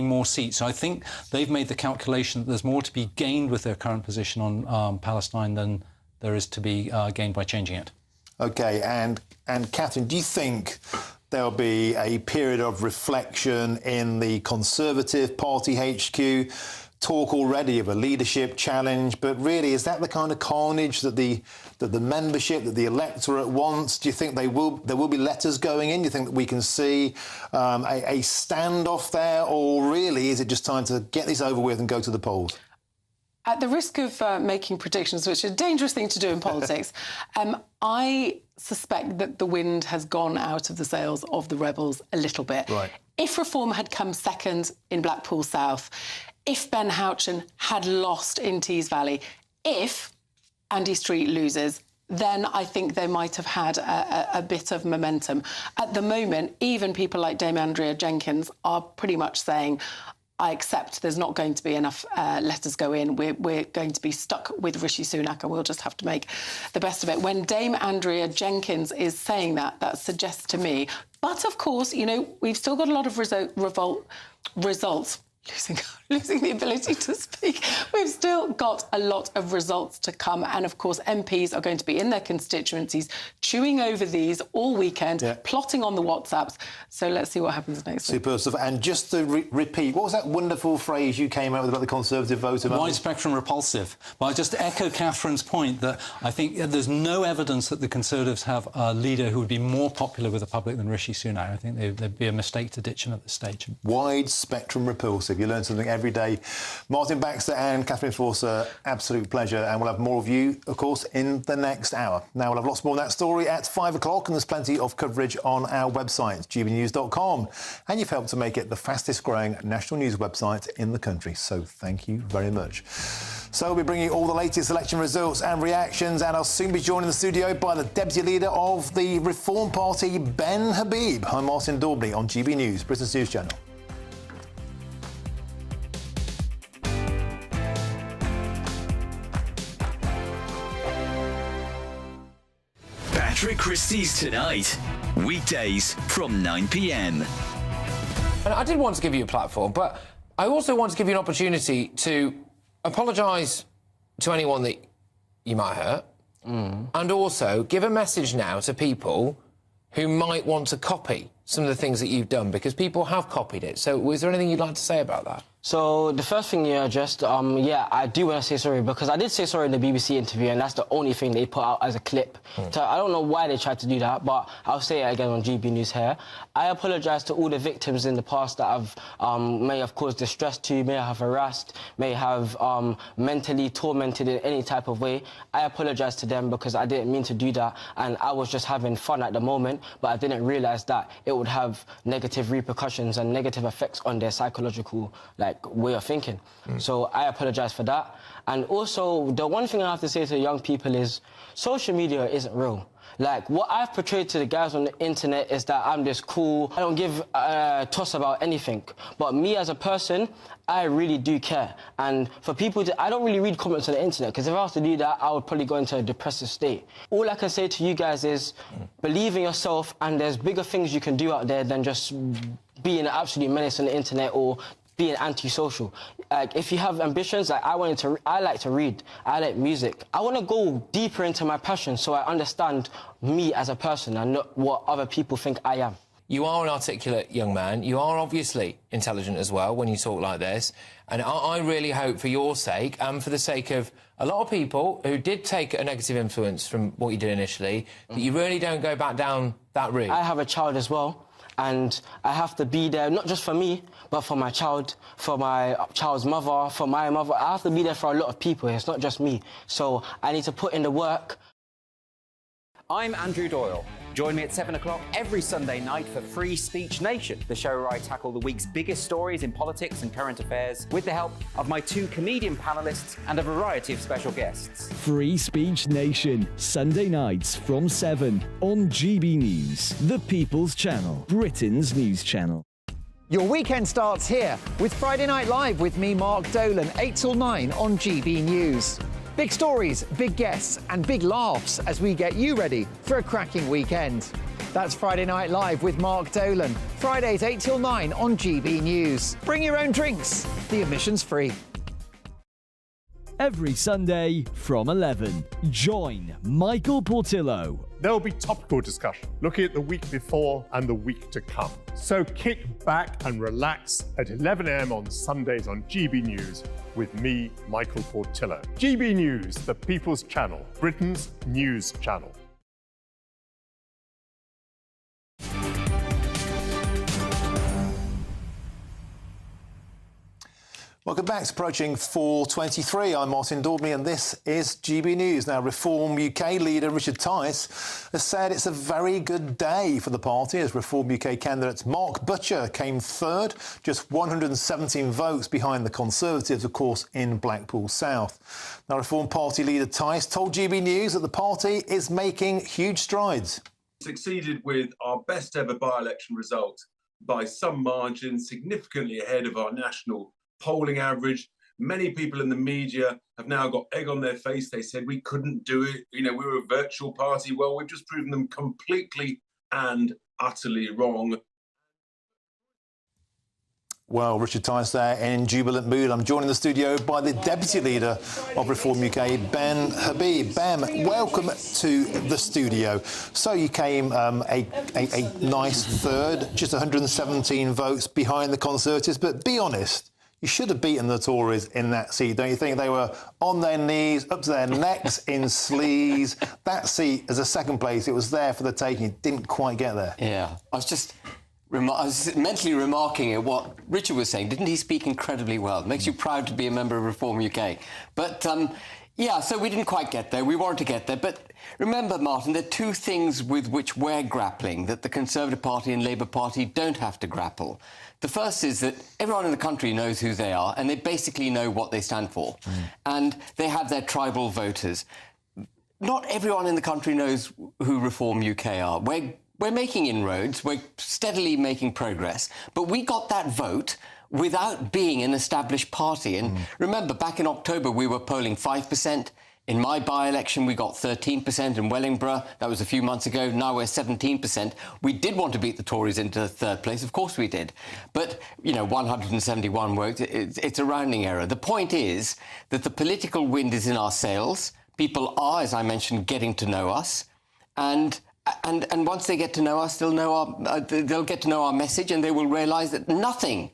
more seats. So I think they've made the calculation that there's more to be gained with their current position on Palestine than there is to be gained by changing it.
OK, and Catherine, do you think there'll be a period of reflection in the Conservative Party HQ? Talk already of a leadership challenge, but really, is that the kind of carnage that the membership, that the electorate wants? Do you think there will be letters going in? Do you think that we can see a standoff there, or really is it just time to get this over with and go to the polls?
At the risk of making predictions, which is a dangerous thing to do in politics, I suspect that the wind has gone out of the sails of the rebels a little bit.
Right.
If Reform had come second in Blackpool South, if Ben Houchen had lost in Tees Valley, if Andy Street loses, then I think they might have had a bit of momentum. At the moment, even people like Dame Andrea Jenkins are pretty much saying, I accept there's not going to be enough letters go in. We're going to be stuck with Rishi Sunak, and we'll just have to make the best of it. When Dame Andrea Jenkins is saying that suggests to me... But, of course, we've still got a lot of results. Losing the ability to speak. We've still got a lot of results to come, and of course MPs are going to be in their constituencies chewing over these all weekend, plotting on the WhatsApps. So let's see what happens next week.
Superb stuff. And just to repeat, what was that wonderful phrase you came out with about the Conservative voter?
Wide spectrum repulsive. But I just echo Catherine's point that I think there's no evidence that the Conservatives have a leader who would be more popular with the public than Rishi Sunak. I think there'd be a mistake to ditch him at this stage.
Wide spectrum repulsive. You learn something every day. Martin Baxter and Catherine Forster, absolute pleasure. And we'll have more of you, of course, in the next hour. Now, we'll have lots more on that story at 5 o'clock, and there's plenty of coverage on our website, gbnews.com. And you've helped to make it the fastest growing national news website in the country. So thank you very much. So we'll be bringing you all the latest election results and reactions, and I'll soon be joined in the studio by the Deputy Leader of the Reform Party, Ben Habib. I'm Martin Daubney on GB News, Britain's News Channel.
Patrick Christie's Tonight, weekdays from 9 p.m.
And I did want to give you a platform, but I also want to give you an opportunity to apologise to anyone that you might hurt, and also give a message now to people who might want to copy some of the things that you've done, because people have copied it. So was there anything you'd like to say about that?
So the first thing you addressed, yeah, I do want to say sorry because I did say sorry in the BBC interview, and that's the only thing they put out as a clip. So I don't know why they tried to do that, but I'll say it again on GB News here. I apologise to all the victims in the past that I've may have caused distress to, may have harassed, may have mentally tormented in any type of way. I apologise to them because I didn't mean to do that, and I was just having fun at the moment, but I didn't realise that it would have negative repercussions and negative effects on their psychological way of thinking. So I apologise for that. And also, the one thing I have to say to young people is social media isn't real. Like, what I've portrayed to the guys on the internet is that I'm this cool, I don't give a toss about anything. But me as a person, I really do care. And for people I don't really read comments on the internet, because if I was to do that, I would probably go into a depressive state. All I can say to you guys is, believe in yourself, and there's bigger things you can do out there than just being an absolute menace on the internet or being antisocial. Like, if you have ambitions, like I like to read, I like music. I want to go deeper into my passion so I understand me as a person and not what other people think I am.
You are an articulate young man. You are obviously intelligent as well when you talk like this. And I really hope, for your sake and for the sake of a lot of people who did take a negative influence from what you did initially, that you really don't go back down that route.
I have a child as well, and I have to be there, not just for me, but for my child, for my child's mother, for my mother. I have to be there for a lot of people. It's not just me. So I need to put in the work.
I'm Andrew Doyle. Join me at 7 o'clock every Sunday night for Free Speech Nation, the show where I tackle the week's biggest stories in politics and current affairs with the help of my two comedian panellists and a variety of special guests.
Free Speech Nation, Sunday nights from 7 on GB News, the People's Channel, Britain's news channel.
Your weekend starts here with Friday Night Live with me, Mark Dolan, 8 till 9 on GB News. Big stories, big guests and big laughs as we get you ready for a cracking weekend. That's Friday Night Live with Mark Dolan, Fridays 8 till 9 on GB News. Bring your own drinks, the admission's free.
Every Sunday from 11, join Michael Portillo.
There will be topical discussion, looking at the week before and the week to come. So kick back and relax at 11 a.m. on Sundays on GB News with me, Michael Portillo. GB News, the People's Channel, Britain's news channel.
Welcome back. It's approaching 4:23. I'm Martin Daubney and this is GB News. Now, Reform UK leader Richard Tice has said it's a very good day for the party as Reform UK candidate Mark Butcher came third, just 117 votes behind the Conservatives, of course, in Blackpool South. Now, Reform Party leader Tice told GB News that the party is making huge strides.
Succeeded with our best ever by-election result by some margin, significantly ahead of our national polling average. Many people in the media have now got egg on their face. They said we couldn't do it. You know, we were a virtual party. Well, we've just proven them completely and utterly wrong.
Well, Richard Tice there in jubilant mood. I'm joined in the studio by the Deputy Leader of Reform UK, Ben Habib. Ben, welcome to the studio. So you came a nice third, just 117 votes behind the Conservatives, but be honest, you should have beaten the Tories in that seat, don't you think? They were on their knees, up to their necks in sleaze. That seat, as a second place, it was there for the taking. It didn't quite get there.
Yeah, I was mentally remarking at what Richard was saying. Didn't he speak incredibly well? It makes you proud to be a member of Reform UK. But, yeah, so we didn't quite get there. We wanted to get there. But remember, Martin, there are two things with which we're grappling that the Conservative Party and Labour Party don't have to grapple. The first is that everyone in the country knows who they are and they basically know what they stand for. And they have their tribal voters. Not everyone in the country knows who Reform UK are. We're making inroads, we're steadily making progress, but we got that vote without being an established party. And remember, back in October, we were polling 5%. In my by-election, we got 13% in Wellingborough. That was a few months ago. Now we're 17%. We did want to beat the Tories into third place. Of course we did. But, you know, 171 votes, it's a rounding error. The point is that the political wind is in our sails. People are, as I mentioned, getting to know us. And once they get to know us, they'll get to know our message and they will realise that nothing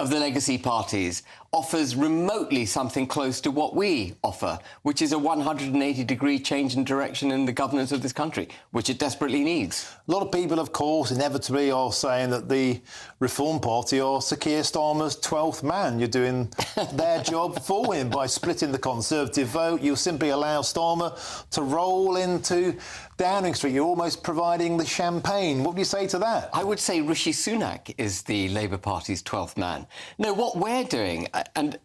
of the legacy parties offers remotely something close to what we offer, which is a 180-degree change in direction in the governance of this country, which it desperately needs.
A lot of people, of course, inevitably are saying that the Reform Party are Sir Keir Starmer's 12th man. You're doing their job for him by splitting the Conservative vote. You'll simply allow Starmer to roll into Downing Street. You're almost providing the champagne. What do you say to that?
I would say Rishi Sunak is the Labour Party's 12th man. No, what we're doing, and,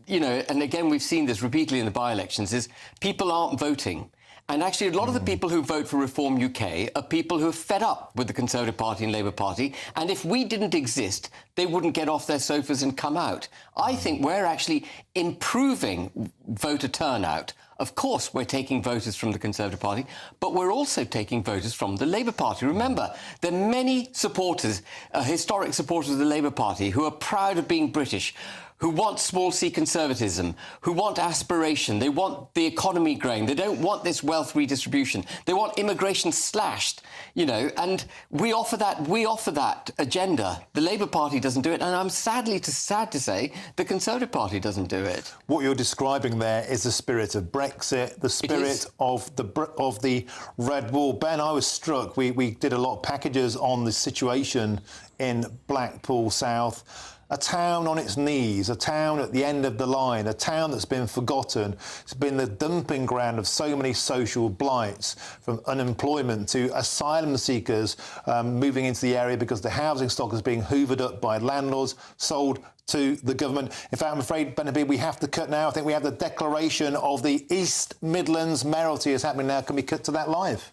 you know, and again, we've seen this repeatedly in the by-elections, is people aren't voting. And actually, a lot of the people who vote for Reform UK are people who are fed up with the Conservative Party and Labour Party. And if we didn't exist, they wouldn't get off their sofas and come out. I think we're actually improving voter turnout. Of course, we're taking voters from the Conservative Party, but we're also taking voters from the Labour Party. Remember, there are many supporters, historic supporters of the Labour Party, who are proud of being British, who want small c conservatism, who want aspiration. They want the economy growing. They don't want this wealth redistribution. They want immigration slashed, you know, and we offer that agenda. The Labour Party doesn't do it, and I'm sad to say the Conservative Party doesn't do it.
What you're describing there is the spirit of Brexit, the spirit of the Red Wall. Ben, I was struck. We did a lot of packages on the situation in Blackpool South. A town on its knees, a town at the end of the line, a town that's been forgotten. It's been the dumping ground of so many social blights, from unemployment to asylum seekers moving into the area because the housing stock is being hoovered up by landlords, sold to the government. In fact, I'm afraid, Ben Habib, we have to cut now. I think we have the declaration of the East Midlands Mayoralty is happening now. Can we cut to that live?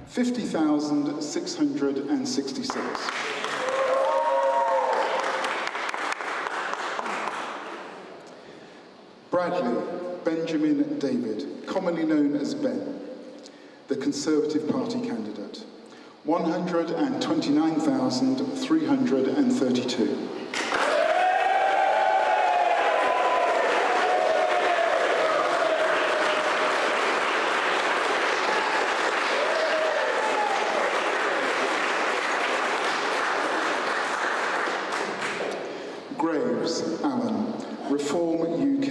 50,666. Bradley Benjamin David, commonly known as Ben, the Conservative Party candidate, 129,332. Alan, Reform UK,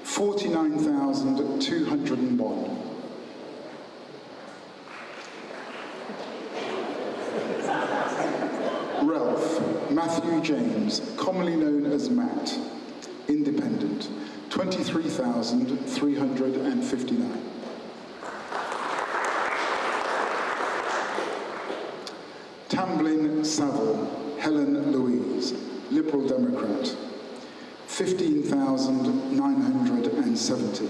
49,201. Ralph Matthew James, commonly known as Matt, Independent, 23,359. Tamblyn Saville, Helen Louise, Liberal Democrat, 15,970.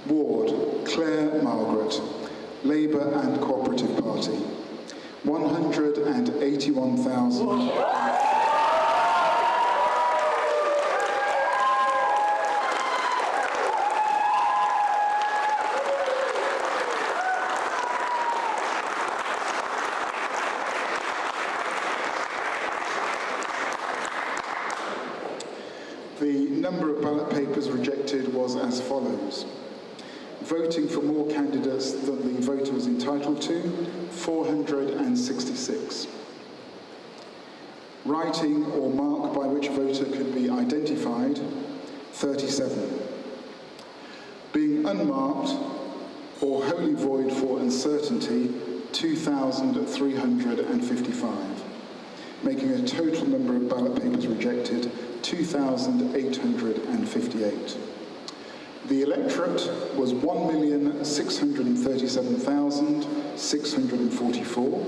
Ward, Claire Margaret, Labour and Cooperative Party, 181,000. The number of ballot papers rejected was as follows. Voting for more candidates than the voter was entitled to, 466. Writing or mark by which voter could be identified, 37. Being unmarked or wholly void for uncertainty, 2,355. Making a total number of ballot papers rejected, 2,858. The electorate was 1,637,644.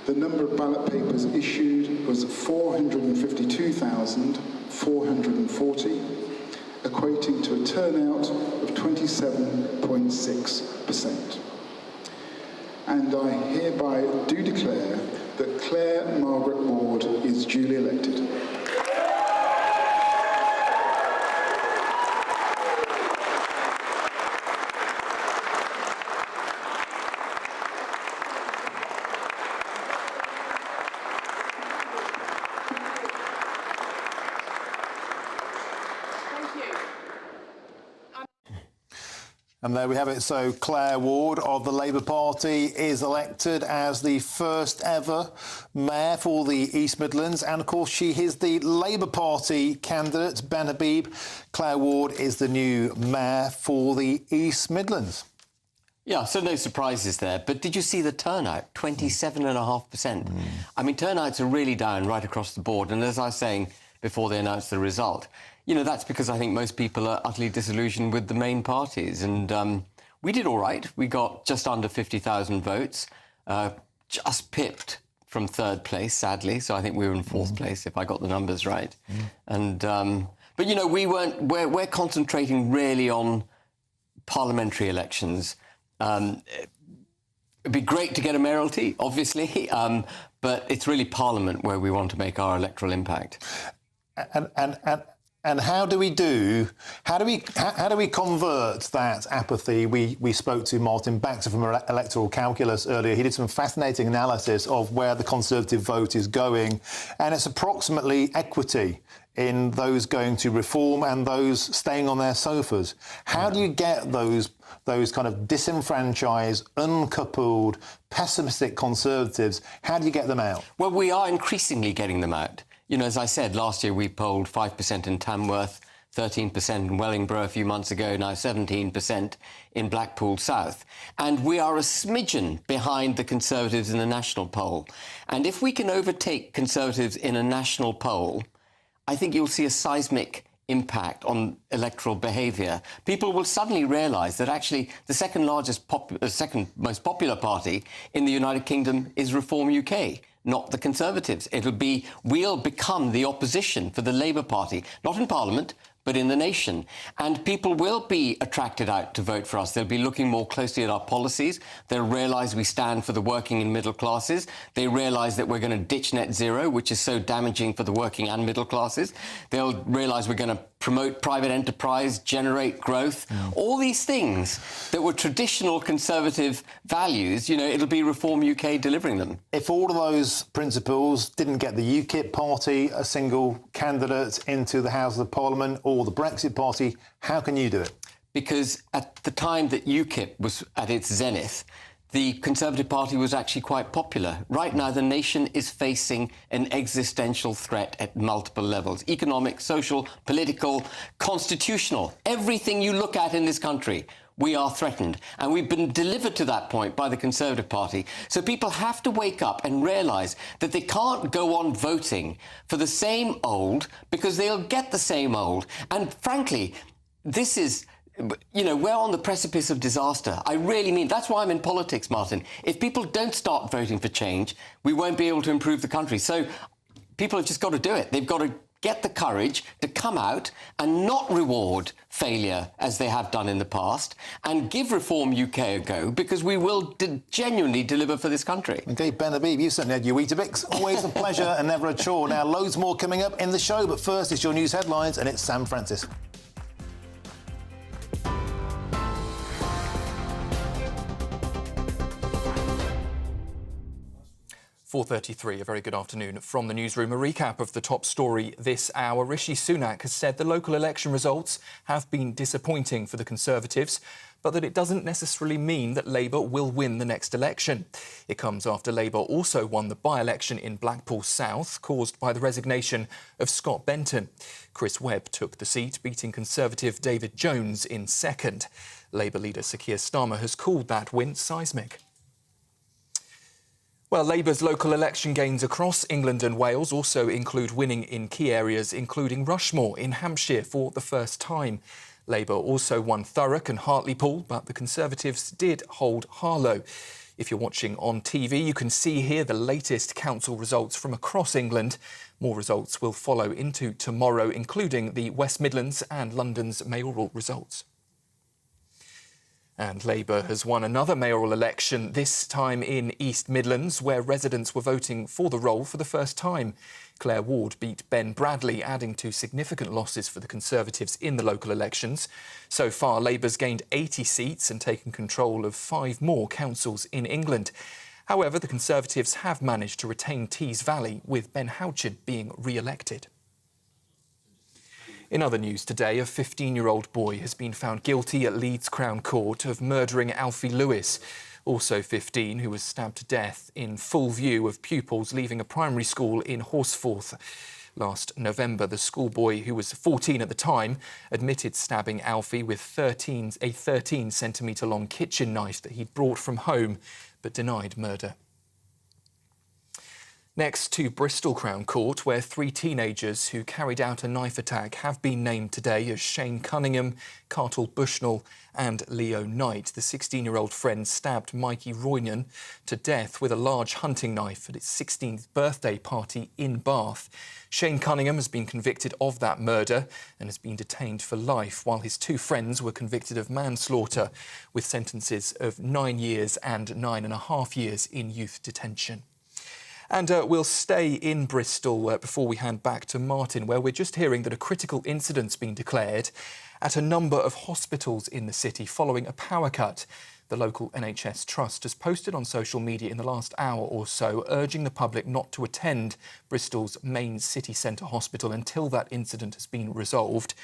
The number of ballot papers issued was 452,440, equating to a turnout of 27.6%. And I hereby do declare that Claire Margaret Ward is duly elected.
And there we have it. So Claire Ward of the Labour Party is elected as the first ever mayor for the East Midlands. And, of course, she is the Labour Party candidate, Ben Habib. Claire Ward is the new mayor for the East Midlands.
Yeah, so no surprises there. But did you see the turnout? 27.5%. I mean, turnouts are really down right across the board. And as I was saying before they announced the result, you know, that's because I think most people are utterly disillusioned with the main parties. And we did all right. We got just under 50,000 votes, just pipped from third place, sadly. So I think we were in fourth place, if I got the numbers right. And but, you know, we're concentrating really on parliamentary elections. It'd be great to get a mayoralty, obviously, but it's really Parliament where we want to make our electoral impact.
And how do we convert that apathy? We spoke to Martin Baxter from Electoral Calculus earlier. He did some fascinating analysis of where the Conservative vote is going, and it's approximately equity in those going to reform and those staying on their sofas. How do you get those kind of disenfranchised, uncoupled, pessimistic Conservatives? How do you get them out?
Well, we are increasingly getting them out. You know, as I said, last year we polled 5% in Tamworth, 13% in Wellingborough a few months ago, now 17% in Blackpool South. And we are a smidgen behind the Conservatives in the national poll. And if we can overtake Conservatives in a national poll, I think you'll see a seismic impact on electoral behaviour. People will suddenly realise that actually the second most popular party in the United Kingdom is Reform UK, not the Conservatives. We'll become the opposition for the Labour Party, not in Parliament, but in the nation. And people will be attracted out to vote for us. They'll be looking more closely at our policies. They'll realise we stand for the working and middle classes. They realise that we're going to ditch net zero, which is so damaging for the working and middle classes. They'll realise we're going to promote private enterprise, generate growth, all these things that were traditional Conservative values, you know, it'll be Reform UK delivering them.
If all of those principles didn't get the UKIP party a single candidate into the House of Parliament or the Brexit party, how can you do it?
Because at the time that UKIP was at its zenith, the Conservative Party was actually quite popular. Right now, the nation is facing an existential threat at multiple levels: economic, social, political, constitutional. Everything you look at in this country, we are threatened. And we've been delivered to that point by the Conservative Party. So people have to wake up and realise that they can't go on voting for the same old, because they'll get the same old. And frankly, this is... You know, we're on the precipice of disaster. I really mean, that's why I'm in politics, Martin. If people don't start voting for change, we won't be able to improve the country. So people have just got to do it. They've got to get the courage to come out and not reward failure as they have done in the past, and give Reform UK a go, because we will genuinely deliver for this country.
OK, Ben Habib, you certainly had your Weetabix. Always a pleasure and never a chore. Now, loads more coming up in the show, but first it's your news headlines, and it's Sam Francis.
4:33, a very good afternoon from the newsroom. A recap of the top story this hour. Rishi Sunak has said the local election results have been disappointing for the Conservatives, but that it doesn't necessarily mean that Labour will win the next election. It comes after Labour also won the by-election in Blackpool South, caused by the resignation of Scott Benton. Chris Webb took the seat, beating Conservative David Jones in second. Labour leader Sir Keir Starmer has called that win seismic. Well, Labour's local election gains across England and Wales also include winning in key areas, including Rushmore in Hampshire for the first time. Labour also won Thurrock and Hartlepool, but the Conservatives did hold Harlow. If you're watching on TV, you can see here the latest council results from across England. More results will follow into tomorrow, including the West Midlands and London's mayoral results. And Labour has won another mayoral election, this time in East Midlands, where residents were voting for the role for the first time. Claire Ward beat Ben Bradley, adding to significant losses for the Conservatives in the local elections. So far, Labour's gained 80 seats and taken control of 5 more councils in England. However, the Conservatives have managed to retain Tees Valley, with Ben Houchin being re-elected. In other news today, a 15-year-old boy has been found guilty at Leeds Crown Court of murdering Alfie Lewis, also 15, who was stabbed to death in full view of pupils leaving a primary school in Horsforth. Last November, the schoolboy, who was 14 at the time, admitted stabbing Alfie with a 13-centimetre-long kitchen knife that he'd brought from home, but denied murder. Next to Bristol Crown Court, where 3 teenagers who carried out a knife attack have been named today as Shane Cunningham, Cartel Bushnell and Leo Knight. The 16-year-old friend stabbed Mikey Roynan to death with a large hunting knife at his 16th birthday party in Bath. Shane Cunningham has been convicted of that murder and has been detained for life, while his 2 friends were convicted of manslaughter with sentences of 9 years and 9.5 years in youth detention. And we'll stay in Bristol before we hand back to Martin, where we're just hearing that a critical incident's been declared at a number of hospitals in the city following a power cut. The local NHS trust has posted on social media in the last hour or so, urging the public not to attend Bristol's main city centre hospital until that incident has been resolved.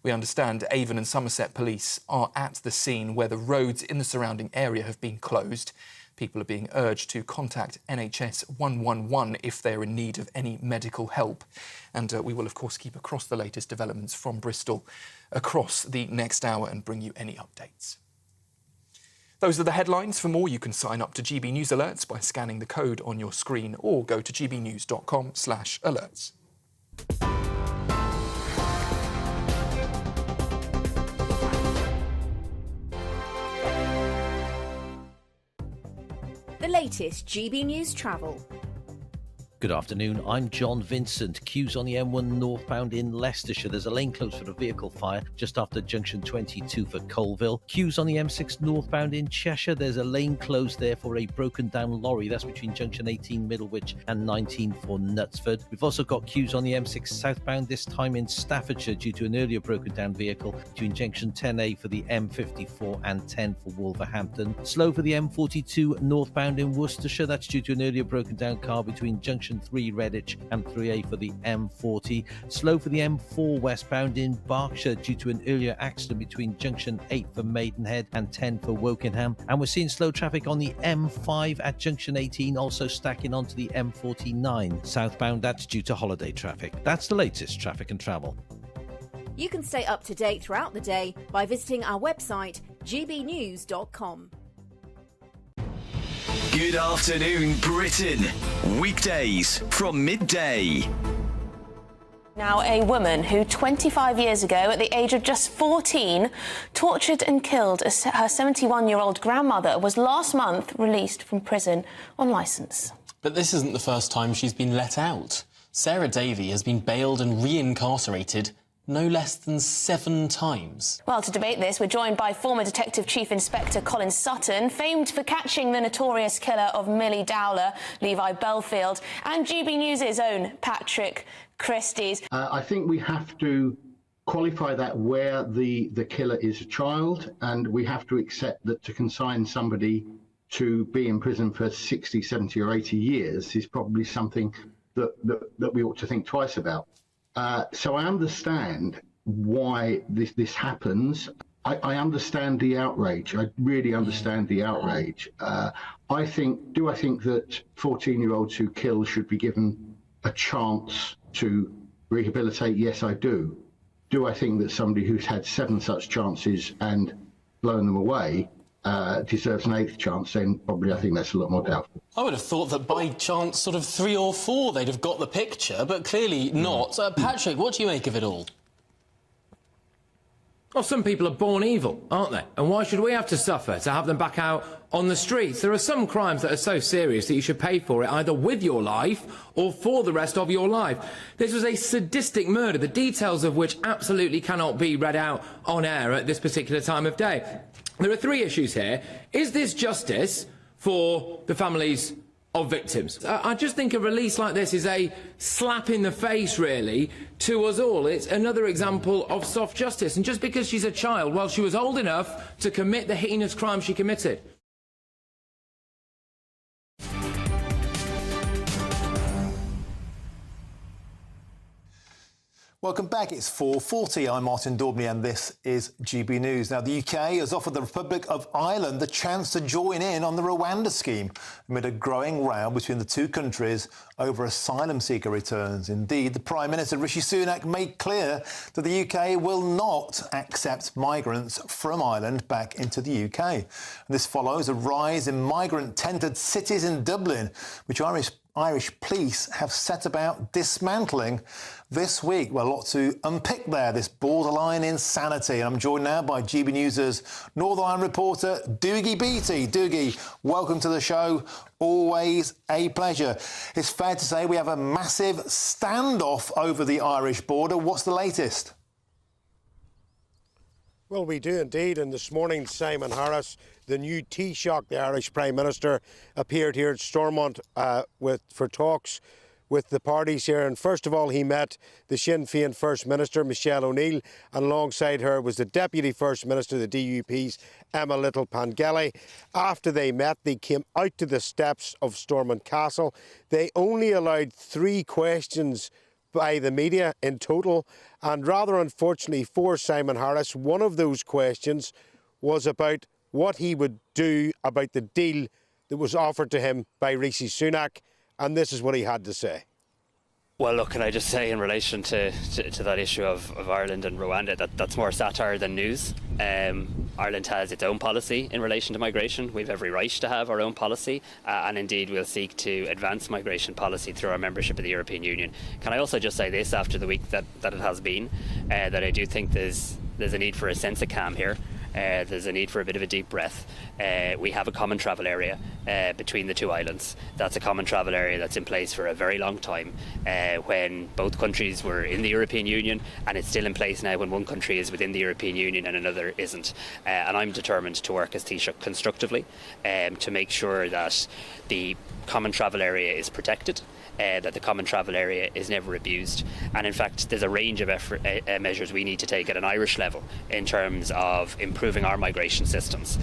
We understand Avon and Somerset police are at the scene, where the roads in the surrounding area have been closed. People are being urged to contact NHS 111 if they're in need of any medical help. And we will, of course, keep across the latest developments from Bristol across the next hour and bring you any updates. Those are the headlines. For more, you can sign up to GB News Alerts by scanning the code on your screen or go to gbnews.com/alerts.
The latest GB News travel.
Good afternoon, I'm John Vincent. Queues on the M1 northbound in Leicestershire. There's a lane closed for a vehicle fire just after junction 22 for Colville. Queues on the M6 northbound in Cheshire. There's a lane closed there for a broken down lorry. That's between junction 18 Middlewich and 19 for Knutsford. We've also got queues on the M6 southbound, this time in Staffordshire, due to an earlier broken down vehicle between junction 10A for the M54 and 10 for Wolverhampton. Slow for the M42 northbound in Worcestershire. That's due to an earlier broken down car between junction 3 Redditch and 3A for the M40. Slow for the M4 westbound in Berkshire due to an earlier accident between junction 8 for Maidenhead and 10 for Wokingham. And we're seeing slow traffic on the M5 at junction 18, also stacking onto the M49 southbound. That's due to holiday traffic. That's the latest traffic and travel.
You can stay up to date throughout the day by visiting our website gbnews.com.
Good afternoon, Britain. Weekdays from midday.
Now, a woman who 25 years ago, at the age of just 14, tortured and killed her 71-year-old grandmother, was last month released from prison on licence.
But this isn't the first time she's been let out. Sarah Davey has been bailed and re-incarcerated no less than 7 times.
Well, to debate this, we're joined by former Detective Chief Inspector Colin Sutton, famed for catching the notorious killer of Millie Dowler, Levi Belfield, and GB News' own Patrick Christys.
I think we have to qualify that where the killer is a child, and we have to accept that to consign somebody to be in prison for 60, 70 or 80 years is probably something that we ought to think twice about. So I understand why this happens. I understand the outrage. I really understand the outrage. I think that 14-year-olds who kill should be given a chance to rehabilitate? Yes, I do. Do I think that somebody who's had 7 such chances and blown them away deserves an 8th chance? Then probably I think that's a lot more doubtful.
I would have thought that by chance, sort of 3 or 4, they'd have got the picture, but clearly not. Patrick, what do you make of it all?
Well, some people are born evil, aren't they? And why should we have to suffer to have them back out on the streets? There are some crimes that are so serious that you should pay for it either with your life or for the rest of your life. This was a sadistic murder, the details of which absolutely cannot be read out on air at this particular time of day. There are 3 issues here. Is this justice for the families of victims? I just think a release like this is a slap in the face, really, to us all. It's another example of soft justice. And just because she's a child, well, she was old enough to commit the heinous crime she committed.
Welcome back. It's 4:40. I'm Martin Daubney and this is GB News. Now, the UK has offered the Republic of Ireland the chance to join in on the Rwanda scheme amid a growing row between the two countries over asylum seeker returns. Indeed, the Prime Minister, Rishi Sunak, made clear that the UK will not accept migrants from Ireland back into the UK. And this follows a rise in migrant-tented cities in Dublin, which Irish police have set about dismantling this week. Well, a lot to unpick there, this borderline insanity. And I'm joined now by GB News' Northern Ireland reporter, Dougie Beattie. Dougie, welcome to the show. Always a pleasure. It's fair to say we have a massive standoff over the Irish border. What's the latest?
Well, we do indeed. And this morning, Simon Harris, the new Taoiseach, the Irish Prime Minister, appeared here at Stormont for talks with the parties here. And first of all, he met the Sinn Féin First Minister, Michelle O'Neill, and alongside her was the Deputy First Minister, the DUP's Emma Little-Pengelly. After they met, they came out to the steps of Stormont Castle. They only allowed 3 questions by the media in total, and rather unfortunately for Simon Harris, one of those questions was about what he would do about the deal that was offered to him by Rishi Sunak, and this is what he had to say.
Well, look, can I just say in relation to that issue of Ireland and Rwanda, that's more satire than news. Ireland has its own policy in relation to migration. We have every right to have our own policy, and indeed we'll seek to advance migration policy through our membership of the European Union. Can I also just say this, after the week that it has been, that I do think there's a need for a sense of calm here. There's a need for a bit of a deep breath. We have a common travel area between the two islands. That's a common travel area that's in place for a very long time, when both countries were in the European Union, and it's still in place now when one country is within the European Union and another isn't. And I'm determined to work as Taoiseach constructively to make sure that the common travel area is protected, that the common travel area is never abused. And in fact, there's a range of measures we need to take at an Irish level in terms of improving our migration systems.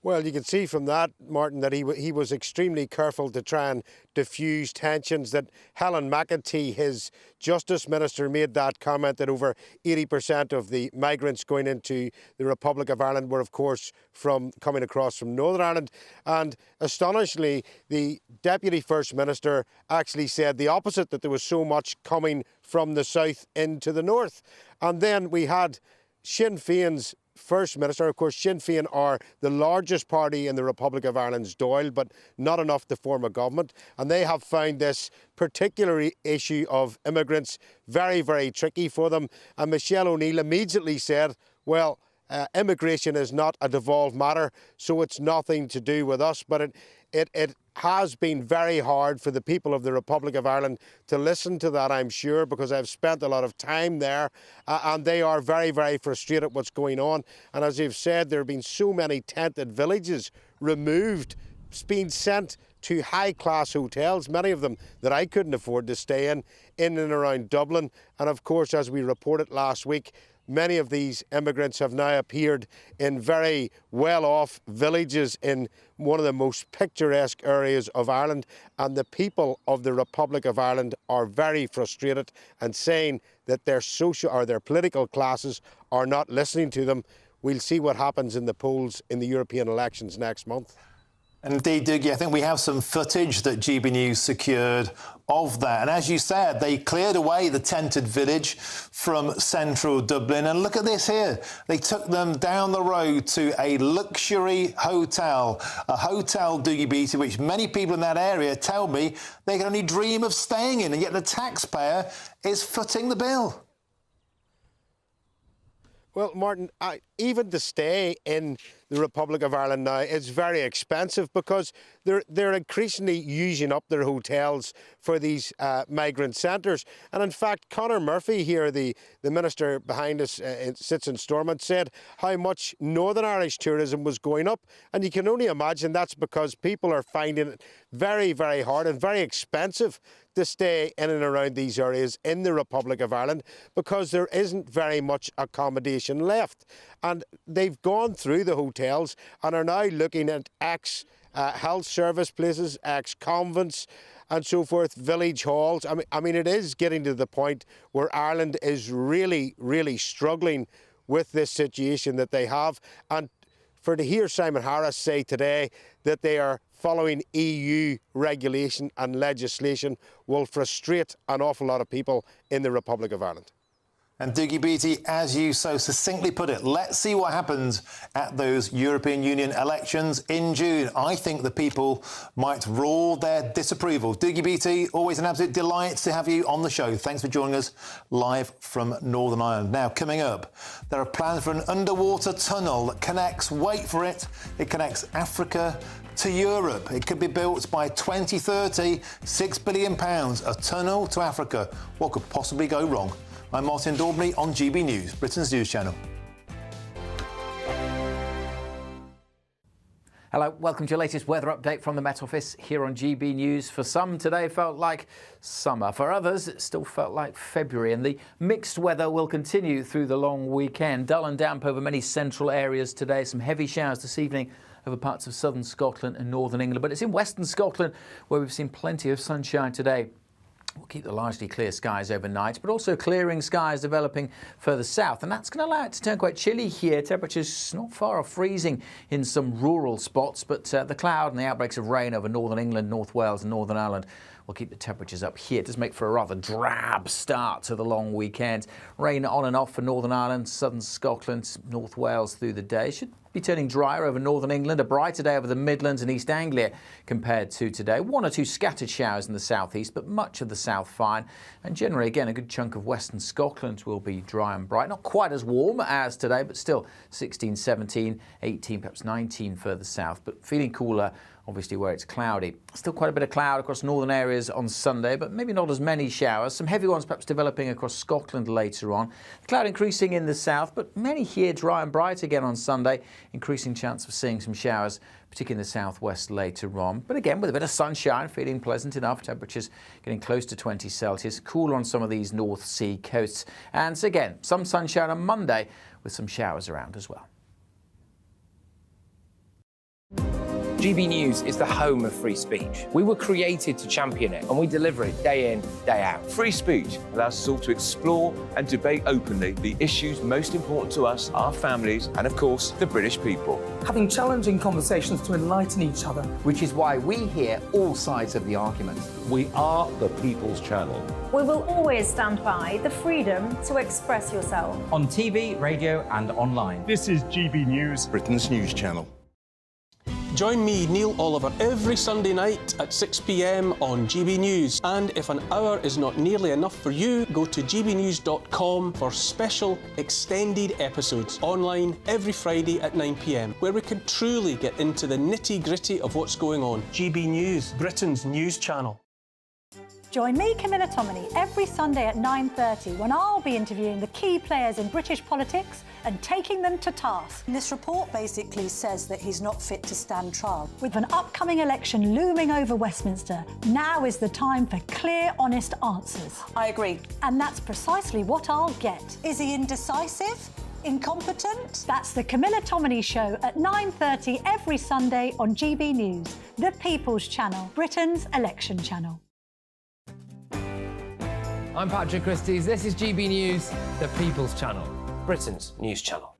Well, you can see from that, Martin, that he was extremely careful to try and diffuse tensions, that Helen McEntee, his Justice Minister, made that comment that over 80% of the migrants going into the Republic of Ireland were, of course, coming across from Northern Ireland. And astonishingly, the Deputy First Minister actually said the opposite, that there was so much coming from the south into the north. And then we had Sinn Féin's First Minister. Of course, Sinn Féin are the largest party in the Republic of Ireland's Dáil, but not enough to form a government. And they have found this particular issue of immigrants very, very tricky for them. And Michelle O'Neill immediately said, well, immigration is not a devolved matter, so it's nothing to do with us. But it has been very hard for the people of the Republic of Ireland to listen to that, I'm sure, because I've spent a lot of time there, and they are very, very frustrated what's going on. And as you've said, there have been so many tented villages removed, being sent to high-class hotels, many of them that I couldn't afford to stay in and around Dublin. And of course, as we reported last week, many of these immigrants have now appeared in very well-off villages in one of the most picturesque areas of Ireland, and the people of the Republic of Ireland are very frustrated and saying that their social or their political classes are not listening to them. We'll see what happens in the polls in the European elections next month.
Indeed, Dougie, I think we have some footage that GB News secured of that. And as you said, they cleared away the tented village from central Dublin. And look at this here. They took them down the road to a luxury hotel, Dougie Beattie, which many people in that area tell me they can only dream of staying in, and yet the taxpayer is footing the bill.
Well, Martin, even to stay in the Republic of Ireland now is very expensive, because they're increasingly using up their hotels for these migrant centres. And in fact, Conor Murphy here, the minister behind us, sits in Stormont, said how much Northern Irish tourism was going up. And you can only imagine that's because people are finding it very, very hard and very expensive to stay in and around these areas in the Republic of Ireland, because there isn't very much accommodation left. And they've gone through the hotels and are now looking at health service places, ex-convents and so forth, village halls. I mean, it is getting to the point where Ireland is really, really struggling with this situation that they have. And to hear Simon Harris say today that they are following EU regulation and legislation will frustrate an awful lot of people in the Republic of Ireland.
And Dougie Beattie, as you so succinctly put it, let's see what happens at those European Union elections in June. I think the people might roar their disapproval. Dougie Beattie, always an absolute delight to have you on the show. Thanks for joining us live from Northern Ireland. Now, coming up, there are plans for an underwater tunnel that connects, wait for it, it connects Africa to Europe. It could be built by 2030, £6 billion, a tunnel to Africa. What could possibly go wrong? I'm Martin Daubney on GB News, Britain's news channel.
Hello, welcome to your latest weather update from the Met Office here on GB News. For some, today felt like summer. For others, it still felt like February. And the mixed weather will continue through the long weekend. Dull and damp over many central areas today. Some heavy showers this evening over parts of southern Scotland and northern England. But it's in western Scotland where we've seen plenty of sunshine today. We'll keep the largely clear skies overnight, but also clearing skies developing further south. And that's going to allow it to turn quite chilly here. Temperatures not far off freezing in some rural spots, but the cloud and the outbreaks of rain over northern England, North Wales and Northern Ireland will keep the temperatures up here. It does make for a rather drab start to the long weekend. Rain on and off for Northern Ireland, southern Scotland, North Wales through the day. Should be turning drier over northern England, a brighter day over the Midlands and East Anglia compared to today. One or two scattered showers in the southeast, but much of the south fine. And generally, again, a good chunk of western Scotland will be dry and bright. Not quite as warm as today, but still 16, 17, 18, perhaps 19 further south, but feeling cooler obviously where it's cloudy. Still quite a bit of cloud across northern areas on Sunday, but maybe not as many showers. Some heavy ones perhaps developing across Scotland later on. The cloud increasing in the south, but many here dry and bright again on Sunday. Increasing chance of seeing some showers, particularly in the southwest later on. But again, with a bit of sunshine, feeling pleasant enough. Temperatures getting close to 20 Celsius. Cooler on some of these North Sea coasts. And so again, some sunshine on Monday with some showers around as well.
GB News is the home of free speech. We were created to champion it, and we deliver it day in, day out.
Free speech allows us all to explore and debate openly the issues most important to us, our families, and of course, the British people.
Having challenging conversations to enlighten each other.
Which is why we hear all sides of the argument.
We are the People's Channel.
We will always stand by the freedom to express yourself.
On TV, radio and online.
This is GB News,
Britain's news channel.
Join me, Neil Oliver, every Sunday night at 6 p.m. on GB News. And if an hour is not nearly enough for you, go to gbnews.com for special extended episodes online every Friday at 9 p.m, where we can truly get into the nitty-gritty of what's going on. GB News, Britain's news channel.
Join me, Camilla Tominey, every Sunday at 9:30 when I'll be interviewing the key players in British politics and taking them to task.
This report basically says that he's not fit to stand trial.
With an upcoming election looming over Westminster, now is the time for clear, honest answers.
I agree.
And that's precisely what I'll get.
Is he indecisive? Incompetent?
That's the Camilla Tominey Show at 9:30 every Sunday on GB News, the People's Channel, Britain's election channel.
I'm Patrick Christie's. This is GB News, the People's Channel, Britain's news channel.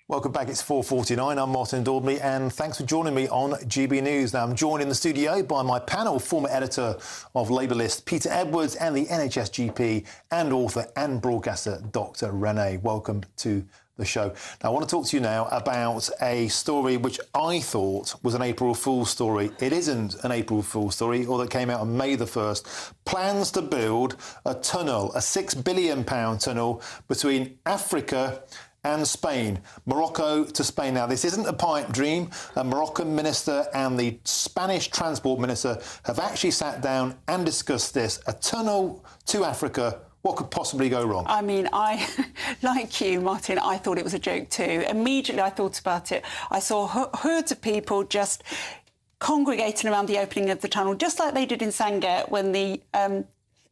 Welcome back. It's 4:49. I'm Martin Daubney, and thanks for joining me on GB News. Now, I'm joined in the studio by my panel, former editor of Labour List, Peter Edwards, and the NHS GP and author and broadcaster, Dr. Renee. Welcome to the show. Now, I want to talk to you now about a story which I thought was an April Fool's story. It isn't an April Fool's story, although it came out on May the 1st. Plans to build a tunnel, a £6 billion tunnel between Africa and Spain, Morocco to Spain. Now, this isn't a pipe dream. A Moroccan minister and the Spanish transport minister have actually sat down and discussed this. A tunnel to Africa. What could possibly go wrong?
I mean, like you, Martin, I thought it was a joke too. Immediately I thought about it. I saw herds of people just congregating around the opening of the tunnel, just like they did in Sangert when the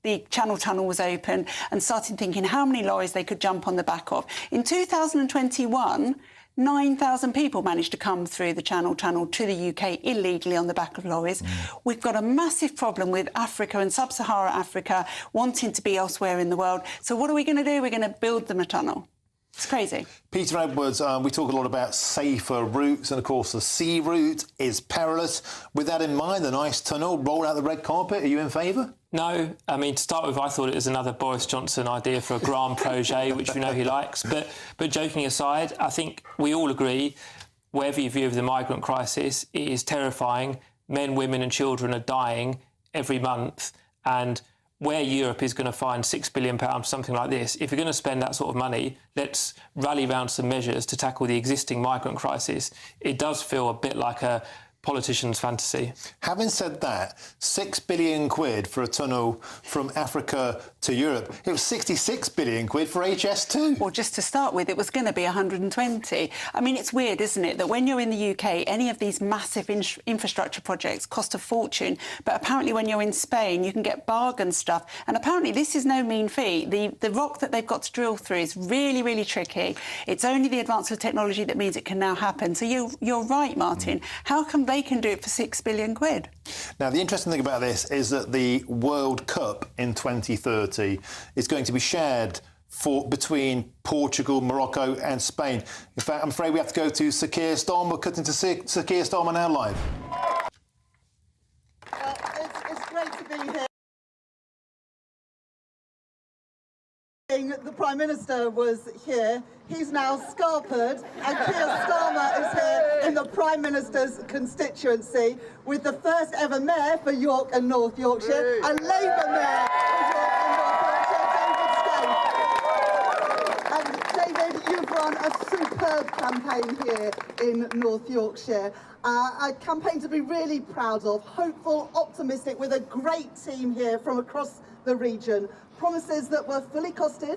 the Channel Tunnel was open and started thinking how many lorries they could jump on the back of. In 2021, 9,000 people managed to come through the Channel Tunnel to the UK illegally on the back of lorries. We've got a massive problem with Africa and Sub-Saharan Africa wanting to be elsewhere in the world. So what are we going to do? We're going to build them a tunnel. It's crazy.
Peter Edwards, we talk a lot about safer routes, and of course the sea route is perilous. With that in mind, the nice tunnel, roll out the red carpet, are you in favour?
No, I mean, to start with, I thought it was another Boris Johnson idea for a grand projet, which we know he likes. But joking aside, I think we all agree, wherever you view the migrant crisis, it is terrifying. Men, women and children are dying every month, and where Europe is going to find £6 billion, something like this, if you're going to spend that sort of money, let's rally round some measures to tackle the existing migrant crisis. It does feel a bit like a politician's fantasy.
Having said that, £6 billion for a tunnel from Africa to Europe. It was 66 billion quid for HS2.
Well, just to start with, it was going to be 120. I mean, it's weird, isn't it, that when you're in the UK, any of these massive infrastructure projects cost a fortune, but apparently when you're in Spain, you can get bargain stuff. And apparently this is no mean feat. The rock that they've got to drill through is really, really tricky. It's only the advance of technology that means it can now happen. So you're right, Martin. How come they can do it for 6 billion quid?
Now, the interesting thing about this is that the World Cup in 2030 is going to be shared between Portugal, Morocco and Spain. In fact, I'm afraid we have to go to Sir Keir Starmer. We're cutting to Sir Keir Starmer now live.
It's great to be here. The Prime Minister was here. He's now scarpered, and Keir Starmer is here in the Prime Minister's constituency with the first ever mayor for York and North Yorkshire and Labour mayor for York and North Yorkshire, David Stone. And David, you've run a superb campaign here in North Yorkshire. A campaign to be really proud of, hopeful, optimistic, with a great team here from across the region. Promises that were fully costed.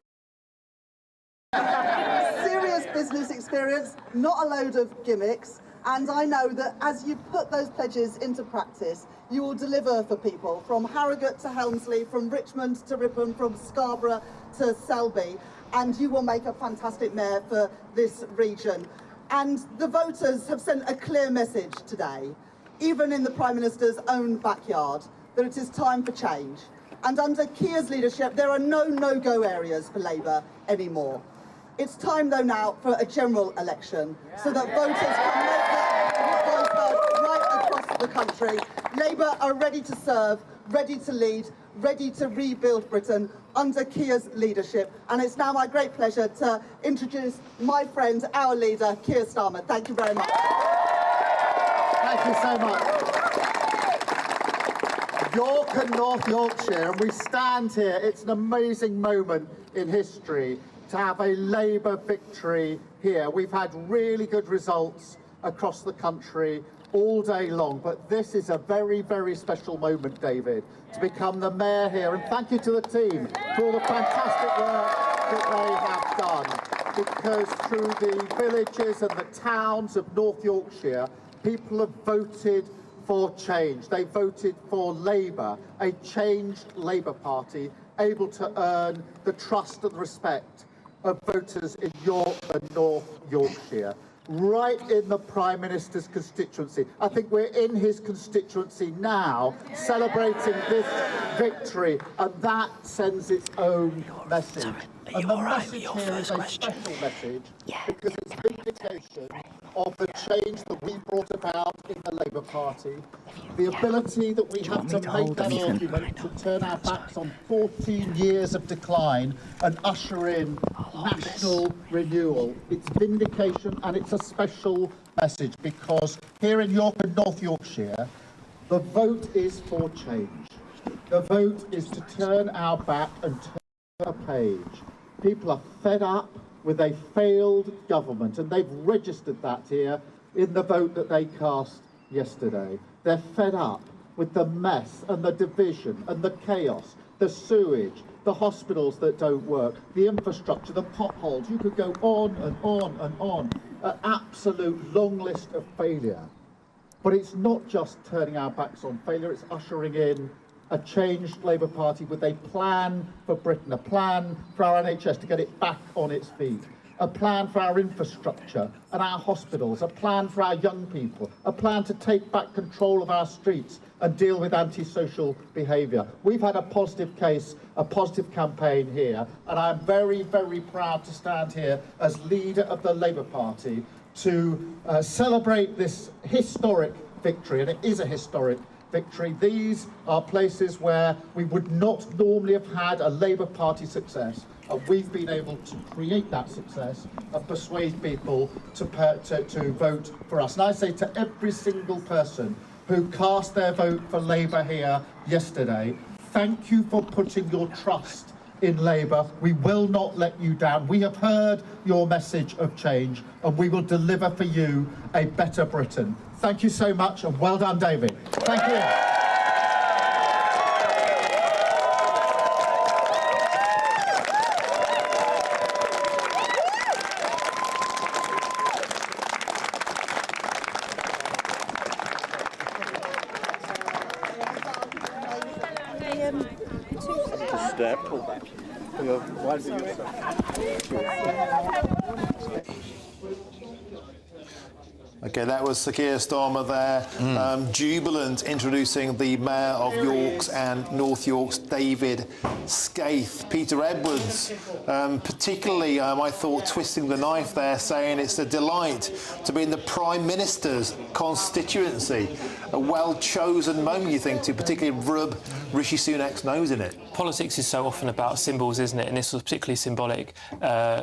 Serious business experience, not a load of gimmicks. And I know that as you put those pledges into practice, you will deliver for people from Harrogate to Helmsley, from Richmond to Ripon, from Scarborough to Selby. And you will make a fantastic mayor for this region. And the voters have sent a clear message today, even in the Prime Minister's own backyard, that it is time for change. And under Keir's leadership, there are no no-go areas for Labour anymore. It's time, though, now for a general election so that voters can make their voice heard right across the country. Labour are ready to serve, ready to lead, ready to rebuild Britain under Keir's leadership. And it's now my great pleasure to introduce my friend, our leader, Keir Starmer. Thank you very much.
Thank you so much. York and North Yorkshire, and we stand here. It's an amazing moment in history to have a Labour victory here. We've had really good results across the country all day long, but this is a very, very special moment, David, to become the mayor here. And thank you to the team for all the fantastic work that they have done, because through the villages and the towns of North Yorkshire, people have voted for change. They voted for Labour, a changed Labour Party, able to earn the trust and respect of voters in York and North Yorkshire, right in the Prime Minister's constituency. I think we're in his constituency now, celebrating this victory, and that sends its own message. And the message here is a special message because it's vindication of the change that we brought about in the Labour Party, the ability that we have to make that argument to turn our backs on 14 years of decline and usher in national renewal. It's vindication, and it's a special message because here in York and North Yorkshire, the vote is for change. The vote is to turn our back and turn a page. People are fed up with a failed government, and they've registered that here in the vote that they cast yesterday. They're fed up with the mess and the division and the chaos, the sewage, the hospitals that don't work, the infrastructure, the potholes. You could go on and on and on. An absolute long list of failure. But it's not just turning our backs on failure, it's ushering in a changed Labour Party with a plan for Britain, a plan for our NHS to get it back on its feet, a plan for our infrastructure and our hospitals, a plan for our young people, a plan to take back control of our streets and deal with antisocial behaviour. We've had a positive case, a positive campaign here, and I'm very, very proud to stand here as leader of the Labour Party to celebrate this historic victory, and it is a historic victory. These are places where we would not normally have had a Labour Party success, and we've been able to create that success and persuade people to vote for us. And I say to every single person who cast their vote for Labour here yesterday, thank you for putting your trust in Labour. We will not let you down. We have heard your message of change, and we will deliver for you a better Britain. Thank you so much, and well done, David. Thank you.
Pull back.
OK, that was Sir Keir Starmer there, jubilant, introducing the Mayor of York's and North York's David Scaife. Peter Edwards, particularly, I thought, twisting the knife there, saying it's a delight to be in the Prime Minister's constituency. A well-chosen moment, you think, to particularly rub Rishi Sunak's nose in it.
Politics is so often about symbols, isn't it? And this was particularly symbolic.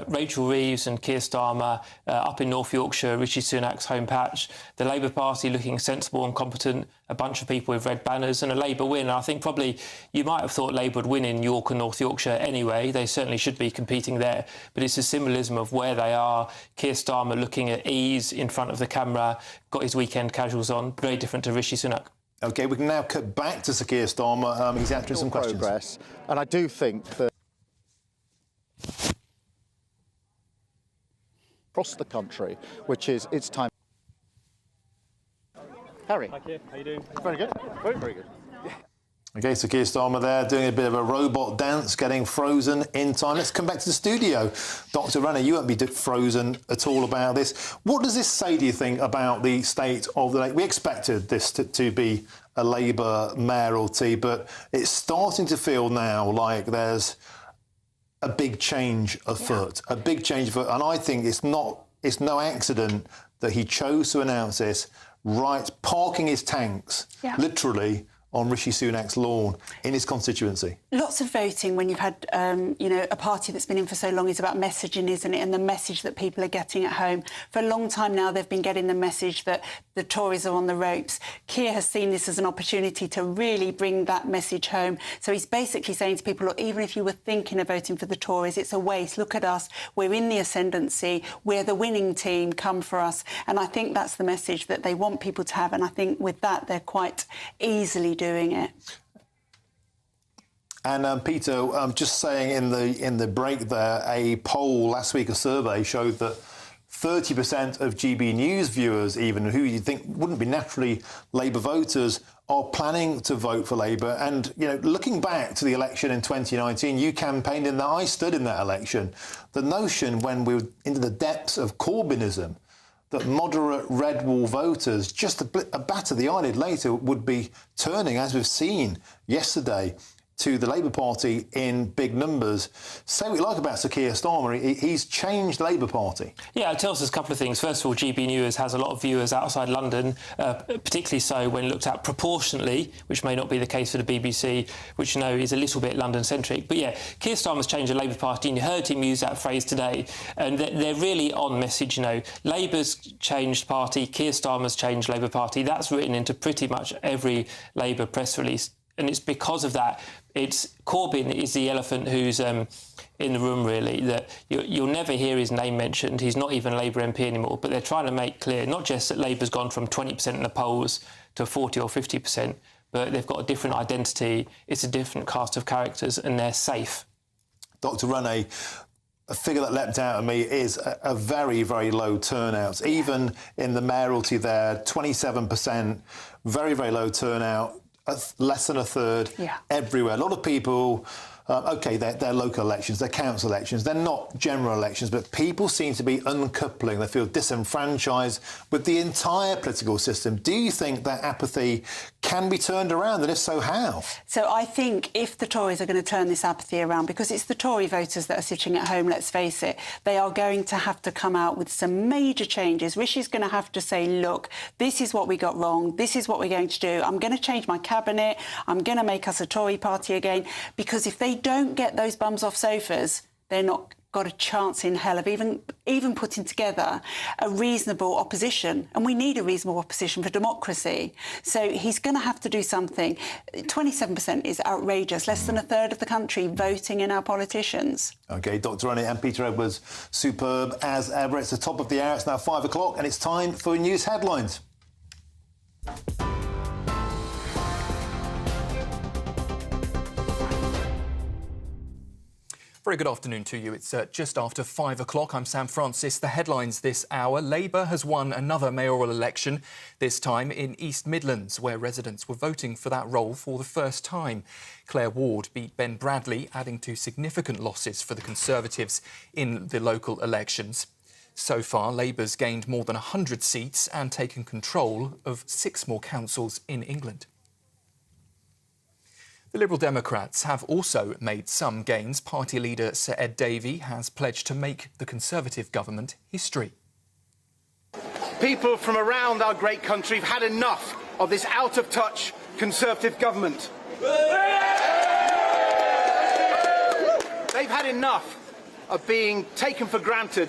Rachel Reeves and Keir Starmer up in North Yorkshire, Rishi Sunak's home patch, the Labour Party looking sensible and competent, a bunch of people with red banners and a Labour win. I think probably you might have thought Labour would win in York and North Yorkshire anyway. They certainly should be competing there. But it's a symbolism of where they are. Keir Starmer looking at ease in front of the camera, got his weekend casuals on, very different to Rishi Sunak.
OK, we can now cut back to Sir Keir Starmer. He's answering some questions.
Progress, and I do think that across the country, which is it's time. Harry.
Thank you. How you doing?
Very good. Very, very good.
OK, so Keir Starmer there doing a bit of a robot dance, getting frozen in time. Let's come back to the studio. Dr. Renner, you won't be frozen at all about this. What does this say, do you think, about the state of the... We expected this to be a Labour mayoralty, but it's starting to feel now like there's a big change afoot, a big change afoot. And I think it's no accident that he chose to announce this right, parking his tanks, literally, on Rishi Sunak's lawn in his constituency.
Lots of voting when you've had, a party that's been in for so long is about messaging, isn't it? And the message that people are getting at home. For a long time now, they've been getting the message that the Tories are on the ropes. Keir has seen this as an opportunity to really bring that message home. So he's basically saying to people, look, even if you were thinking of voting for the Tories, it's a waste. Look at us. We're in the ascendancy. We're the winning team. Come for us. And I think that's the message that they want people to have. And I think with that, they're quite easily doing it.
And Peter, just saying in the break there, a poll last week, a survey showed that 30% of GB News viewers, even who you think wouldn't be naturally Labour voters, are planning to vote for Labour. And looking back to the election in 2019, you campaigned in that. I stood in that election. The notion when we were into the depths of Corbynism, that moderate red wall voters, just a bat of the eyelid later, would be turning, as we've seen yesterday, to the Labour Party in big numbers. Say what you like about Sir Keir Starmer, he's changed the Labour Party.
Yeah, it tells us a couple of things. First of all, GB News has a lot of viewers outside London, particularly so when looked at proportionately, which may not be the case for the BBC, which is a little bit London-centric. But yeah, Keir Starmer's changed the Labour Party, and you heard him use that phrase today, and they're really on message. Labour's changed party, Keir Starmer's changed Labour Party. That's written into pretty much every Labour press release. And it's because of that. Corbyn is the elephant who's in the room, really, that you'll never hear his name mentioned. He's not even a Labour MP anymore. But they're trying to make clear, not just that Labour's gone from 20% in the polls to 40 or 50%, but they've got a different identity. It's a different cast of characters, and they're safe.
Dr. Renner, a figure that leapt out at me is a very, very low turnout. Even in the mayoralty there, 27%, very, very low turnout. less than a third everywhere. A lot of people, OK, they're local elections, they're council elections, they're not general elections, but people seem to be uncoupling. They feel disenfranchised with the entire political system. Do you think that apathy can be turned around, and if so, how?
So I think if the Tories are going to turn this apathy around, because it's the Tory voters that are sitting at home, let's face it, they are going to have to come out with some major changes. Rishi's going to have to say, look, this is what we got wrong, this is what we're going to do, I'm going to change my cabinet, I'm going to make us a Tory party again, because if they don't get those bums off sofas, they're not got a chance in hell of even putting together a reasonable opposition. And we need a reasonable opposition for democracy. So he's going to have to do something. 27% is outrageous. Less than a third of the country voting in our politicians.
OK, Dr Ronnie and Peter Edwards, superb as ever. It's the top of the hour. It's now 5 o'clock and it's time for news headlines.
Very good afternoon to you. It's just after 5 o'clock. I'm Sam Francis. The headlines this hour. Labour has won another mayoral election, this time in East Midlands, where residents were voting for that role for the first time. Claire Ward beat Ben Bradley, adding to significant losses for the Conservatives in the local elections. So far, Labour's gained more than 100 seats and taken control of 6 more councils in England. The Liberal Democrats have also made some gains. Party leader Sir Ed Davey has pledged to make the Conservative government history.
People from around our great country have had enough of this out-of-touch Conservative government. They've had enough of being taken for granted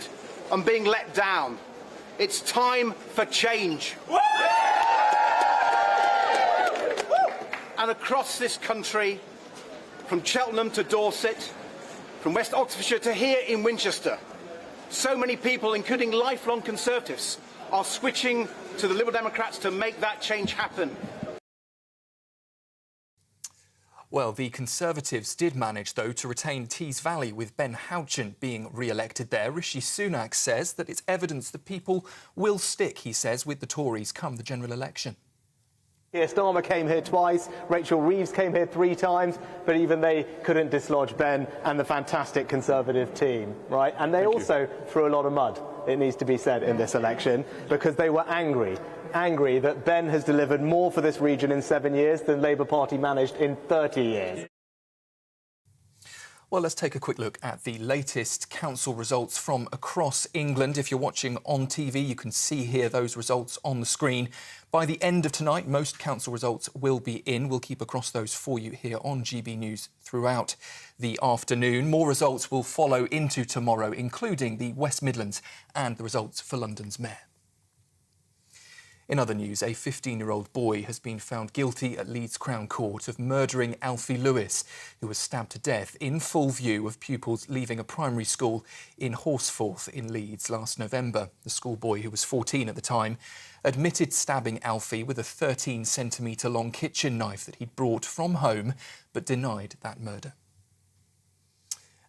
and being let down. It's time for change. And across this country, from Cheltenham to Dorset, from West Oxfordshire to here in Winchester, so many people, including lifelong Conservatives, are switching to the Liberal Democrats to make that change happen.
Well, the Conservatives did manage, though, to retain Tees Valley, with Ben Houchen being re-elected there. Rishi Sunak says that it's evidence that people will stick, he says, with the Tories come the general election.
Keir Starmer came here twice, Rachel Reeves came here 3 times, but even they couldn't dislodge Ben and the fantastic Conservative team, right? And they also threw a lot of mud, it needs to be said, in this election, because they were angry that Ben has delivered more for this region in 7 years than Labour Party managed in 30 years.
Well, let's take a quick look at the latest council results from across England. If you're watching on TV, you can see here those results on the screen. By the end of tonight, most council results will be in. We'll keep across those for you here on GB News throughout the afternoon. More results will follow into tomorrow, including the West Midlands and the results for London's mayor. In other news, a 15-year-old boy has been found guilty at Leeds Crown Court of murdering Alfie Lewis, who was stabbed to death in full view of pupils leaving a primary school in Horsforth in Leeds last November. The schoolboy, who was 14 at the time, admitted stabbing Alfie with a 13-centimetre long kitchen knife that he'd brought from home, but denied that murder.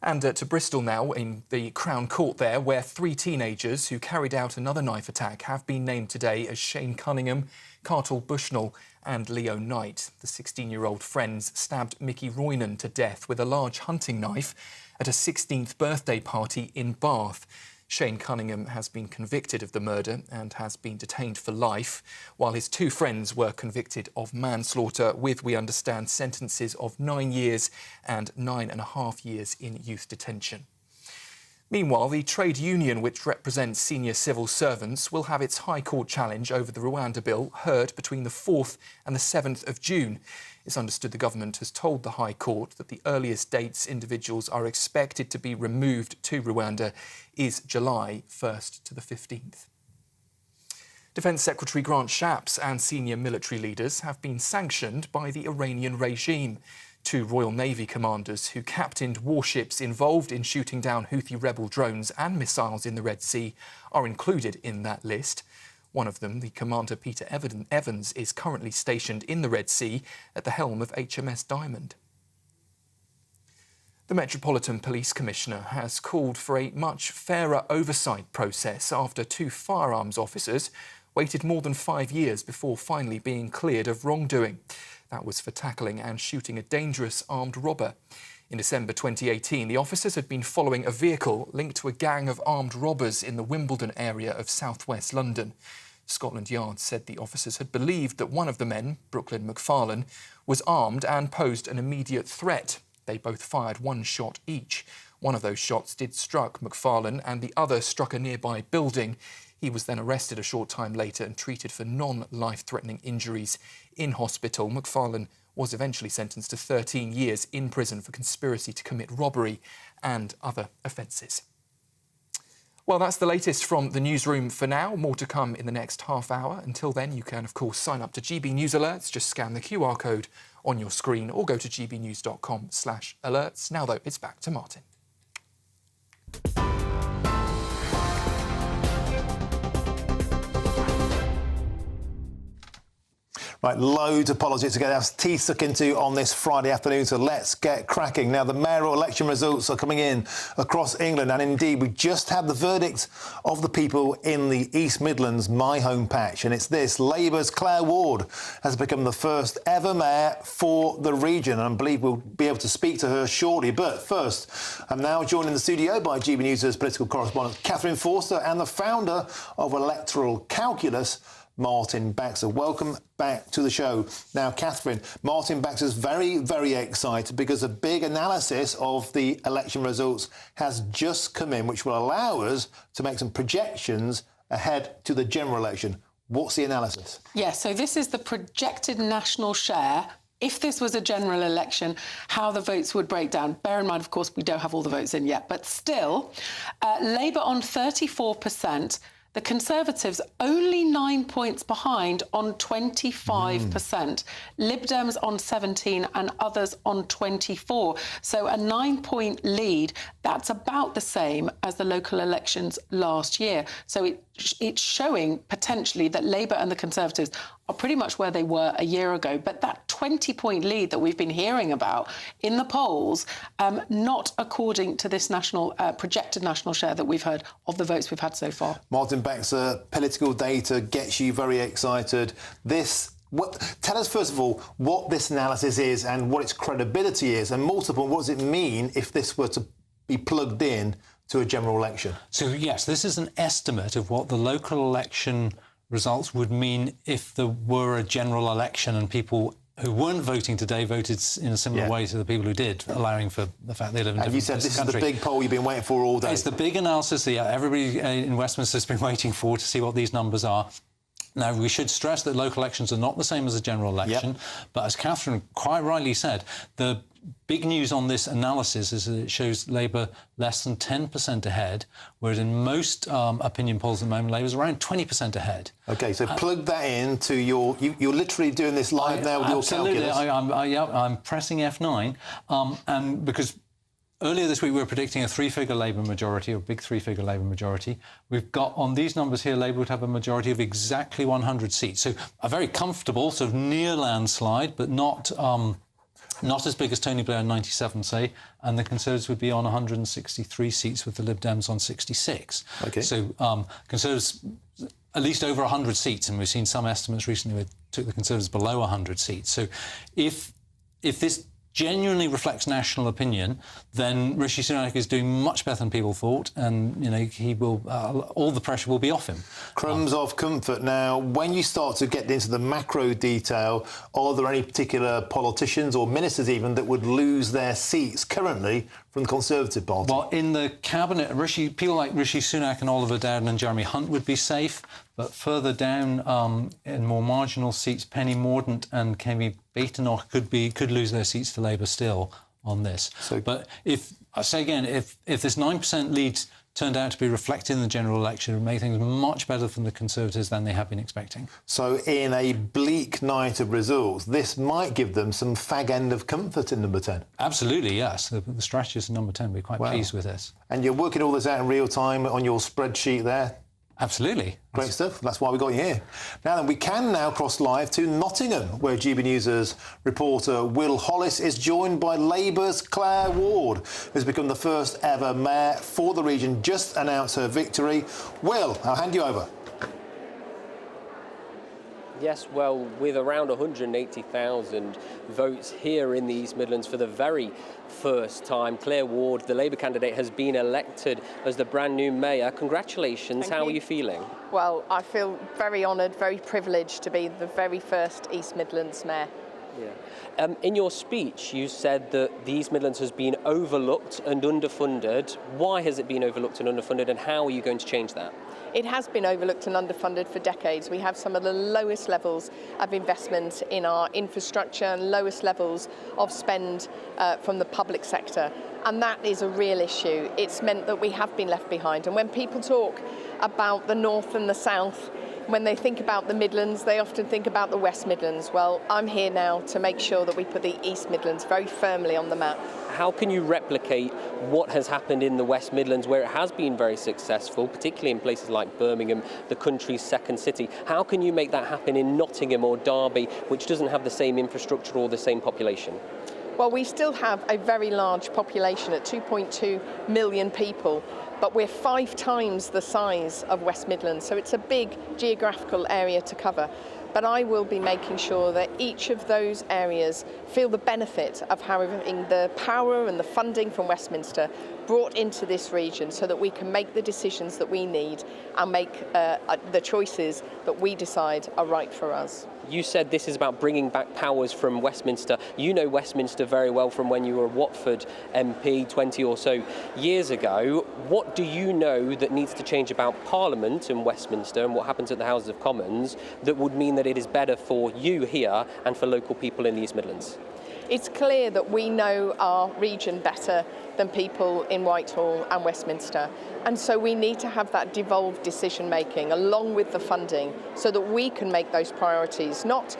And to Bristol now, in the Crown Court there, where 3 teenagers who carried out another knife attack have been named today as Shane Cunningham, Cartel Bushnell and Leo Knight. The 16-year-old friends stabbed Mickey Roynan to death with a large hunting knife at a 16th birthday party in Bath. Shane Cunningham has been convicted of the murder and has been detained for life, while his 2 friends were convicted of manslaughter with, we understand, sentences of 9 years and 9.5 years in youth detention. Meanwhile, the trade union which represents senior civil servants will have its High Court challenge over the Rwanda bill heard between the 4th and the 7th of June. It's understood the government has told the High Court that the earliest dates individuals are expected to be removed to Rwanda is July 1st to the 15th. Defence Secretary Grant Shapps and senior military leaders have been sanctioned by the Iranian regime. 2 Royal Navy commanders who captained warships involved in shooting down Houthi rebel drones and missiles in the Red Sea are included in that list. One of them, the Commander Peter Evans, is currently stationed in the Red Sea at the helm of HMS Diamond. The Metropolitan Police Commissioner has called for a much fairer oversight process after 2 firearms officers waited more than 5 years before finally being cleared of wrongdoing. That was for tackling and shooting a dangerous armed robber. In December 2018, the officers had been following a vehicle linked to a gang of armed robbers in the Wimbledon area of southwest London. Scotland Yard said the officers had believed that one of the men, Brooklyn McFarlane, was armed and posed an immediate threat. They both fired one shot each. One of those shots did struck McFarlane and the other struck a nearby building. He was then arrested a short time later and treated for non-life-threatening injuries in hospital. McFarlane was eventually sentenced to 13 years in prison for conspiracy to commit robbery and other offences. Well, that's the latest from the newsroom for now. More to come in the next half hour. Until then, you can, of course, sign up to GB News Alerts. Just scan the QR code on your screen or go to gbnews.com/alerts. Now, though, it's back to Martin.
Right, loads of politics to get our teeth stuck into on this Friday afternoon, so let's get cracking. Now, the mayoral election results are coming in across England, and indeed, we just had the verdict of the people in the East Midlands, my home patch, and it's this. Labour's Claire Ward has become the first ever mayor for the region, and I believe we'll be able to speak to her shortly. But first, I'm now joined in the studio by GB News' political correspondent Catherine Forster and the founder of Electoral Calculus, Martin Baxter. Welcome back to the show. Now, Catherine, Martin Baxter's very, very excited because a big analysis of the election results has just come in, which will allow us to make some projections ahead to the general election. What's the analysis?
Yeah, so this is the projected national share. If this was a general election, how the votes would break down. Bear in mind, of course, we don't have all the votes in yet, but still, Labour on 34%, the Conservatives only 9 points behind on 25%. Lib Dems on 17 and others on 24. So a 9-point lead, that's about the same as the local elections last year. So it's showing potentially that Labour and the Conservatives are pretty much where they were a year ago. But that 20-point lead that we've been hearing about in the polls, not according to this national projected national share that we've heard of the votes we've had so far.
Martin Baxter, political data gets you very excited. Tell us, first of all, what this analysis is and what its credibility is, and multiple, what does it mean if this were to be plugged in to a general election?
So, yes, this is an estimate of what the local election results would mean if there were a general election and people who weren't voting today voted in a similar way to the people who did, allowing for the fact they live in different countries. And you said this is the big poll you've been waiting for all day. It's the big analysis that everybody in Westminster has been waiting for to see what these numbers are. Now, we should stress that local elections are not the same as a general election, but as Catherine quite rightly said, the big news on this analysis is that it shows Labour less than 10% ahead, whereas in most opinion polls at the moment, Labour's around 20% ahead. OK, so plug that in to your... You're literally doing this live now with your calculus. Absolutely, I'm pressing F9, and because... Earlier this week, we were predicting a three-figure Labour majority, or big three-figure Labour majority. We've got, on these numbers here, Labour would have a majority of exactly 100 seats. So a very comfortable, sort of near landslide, but not as big as Tony Blair in 97, say, and the Conservatives would be on 163 seats with the Lib Dems on 66. OK. So Conservatives at least over 100 seats, and we've seen some estimates recently that took the Conservatives below 100 seats. So if this genuinely reflects national opinion, then Rishi Sunak is doing much better than people thought, and he will all the pressure will be off him. Crumbs of comfort. Now, when you start to get into the macro detail, are there any particular politicians or ministers even that would lose their seats currently from the Conservative Party? Well, in the cabinet, people like Rishi Sunak and Oliver Dowden and Jeremy Hunt would be safe. But further down, in more marginal seats, Penny Mordaunt and Kemi Badenoch could lose their seats to Labour still on this. But if this 9% lead turned out to be reflected in the general election, it would make things much better for the Conservatives than they have been expecting. So in a bleak night of results, this might give them some fag end of comfort in number 10? Absolutely, yes. The strategists in number 10 will be quite pleased with this. And you're working all this out in real time on your spreadsheet there? Absolutely. Great stuff. That's why we got you here. Now then, we can now cross live to Nottingham, where GB News' reporter Will Hollis is joined by Labour's Claire Ward, who's become the first ever mayor for the region, just announced her victory. Will, I'll hand you over.
Yes, well, with around 180,000 votes here in the East Midlands for the very first time, Claire Ward, the Labour candidate, has been elected as the brand new mayor. Congratulations. How are you feeling?
Well, I feel very honoured, very privileged to be the very first East Midlands mayor.
Yeah. In your speech, you said that the East Midlands has been overlooked and underfunded. Why has it been overlooked and underfunded, and how are you going to change that?
It has been overlooked and underfunded for decades. We have some of the lowest levels of investment in our infrastructure and lowest levels of spend from the public sector. And that is a real issue. It's meant that we have been left behind. And when people talk about the North and the South, when they think about the Midlands, they often think about the West Midlands. Well, I'm here now to make sure that we put the East Midlands very firmly on the map.
How can you replicate what has happened in the West Midlands, where it has been very successful, particularly in places like Birmingham, the country's second city? How can you make that happen in Nottingham or Derby, which doesn't have the same infrastructure or the same population?
Well, we still have a very large population at 2.2 million people, but we're 5 times the size of West Midlands, so it's a big geographical area to cover. But I will be making sure that each of those areas feel the benefit of having the power and the funding from Westminster brought into this region so that we can make the decisions that we need and make the choices that we decide are right for us.
You said this is about bringing back powers from Westminster. You know Westminster very well from when you were a Watford MP 20 or so years ago. What do you know that needs to change about Parliament in Westminster and what happens at the Houses of Commons that would mean that it is better for you here and for local people in the East Midlands?
It's clear that we know our region better than people in Whitehall and Westminster. And so we need to have that devolved decision making along with the funding so that we can make those priorities, not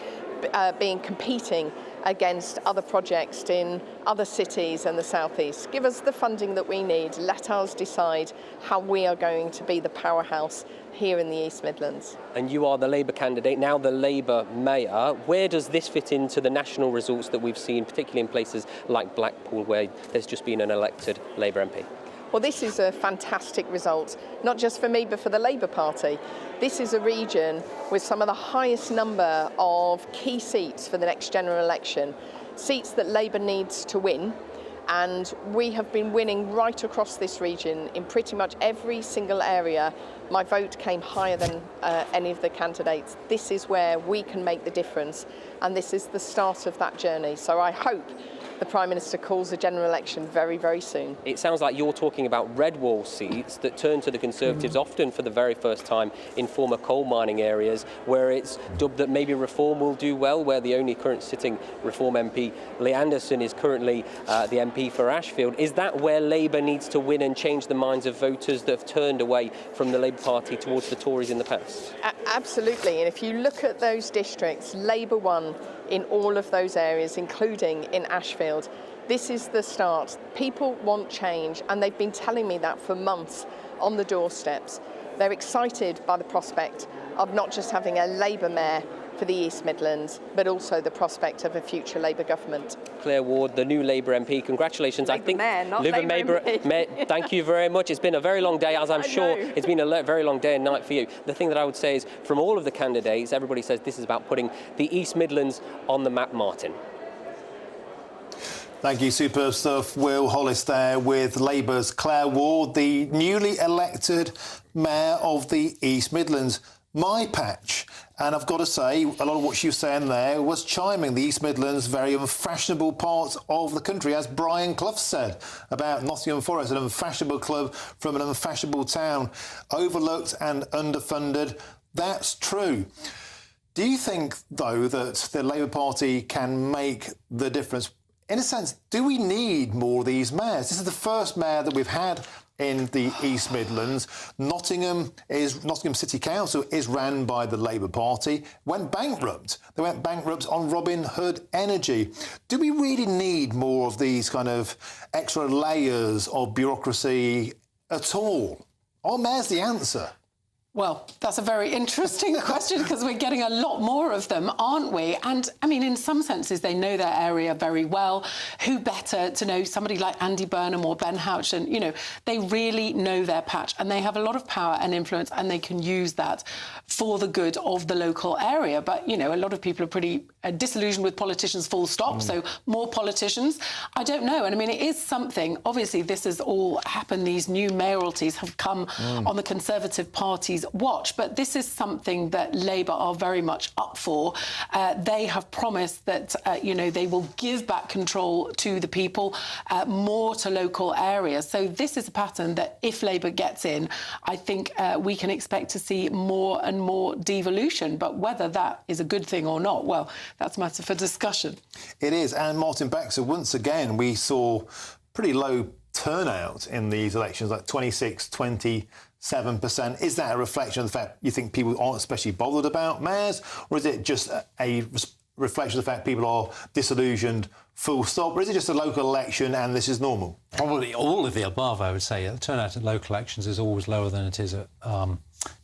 being competing against other projects in other cities and the southeast. Give us the funding that we need. Let us decide how we are going to be the powerhouse here in the East Midlands.
And you are the Labour candidate, now the Labour mayor. Where does this fit into the national results that we've seen, particularly in places like Blackpool, where there's just been an elected Labour MP?
Well, this is a fantastic result, not just for me, but for the Labour Party. This is a region with some of the highest number of key seats for the next general election, seats that Labour needs to win. And we have been winning right across this region in pretty much every single area. My vote came higher than any of the candidates. This is where we can make the difference, and this is the start of that journey. So I hope the Prime Minister calls a general election very, very soon.
It sounds like you're talking about red wall seats that turn to the Conservatives often for the very first time in former coal mining areas, where it's dubbed that maybe Reform will do well, where the only current sitting Reform MP, Lee Anderson, is currently the MP for Ashfield. Is that where Labour needs to win and change the minds of voters that have turned away from the Labour Party towards the Tories in the past?
Absolutely, and if you look at those districts, Labour won in all of those areas, including in Ashfield. This is the start. People want change, and they've been telling me that for months on the doorsteps. They're excited by the prospect of not just having a Labour mayor for the East Midlands, but also the prospect of a future Labour government.
Claire Ward, the new Labour MP, congratulations.
Labour mayor, not Labour MP.
Thank you very much. It's been a very long day, as I'm sure it's been a very long day and night for you. The thing that I would say is, from all of the candidates, everybody says this is about putting the East Midlands on the map, Martin.
Thank you, superb stuff. Will Hollis there with Labour's Claire Ward, the newly elected mayor of the East Midlands. My patch. And I've got to say, a lot of what she was saying there was chiming. The East Midlands, very unfashionable part of the country, as Brian Clough said about Nottingham Forest, an unfashionable club from an unfashionable town, overlooked and underfunded. That's true. Do you think, though, that the Labour Party can make the difference? In a sense, do we need more of these mayors? This is the first mayor that we've had in the East Midlands. Nottingham City Council is ran by the Labour Party, went bankrupt. They went bankrupt on Robin Hood Energy. Do we really need more of these kind of extra layers of bureaucracy at all? Are mayors the answer?
Well, that's a very interesting question because we're getting a lot more of them, aren't we? And, I mean, in some senses, they know their area very well. Who better to know somebody like Andy Burnham or Ben Houchin? You know, they really know their patch and they have a lot of power and influence and they can use that for the good of the local area. But, you know, a lot of people are pretty disillusioned with politicians, full stop. So more politicians. I don't know. And, I mean, it is something. Obviously, this has all happened. These new mayoralties have come on the Conservative Party's watch, but this is something that Labour are very much up for. They have promised that, you know, they will give back control to the people, more to local areas. So this is a pattern that if Labour gets in, I think we can expect to see more and more devolution. But whether that is a good thing or not, well, that's a matter for discussion.
It is. And Martin Baxter, once again, we saw pretty low turnout in these elections, like 26, 27%. Is that a reflection of the fact you think people aren't especially bothered about mayors, or is it just a reflection of the fact people are disillusioned, full stop, or is it just a local election and this is normal?
Probably all of the above, I would say. The turnout at local elections is always lower than it is at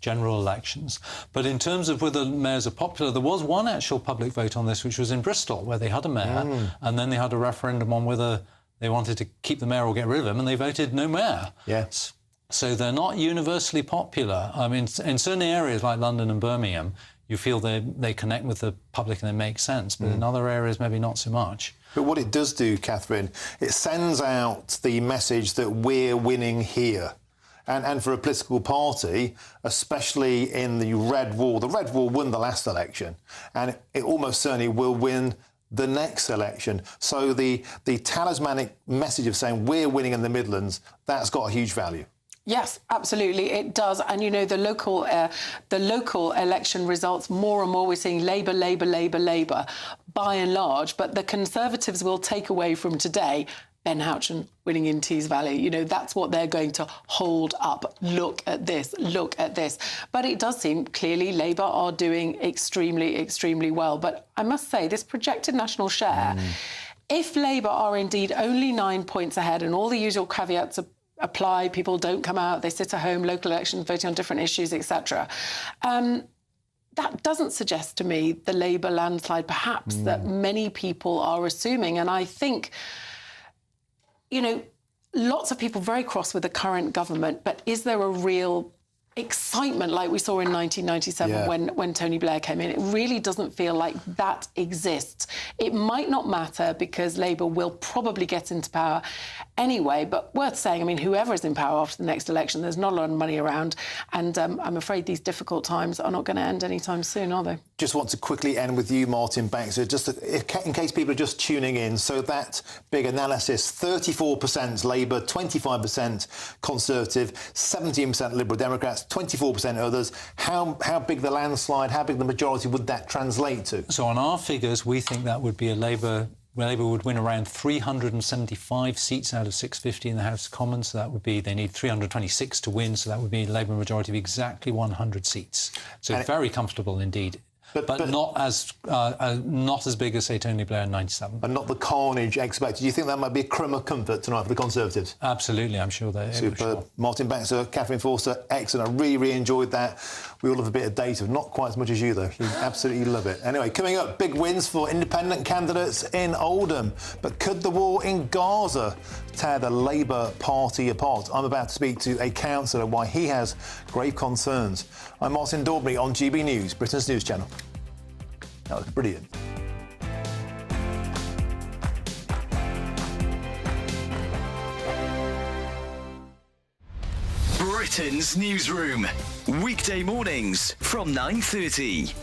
general elections. But in terms of whether mayors are popular, there was one actual public vote on this, which was in Bristol, where they had a mayor, and then they had a referendum on whether they wanted to keep the mayor or get rid of him, and they voted no mayor.
Yes.
So they're not universally popular. I mean, in certain areas like London and Birmingham, you feel they connect with the public and they make sense, but in other areas, maybe not so much.
But what it does do, Catherine, it sends out the message that we're winning here. And for a political party, especially in the Red Wall won the last election, and it almost certainly will win the next election. So the talismanic message of saying we're winning in the Midlands, that's got a huge value.
Yes, absolutely, it does. And, you know, the local election results, more and more we're seeing Labour, Labour, Labour, Labour, by and large. But the Conservatives will take away from today Ben Houchin winning in Tees Valley. You know, that's what they're going to hold up. Look at this, look at this. But it does seem clearly Labour are doing extremely, extremely well. But I must say, this projected national share, if Labour are indeed only 9 points ahead and all the usual caveats apply, people don't come out, they sit at home, local elections, voting on different issues, etc. That doesn't suggest to me the Labour landslide, perhaps, that many people are assuming. And I think, you know, lots of people very cross with the current government, but is there a real excitement like we saw in 1997 when Tony Blair came in? It really doesn't feel like that exists. It might not matter because Labour will probably get into power anyway, but worth saying, I mean, whoever is in power after the next election, there's not a lot of money around, and I'm afraid these difficult times are not going to end anytime soon, are they?
Just want to quickly end with you, Martin Baxter, just in case people are just tuning in. So that big analysis, 34% Labour, 25% Conservative, 17% Liberal Democrats, 24% others. How big the landslide, how big the majority would that translate to?
So on our figures, we think that would be Labour would win around 375 seats out of 650 in the House of Commons. So that would be, they need 326 to win, so that would be a Labour majority of exactly 100 seats. So very comfortable indeed. But not as big as, say, Tony Blair in 97.
And not the carnage expected. Do you think that might be a crumb of comfort tonight for the Conservatives?
Absolutely, I'm sure they are.
Superb.
Sure.
Martin Baxter, Catherine Forster, excellent. I really, really enjoyed that. We all love a bit of data, not quite as much as you, though. You absolutely love it. Anyway, coming up, big wins for independent candidates in Oldham. But could the war in Gaza tear the Labour Party apart? I'm about to speak to a councillor why he has grave concerns. I'm Martin Daubney on GB News, Britain's news channel. That was brilliant.
Britain's newsroom, weekday mornings from 9:30.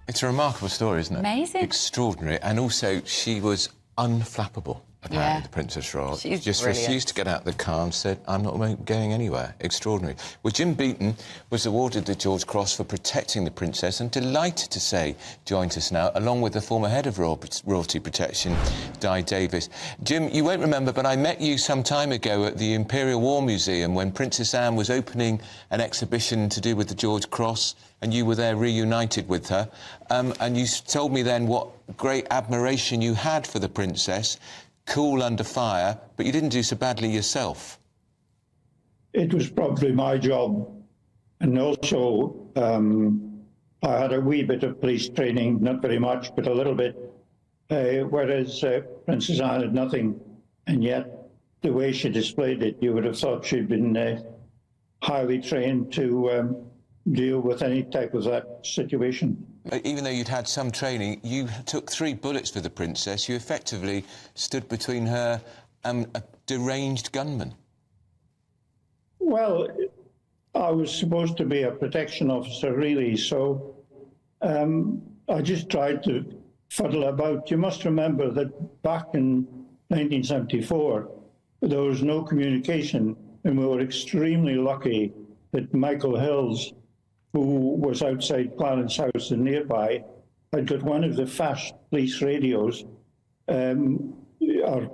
It's a remarkable story, isn't it?
Amazing.
Extraordinary. And also, she was unflappable, apparently, the Princess Royal.
She's
just
brilliant.
refused to get out of the car and said, I'm not going anywhere. Extraordinary. Well, Jim Beaton was awarded the George Cross for protecting the Princess, and delighted to say joins us now, along with the former head of Royalty Protection, Di Davis. Jim, you won't remember, but I met you some time ago at the Imperial War Museum when Princess Anne was opening an exhibition to do with the George Cross, and you were there reunited with her. And you told me then what great admiration you had for the Princess, cool under fire, but you didn't do so badly yourself.
it was probably my job. And also, I had a wee bit of police training, not very much, but a little bit, whereas Princess Anne had nothing. And yet, the way she displayed it, you would have thought she'd been highly trained to deal with any type of that situation.
Even though you'd had some training, you took 3 bullets for the princess. You effectively stood between her and a deranged gunman.
Well, I was supposed to be a protection officer, really, so I just tried to fuddle about. You must remember that back in 1974, there was no communication, and we were extremely lucky that Michael Hills, who was outside Clarence House and nearby, had got one of the fast police radios, or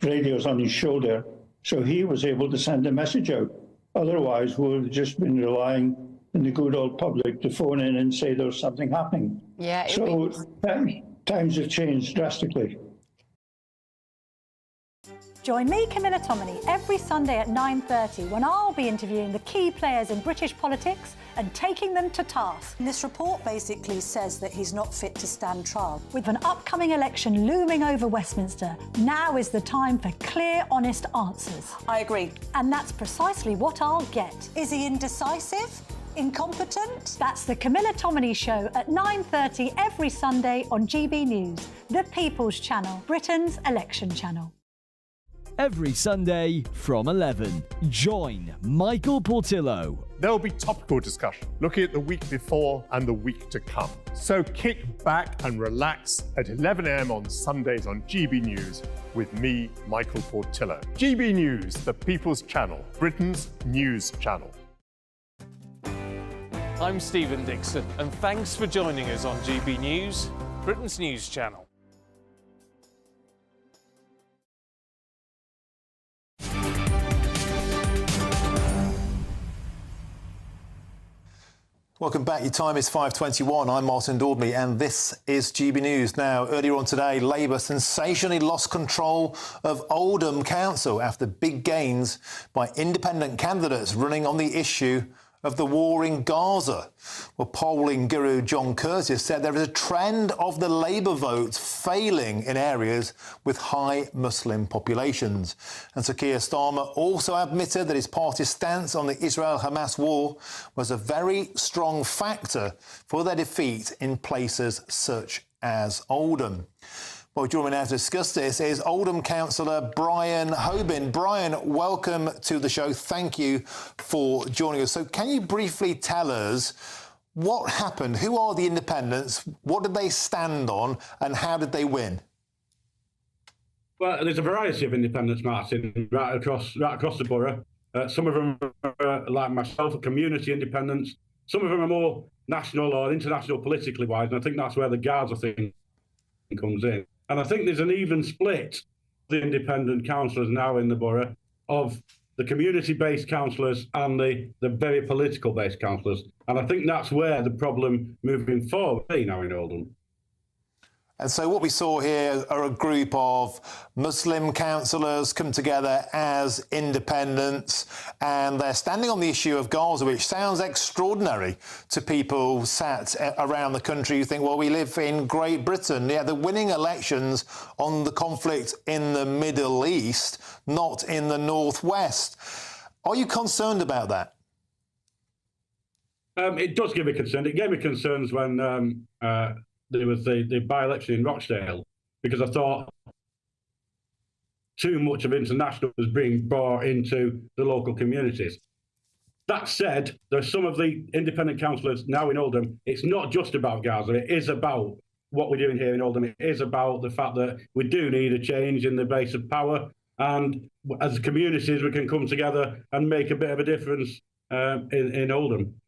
radios on his shoulder, so he was able to send a message out. Otherwise, we would have just been relying on the good old public to phone in and say there's something happening.
Yeah.
So times have changed drastically.
Join me, Camilla Tominey, every Sunday at 9:30 when I'll be interviewing the key players in British politics and taking them to task.
This report basically says that he's not fit to stand trial.
With an upcoming election looming over Westminster, now is the time for clear, honest answers.
I agree.
And that's precisely what I'll get.
Is he indecisive? Incompetent?
That's the Camilla Tominey Show at 9:30 every Sunday on GB News, the People's Channel, Britain's election channel.
Every Sunday from 11, join Michael Portillo.
There'll be topical discussion, looking at the week before and the week to come. So kick back and relax at 11 a.m. on Sundays on GB News with me, Michael Portillo. GB News, the People's Channel, Britain's news channel.
I'm Stephen Dixon, and thanks for joining us on GB News, Britain's news channel.
Welcome back. Your time is 5:21. I'm Martin Daubney, and this is GB News. Now, earlier on today, Labour sensationally lost control of Oldham Council after big gains by independent candidates running on the issue of the war in Gaza. Well, polling guru John Curtis said there is a trend of the Labour vote failing in areas with high Muslim populations. And Sir Keir Starmer also admitted that his party's stance on the Israel-Hamas war was a very strong factor for their defeat in places such as Oldham. Well, joining me now to discuss this is Oldham councillor Brian Hobin. Brian, welcome to the show. Thank you for joining us. So can you briefly tell us what happened? Who are the independents? What did they stand on and how did they win?
Well, there's a variety of independents, Martin, right across the borough. Some of them are, like myself, community independents. Some of them are more national or international politically wise, and I think that's where the Gaza thing comes in. And I think there's an even split of the independent councillors now in the borough of the community-based councillors and the very political-based councillors. And I think that's where the problem moving forward is now in Oldham.
And so what we saw here are a group of Muslim councillors come together as independents, and they're standing on the issue of Gaza, which sounds extraordinary to people sat around the country who think, well, we live in Great Britain. Yeah, they're winning elections on the conflict in the Middle East, not in the Northwest. Are you concerned about that?
It does give me concern. It gave me concerns when there was the by-election in Rochdale, because I thought too much of international was being brought into the local communities. That said, there's some of the independent councillors now in Oldham. It's not just about Gaza. It is about what we're doing here in Oldham. It is about the fact that we do need a change in the base of power. And as communities, we can come together and make a bit of a difference in Oldham.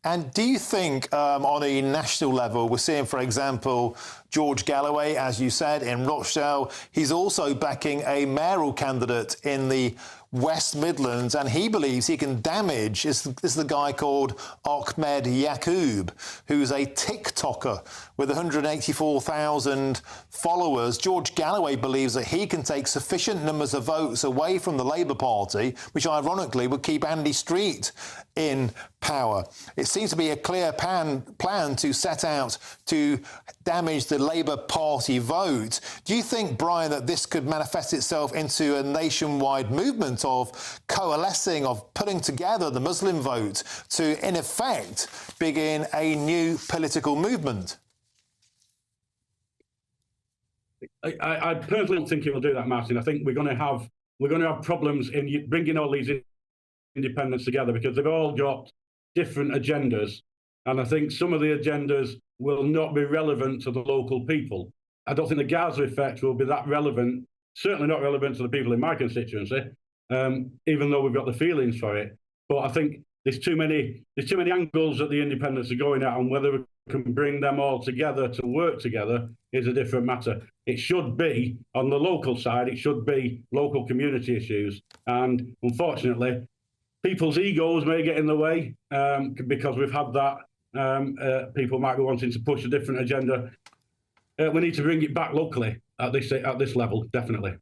And do you think on a national level, we're seeing, for example, George Galloway, as you said, in Rochdale, he's also backing a mayoral candidate in the West Midlands, and he believes he can damage. This is the guy called Ahmed Yaqub, who's a TikToker with 184,000 followers. George Galloway believes that he can take sufficient numbers of votes away from the Labour Party, which ironically would keep Andy Street in power. It seems to be a clear plan to set out to damage the Labour Party vote. Do you think, Brian, that this could manifest itself into a nationwide movement of coalescing, of putting together the Muslim vote to, in effect, begin a new political movement?
I personally don't think it will do that, Martin. I think we're going to have problems in bringing all these independents together because they've all got different agendas, and I think some of the agendas will not be relevant to the local people. I don't think the Gaza effect will be that relevant, certainly not relevant to the people in my constituency, even though we've got the feelings for it. But I think there's too many angles that the independents are going at, and whether we can bring them all together to work together is a different matter. It should be, on the local side, it should be local community issues. And unfortunately, people's egos may get in the way because we've had that. People might be wanting to push a different agenda. We need to bring it back locally at this level, definitely.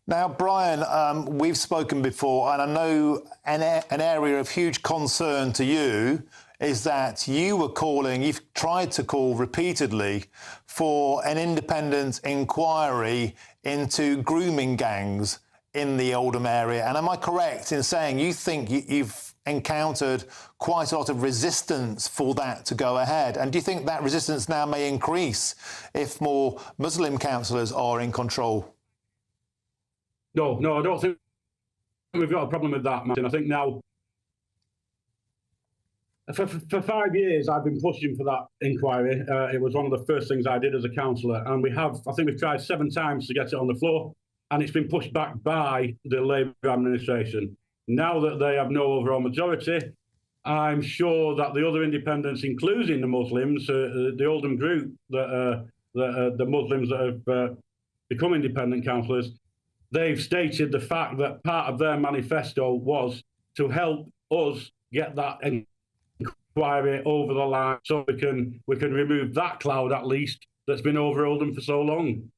Now, Brian, we've spoken before, and I know an area of huge concern to you is that you've tried to call repeatedly for an independent inquiry into grooming gangs in the Oldham area. And am I correct in saying you think you've encountered quite a lot of resistance for that to go ahead? And do you think that resistance now may increase if more Muslim councillors are in control?
No, I don't think we've got a problem with that, Martin. I think now, for 5 years, I've been pushing for that inquiry. It was one of the first things I did as a councillor, and I think we've tried 7 times to get it on the floor, and it's been pushed back by the Labour administration. Now that they have no overall majority, I'm sure that the other independents, including the Muslims, the Oldham group, the Muslims that have become independent councillors, they've stated the fact that part of their manifesto was to help us get that inquiry over the line, so we can remove that cloud at least that's been over Oldham for so long.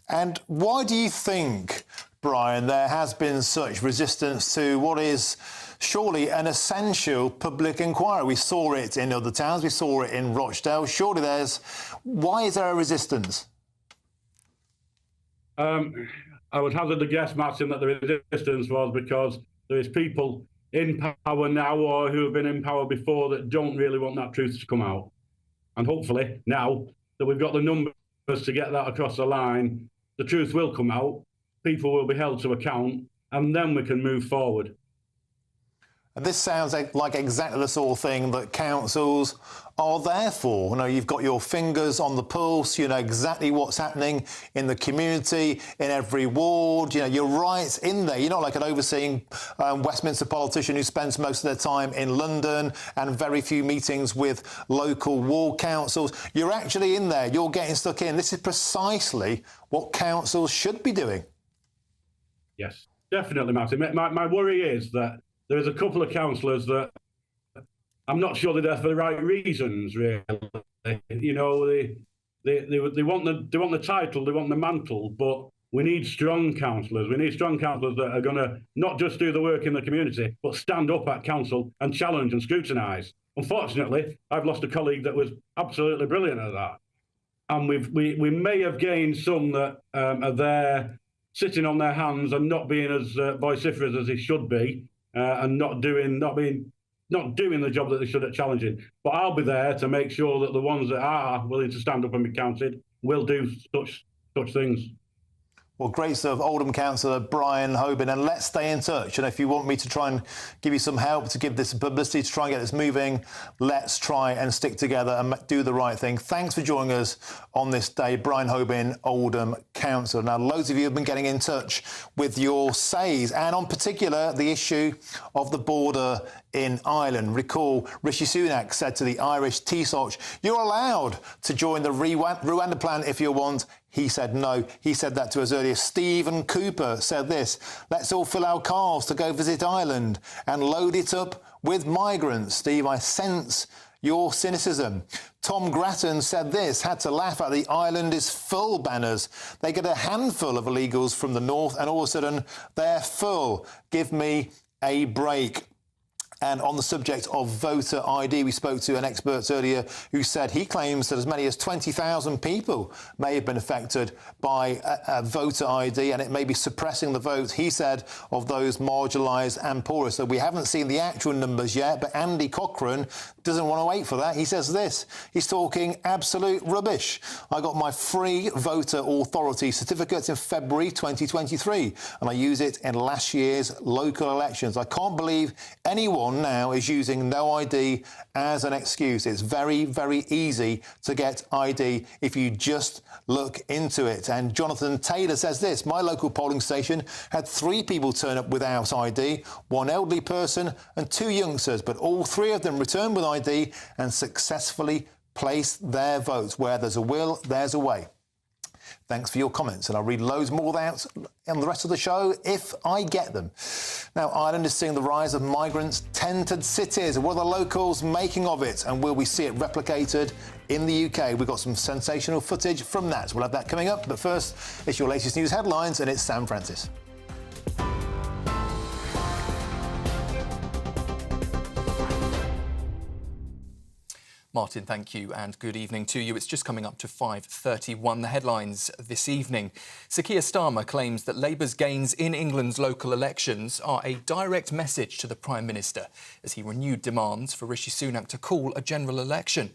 And why do you think, Brian, there has been such resistance to what is surely an essential public inquiry? We saw it in other towns, we saw it in Rochdale. Surely why is there a resistance?
I would hazard a guess, Martin, that the resistance was because there is people in power now or who have been in power before that don't really want that truth to come out. And hopefully now that we've got the numbers to get that across the line, the truth will come out, people will be held to account, and then we can move forward.
And this sounds like exactly the sort of thing that councils are there for. You know, you've got your fingers on the pulse, you know exactly what's happening in the community, in every ward. You know, you're right in there. You're not like an overseeing Westminster politician who spends most of their time in London and very few meetings with local ward councils. You're actually in there. You're getting stuck in. This is precisely what councils should be doing.
Yes, definitely, Martin. My worry is that there is a couple of councillors that I'm not sure they're there for the right reasons, really. You know, they want the title, they want the mantle, but we need strong councillors. We need strong councillors that are going to not just do the work in the community, but stand up at council and challenge and scrutinise. Unfortunately, I've lost a colleague that was absolutely brilliant at that. And we may have gained some that are there sitting on their hands and not being as vociferous as they should be. And not doing the job that they should at challenging. But I'll be there to make sure that the ones that are willing to stand up and be counted will do such things.
Well, great stuff, Oldham Councillor Brian Hoban, and let's stay in touch. And if you want me to try and give you some help to give this publicity, to try and get this moving, let's try and stick together and do the right thing. Thanks for joining us on this day, Brian Hoban, Oldham Councillor. Now, loads of you have been getting in touch with your says, and on particular, the issue of the border in Ireland. Recall, Rishi Sunak said to the Irish Taoiseach, "You're allowed to join the Rwanda plan if you want. He said no. He said that to us earlier. Stephen Cooper said this: let's all fill our cars to go visit Ireland and load it up with migrants. Steve, I sense your cynicism. Tom Grattan said this: had to laugh at the "Ireland is full" banners. They get a handful of illegals from the north and all of a sudden they're full. Give me a break. And on the subject of voter ID, we spoke to an expert earlier who said he claims that as many as 20,000 people may have been affected by a voter ID, and it may be suppressing the vote, he said, of those marginalised and poorest. So we haven't seen the actual numbers yet, but Andy Cochrane doesn't want to wait for that. He says this: he's talking absolute rubbish. I got my free voter authority certificate in February 2023, and I use it in last year's local elections. I can't believe anyone now is using no ID as an excuse. It's very, very easy to get ID if you just look into it. And Jonathan Taylor says this: my local polling station had 3 people turn up without ID, 1 elderly person and 2 youngsters, but all 3 of them returned with ID and successfully placed their votes. Where there's a will, there's a way. Thanks for your comments, and I'll read loads more out in the rest of the show if I get them. Now, Ireland is seeing the rise of migrant-tented cities. What are the locals making of it, and will we see it replicated in the UK? We've got some sensational footage from that. We'll have that coming up, but first, it's your latest news headlines, and it's Sam Francis.
Martin, thank you, and good evening to you. It's just coming up to 5:31. The headlines this evening. Sir Keir Starmer claims that Labour's gains in England's local elections are a direct message to the Prime Minister as he renewed demands for Rishi Sunak to call a general election.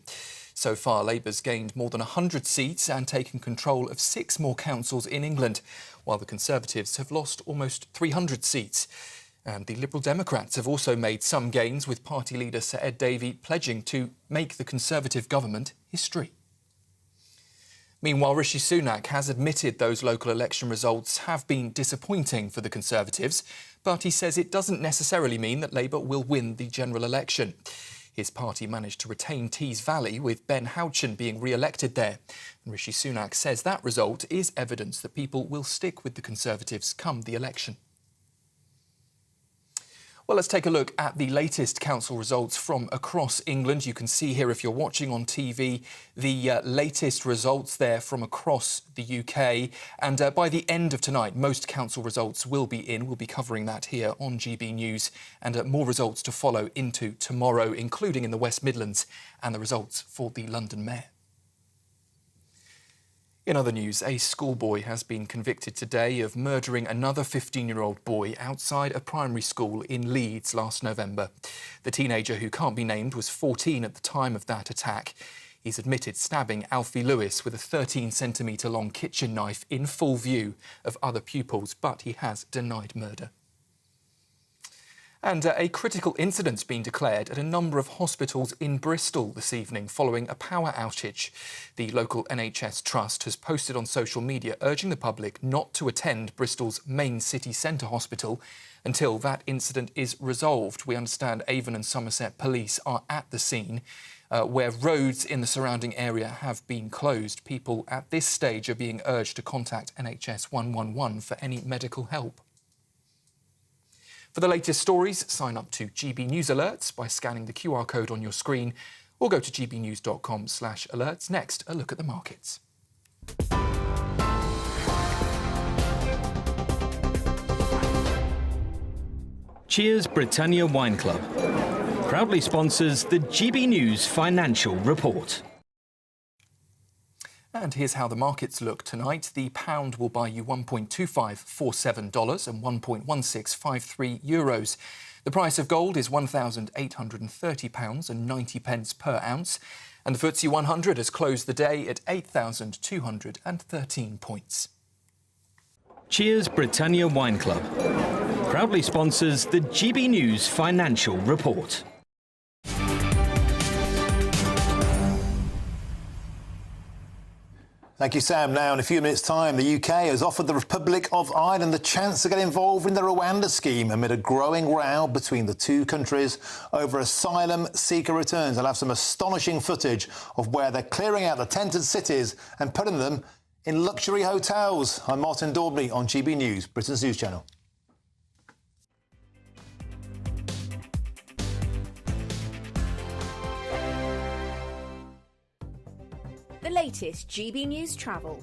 So far, Labour's gained more than 100 seats and taken control of 6 more councils in England, while the Conservatives have lost almost 300 seats. And the Liberal Democrats have also made some gains, with party leader Sir Ed Davey pledging to make the Conservative government history. Meanwhile, Rishi Sunak has admitted those local election results have been disappointing for the Conservatives, but he says it doesn't necessarily mean that Labour will win the general election. His party managed to retain Tees Valley, with Ben Houchen being re-elected there. And Rishi Sunak says that result is evidence that people will stick with the Conservatives come the election. Well, let's take a look at the latest council results from across England. You can see here, if you're watching on TV, the latest results there from across the UK. And by the end of tonight, most council results will be in. We'll be covering that here on GB News, and more results to follow into tomorrow, including in the West Midlands, and the results for the London Mayor. In other news, a schoolboy has been convicted today of murdering another 15-year-old boy outside a primary school in Leeds last November. The teenager, who can't be named, was 14 at the time of that attack. He's admitted stabbing Alfie Lewis with a 13-centimetre-long kitchen knife in full view of other pupils, but he has denied murder. And a critical incident's been declared at a number of hospitals in Bristol this evening following a power outage. The local NHS trust has posted on social media urging the public not to attend Bristol's main city centre hospital until that incident is resolved. We understand Avon and Somerset police are at the scene, where roads in the surrounding area have been closed. People at this stage are being urged to contact NHS 111 for any medical help. For the latest stories, sign up to GB News Alerts by scanning the QR code on your screen, or go to gbnews.com/alerts. Next, a look at the markets.
Cheers Britannia Wine Club proudly sponsors the GB News Financial Report.
And here's how the markets look tonight. The pound will buy you $1.2547 and €1.1653. The price of gold is £1,830 and 90 pence per ounce. And the FTSE 100 has closed the day at 8,213 points.
Cheers Britannia Wine Club proudly sponsors the GB News Financial Report.
Thank you, Sam. Now, in a few minutes' time, the UK has offered the Republic of Ireland the chance to get involved in the Rwanda scheme amid a growing row between the two countries over asylum seeker returns. I'll have some astonishing footage of where they're clearing out the tented cities and putting them in luxury hotels. I'm Martin Daubney on GB News, Britain's news channel.
The latest GB News travel.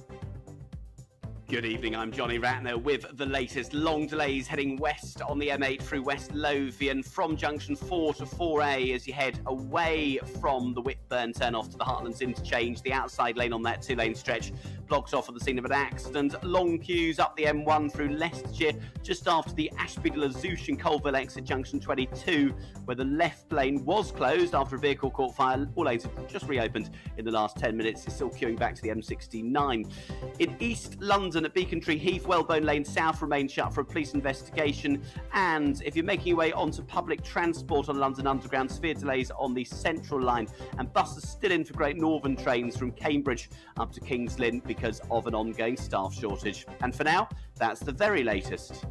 Good evening, I'm Johnny Ratner with the latest. Long delays heading west on the M8 through West Lothian from junction 4 to 4A as you head away from the Whitburn turnoff to the Heartlands interchange. The outside lane on that two-lane stretch blocked off at the scene of an accident. Long queues up the M1 through Leicestershire just after the Ashby de la Zouche and Colville exit junction 22, where the left lane was closed after a vehicle caught fire. All lanes have just reopened in the last 10 minutes. It's still queuing back to the M69. In East London at Beacon Tree Heath, Wellbone Lane South remains shut for a police investigation. And if you're making your way onto public transport on London Underground, severe delays on the Central Line, and buses still in for Great Northern trains from Cambridge up to Kings Lynn because of an ongoing staff shortage. And for now, that's the very latest.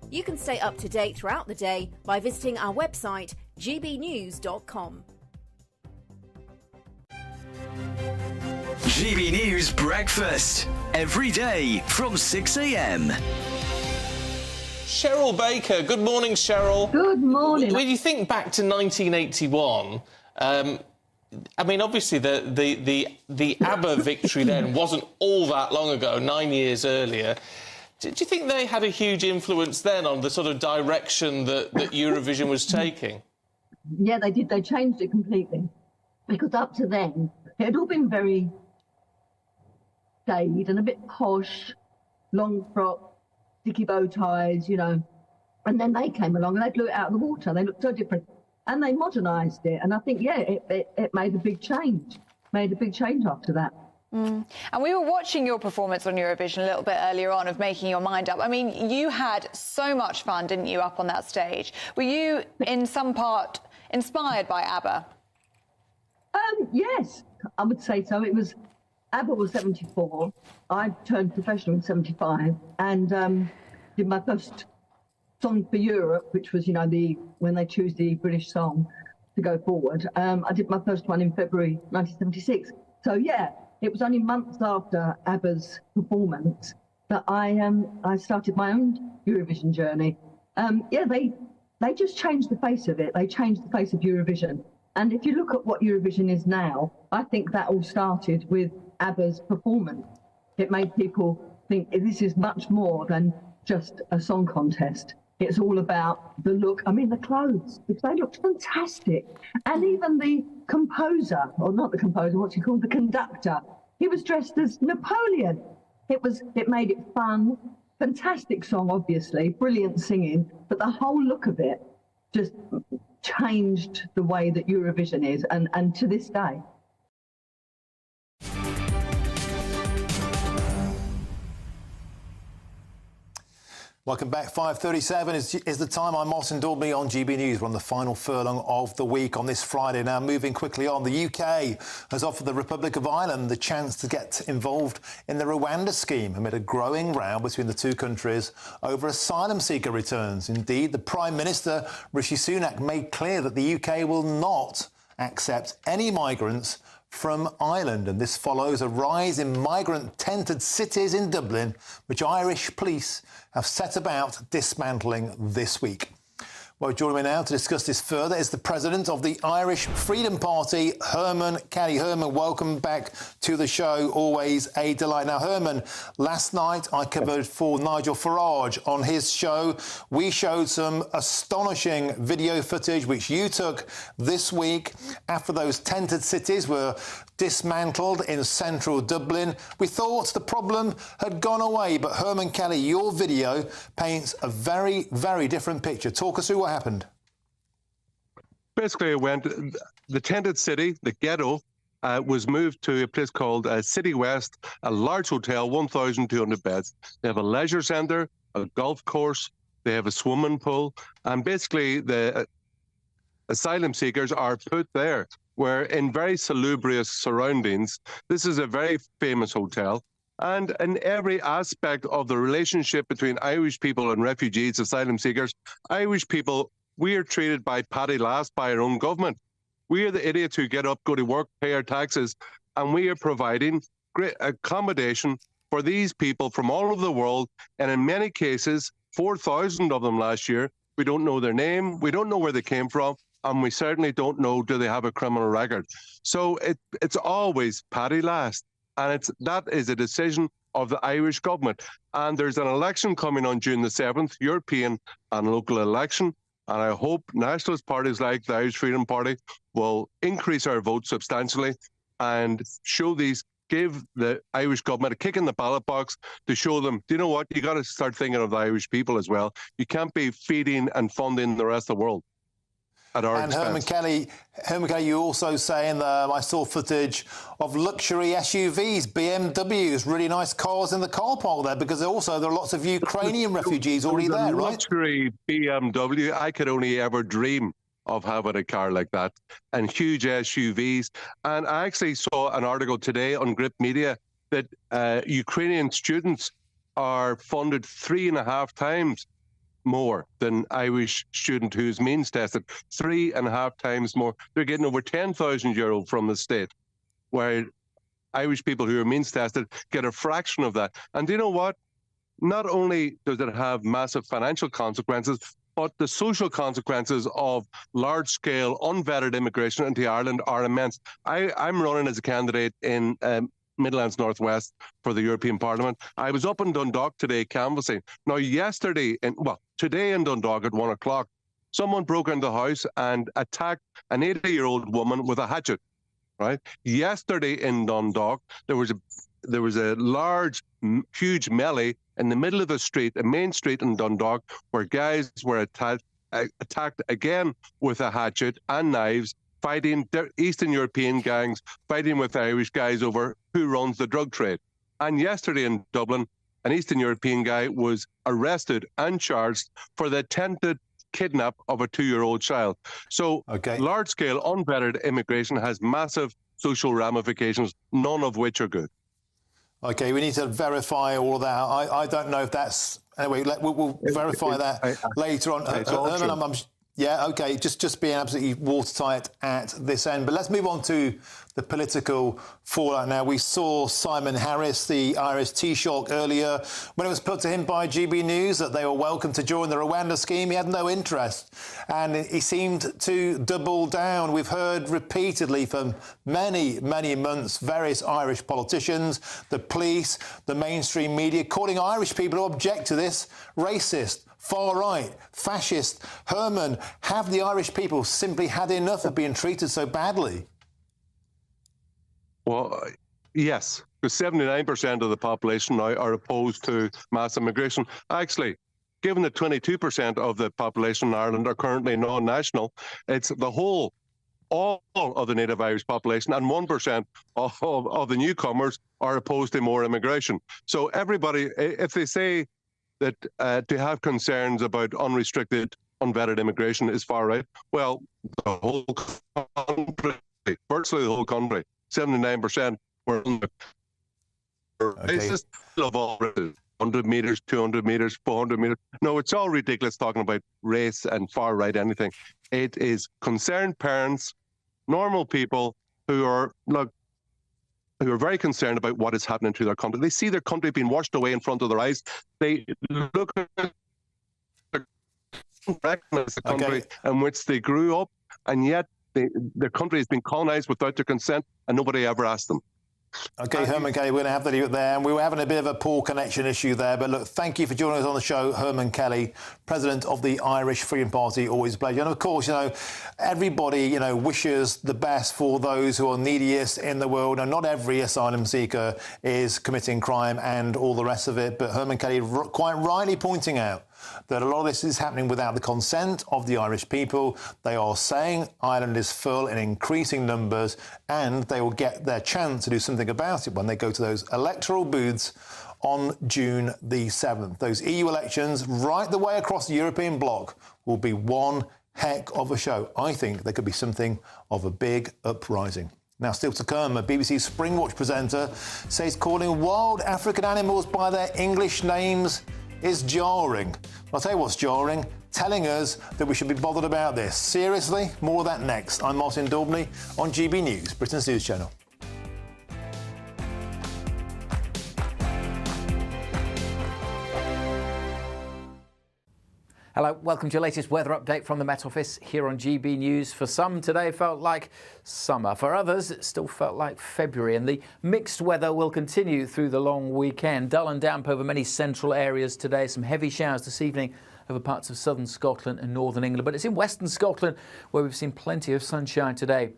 You can stay up to date throughout the day by visiting our website, gbnews.com.
GB News Breakfast, every day from 6 a.m.
Cheryl Baker. Good morning, Cheryl.
Good morning.
When you think back to 1981, I mean, obviously the ABBA victory then wasn't all that long ago, 9 years earlier. Do you think they had a huge influence then on the sort of direction that Eurovision was taking?
Yeah, they did. They changed it completely. Because up to then, it had all been very staid and a bit posh, long frock, sticky bow ties, you know. And then they came along and they blew it out of the water. They looked so different. And they modernised it. And I think, yeah, it made a big change. Made a big change after that.
And we were watching your performance on Eurovision a little bit earlier on of making your mind up. I mean, you had so much fun, didn't you, up on that stage? Were you, in some part, inspired by ABBA?
Yes, I would say so. It was, ABBA was 74. I turned professional in 75 and did my first song for Europe, which was, you know, when they choose the British song to go forward. I did my first one in February 1976. So, yeah, it was only months after ABBA's performance that I started my own Eurovision journey. Yeah, they just changed the face of it. They changed the face of Eurovision. And if you look at what Eurovision is now, I think that all started with ABBA's performance. It made people think this is much more than just a song contest. It's all about the look. I mean, the clothes, they looked fantastic. And even the composer, or not the composer, what's he called? The conductor. He was dressed as Napoleon. It made it fun. Fantastic song, obviously, brilliant singing, but the whole look of it just changed the way that Eurovision is, and to this day.
Welcome back. 5:37 is the time. I'm Martin Daubney on GB News. We're on the final furlong of the week on this Friday. Now, moving quickly on, the UK has offered the Republic of Ireland the chance to get involved in the Rwanda scheme amid a growing row between the two countries over asylum seeker returns. Indeed, the Prime Minister, Rishi Sunak, made clear that the UK will not accept any migrants from Ireland, and this follows a rise in migrant-tented cities in Dublin, which Irish police have set about dismantling this week. Well, joining me now to discuss this further is the president of the Irish Freedom Party, Herman Kelly. Herman, welcome back to the show. Always a delight. Now, Herman, last night I covered for Nigel Farage on his show. We showed some astonishing video footage which you took this week after those tented cities were dismantled in central Dublin. We thought the problem had gone away, but Herman Kelly, your video paints a very, very different picture. Talk us through what happened.
Basically, the tented city, the ghetto, was moved to a place called City West, a large hotel, 1,200 beds. They have a leisure centre, a golf course, they have a swimming pool, and basically the asylum seekers are put there, where in very salubrious surroundings. This is a very famous hotel. And in every aspect of the relationship between Irish people and refugees, asylum seekers, Irish people, we are treated by Paddy Last by our own government. We are the idiots who get up, go to work, pay our taxes, and we are providing great accommodation for these people from all over the world, and in many cases, 4,000 of them last year. We don't know their name, we don't know where they came from, and we certainly don't know do they have a criminal record. So it's always Paddy last, and that is a decision of the Irish government. And there's an election coming on June the 7th, European and local election, and I hope nationalist parties like the Irish Freedom Party will increase our vote substantially and give the Irish government a kick in the ballot box to show them, do you know what, you got to start thinking of the Irish people as well. You can't be feeding and funding the rest of the world at our expense.
Herman Kelly, you also saying I saw footage of luxury SUVs, BMWs, really nice cars in the car park there, because there are lots of Ukrainian refugees already there, right?
Luxury BMW, I could only ever dream of having a car like that, and huge SUVs. And I actually saw an article today on Grip Media that Ukrainian students are funded 3.5 times more than Irish student who's means tested. 3.5 times more. They're getting over €10,000 from the state, where Irish people who are means tested get a fraction of that. And do you know what? Not only does it have massive financial consequences, but the social consequences of large-scale, unvetted immigration into Ireland are immense. I'm running as a candidate in Midlands Northwest for the European Parliament. I was up in Dundalk today canvassing. Now, today in Dundalk at 1 o'clock, someone broke into the house and attacked an 80-year-old woman with a hatchet, right? Yesterday in Dundalk, there was a large, huge melee in the middle of the street, a main street in Dundalk, where guys were attacked again with a hatchet and knives, fighting Eastern European gangs, fighting with Irish guys over who runs the drug trade. And yesterday in Dublin, an Eastern European guy was arrested and charged for the attempted kidnap of a 2-year-old child. So large-scale, unvetted immigration has massive social ramifications, none of which are good.
OK, we need to verify all of that. I don't know if that's... Anyway, we'll verify that later on. Yeah, OK, just being absolutely watertight at this end. But let's move on to the political fallout now. We saw Simon Harris, the Irish Taoiseach, earlier, when it was put to him by GB News that they were welcome to join the Rwanda scheme. He had no interest, and he seemed to double down. We've heard repeatedly for many, many months various Irish politicians, the police, the mainstream media, calling Irish people who object to this racist, far-right, fascist. Herman, have the Irish people simply had enough of being treated so badly?
Well, yes, because 79% of the population now are opposed to mass immigration. Actually, given that 22% of the population in Ireland are currently non-national, it's all of the native Irish population, and 1% of the newcomers are opposed to more immigration. So everybody, if they say that to have concerns about unrestricted, unvetted immigration is far right, well, the whole country, virtually the whole country, 79% were racist of all races. 100 metres, 200 metres, 400 metres. No, it's all ridiculous talking about race and far right anything. It is concerned parents, normal people who are very concerned about what is happening to their country. They see their country being washed away in front of their eyes. They look at the country in which they grew up, and yet their country has been colonised without their consent, and nobody ever asked them.
OK, Herman Kelly, we're going to have to leave it there. And we were having a bit of a poor connection issue there. But look, thank you for joining us on the show, Herman Kelly, President of the Irish Freedom Party. Always a pleasure. And of course, everybody, wishes the best for those who are neediest in the world. And not every asylum seeker is committing crime and all the rest of it. But Herman Kelly quite rightly pointing out that a lot of this is happening without the consent of the Irish people. They are saying Ireland is full in increasing numbers, and they will get their chance to do something about it when they go to those electoral booths on June the 7th. Those EU elections right the way across the European bloc will be one heck of a show. I think there could be something of a big uprising. Now, still to come, a BBC Springwatch presenter says calling wild African animals by their English names is jarring. I'll tell you what's jarring, telling us that we should be bothered about this. Seriously? More of that next. I'm Martin Daubney on GB News, Britain's news channel.
Hello, welcome to your latest weather update from the Met Office here on GB News. For some, today felt like summer. For others, it still felt like February. And the mixed weather will continue through the long weekend. Dull and damp over many central areas today. Some heavy showers this evening over parts of southern Scotland and northern England. But it's in western Scotland where we've seen plenty of sunshine today.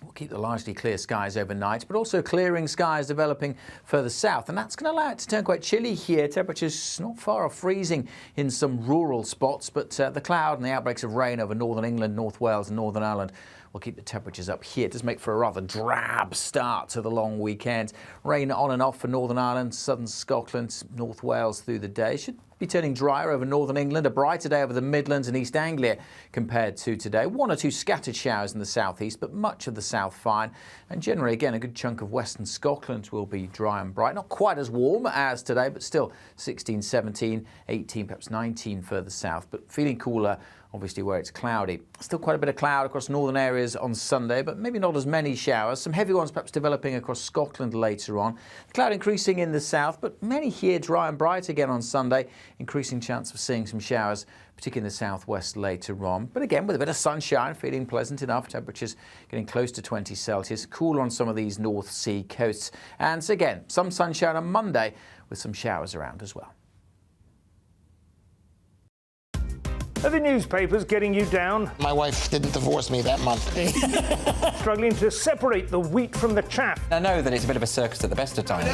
We'll keep the largely clear skies overnight, but also clearing skies developing further south. And that's going to allow it to turn quite chilly here. Temperatures not far off freezing in some rural spots, but the cloud and the outbreaks of rain over northern England, North Wales and Northern Ireland will keep the temperatures up here. It does make for a rather drab start to the long weekend. Rain on and off for Northern Ireland, southern Scotland, North Wales through the day. Should be turning drier over northern England, a brighter day over the Midlands and East Anglia compared to today. One or two scattered showers in the southeast, but much of the south fine. And generally, again, a good chunk of western Scotland will be dry and bright. Not quite as warm as today, but still 16, 17, 18, perhaps 19 further south, but feeling cooler obviously where it's cloudy. Still quite a bit of cloud across northern areas on Sunday, but maybe not as many showers. Some heavy ones perhaps developing across Scotland later on. The cloud increasing in the south, but many here dry and bright again on Sunday. Increasing chance of seeing some showers, particularly in the southwest later on. But again, with a bit of sunshine, feeling pleasant enough. Temperatures getting close to 20 Celsius. Cooler on some of these North Sea coasts. And so again, some sunshine on Monday with some showers around as well.
Are the newspapers getting you down?
My wife didn't divorce me that month.
Struggling to separate the wheat from the chaff?
I know that it's a bit of a circus at the best of times.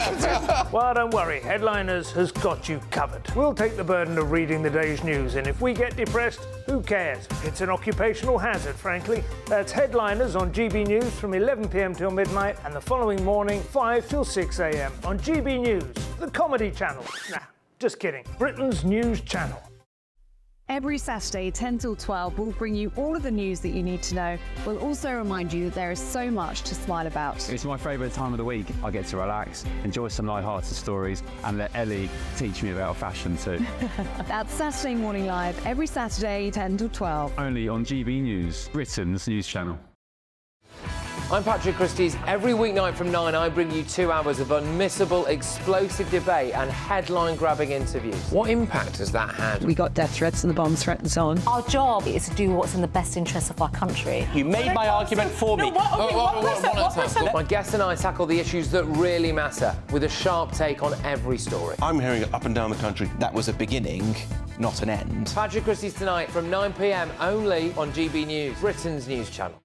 Well, don't worry. Headliners has got you covered. We'll take the burden of reading the day's news, and if we get depressed, who cares? It's an occupational hazard, frankly. That's Headliners on GB News from 11 p.m. till midnight, and the following morning, 5 till 6 a.m. on GB News, the comedy channel. Nah, just kidding. Britain's news channel.
Every Saturday, 10 till 12, we'll bring you all of the news that you need to know. We'll also remind you that there is so much to smile about.
It's my favourite time of the week. I get to relax, enjoy some light-hearted stories, and let Ellie teach me about fashion too.
That's Saturday Morning Live, every Saturday, 10 till 12.
Only on GB News, Britain's news channel.
I'm Patrick Christie's. Every weeknight from 9, I bring you 2 hours of unmissable, explosive debate and headline-grabbing interviews. What impact has that had?
We got death threats and the bomb threat and so on.
Our job is to do what's in the best interest of our country.
You made my argument for me. My guests and I tackle the issues that really matter with a sharp take on every story.
I'm hearing it up and down the country. That was a beginning, not an end.
Patrick Christie's tonight from 9 p.m. only on GB News, Britain's news channel.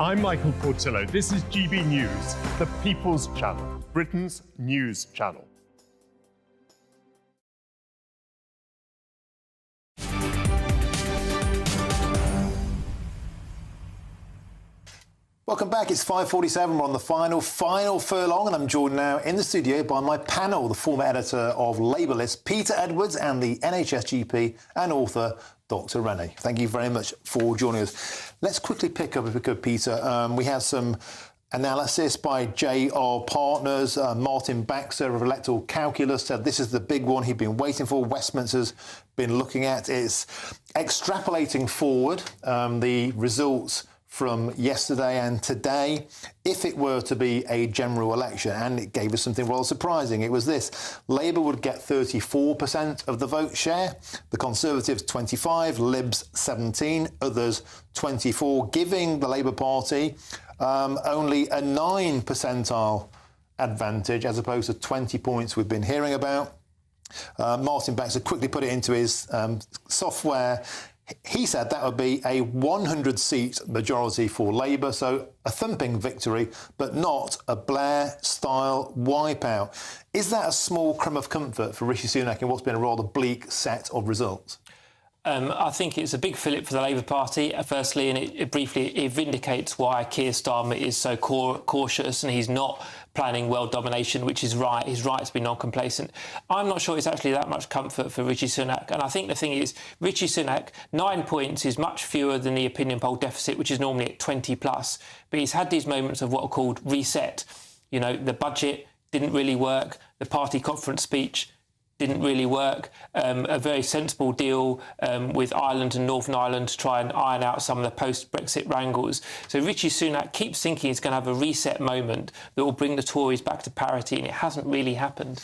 I'm Michael Portillo. This is GB News, the People's Channel, Britain's news channel.
Welcome back. It's 5:47. We're on the final furlong, and I'm joined now in the studio by my panel, the former editor of Labour List, Peter Edwards, and the NHS GP and author, Dr. Rennie. Thank you very much for joining us. Let's quickly pick up, if we could, Peter. We have some analysis by JR Partners. Martin Baxter of Electoral Calculus said this is the big one he'd been waiting for. Westminster's been looking at. It's extrapolating forward the results from yesterday and today, if it were to be a general election, and it gave us something rather surprising. It was this: Labour would get 34% of the vote share, the Conservatives 25%, Libs 17%, others 24%, giving the Labour Party only a 9 percentile advantage, as opposed to 20 points we've been hearing about. Martin Baxter quickly put it into his software. He said that would be a 100-seat majority for Labour, so a thumping victory, but not a Blair-style wipeout. Is that a small crumb of comfort for Rishi Sunak in what's been a rather bleak set of results?
I think it's a big fillip for the Labour Party, firstly, and it briefly vindicates why Keir Starmer is so cautious and he's not planning world domination, which is right. He's right to be non-complacent. I'm not sure it's actually that much comfort for Rishi Sunak. And I think the thing is, Rishi Sunak, 9 points is much fewer than the opinion poll deficit, which is normally at 20 plus. But he's had these moments of what are called reset. You know, the budget didn't really work. The party conference speech didn't really work. A very sensible deal with Ireland and Northern Ireland to try and iron out some of the post-Brexit wrangles. So Rishi Sunak keeps thinking he's going to have a reset moment that will bring the Tories back to parity, and it hasn't really happened.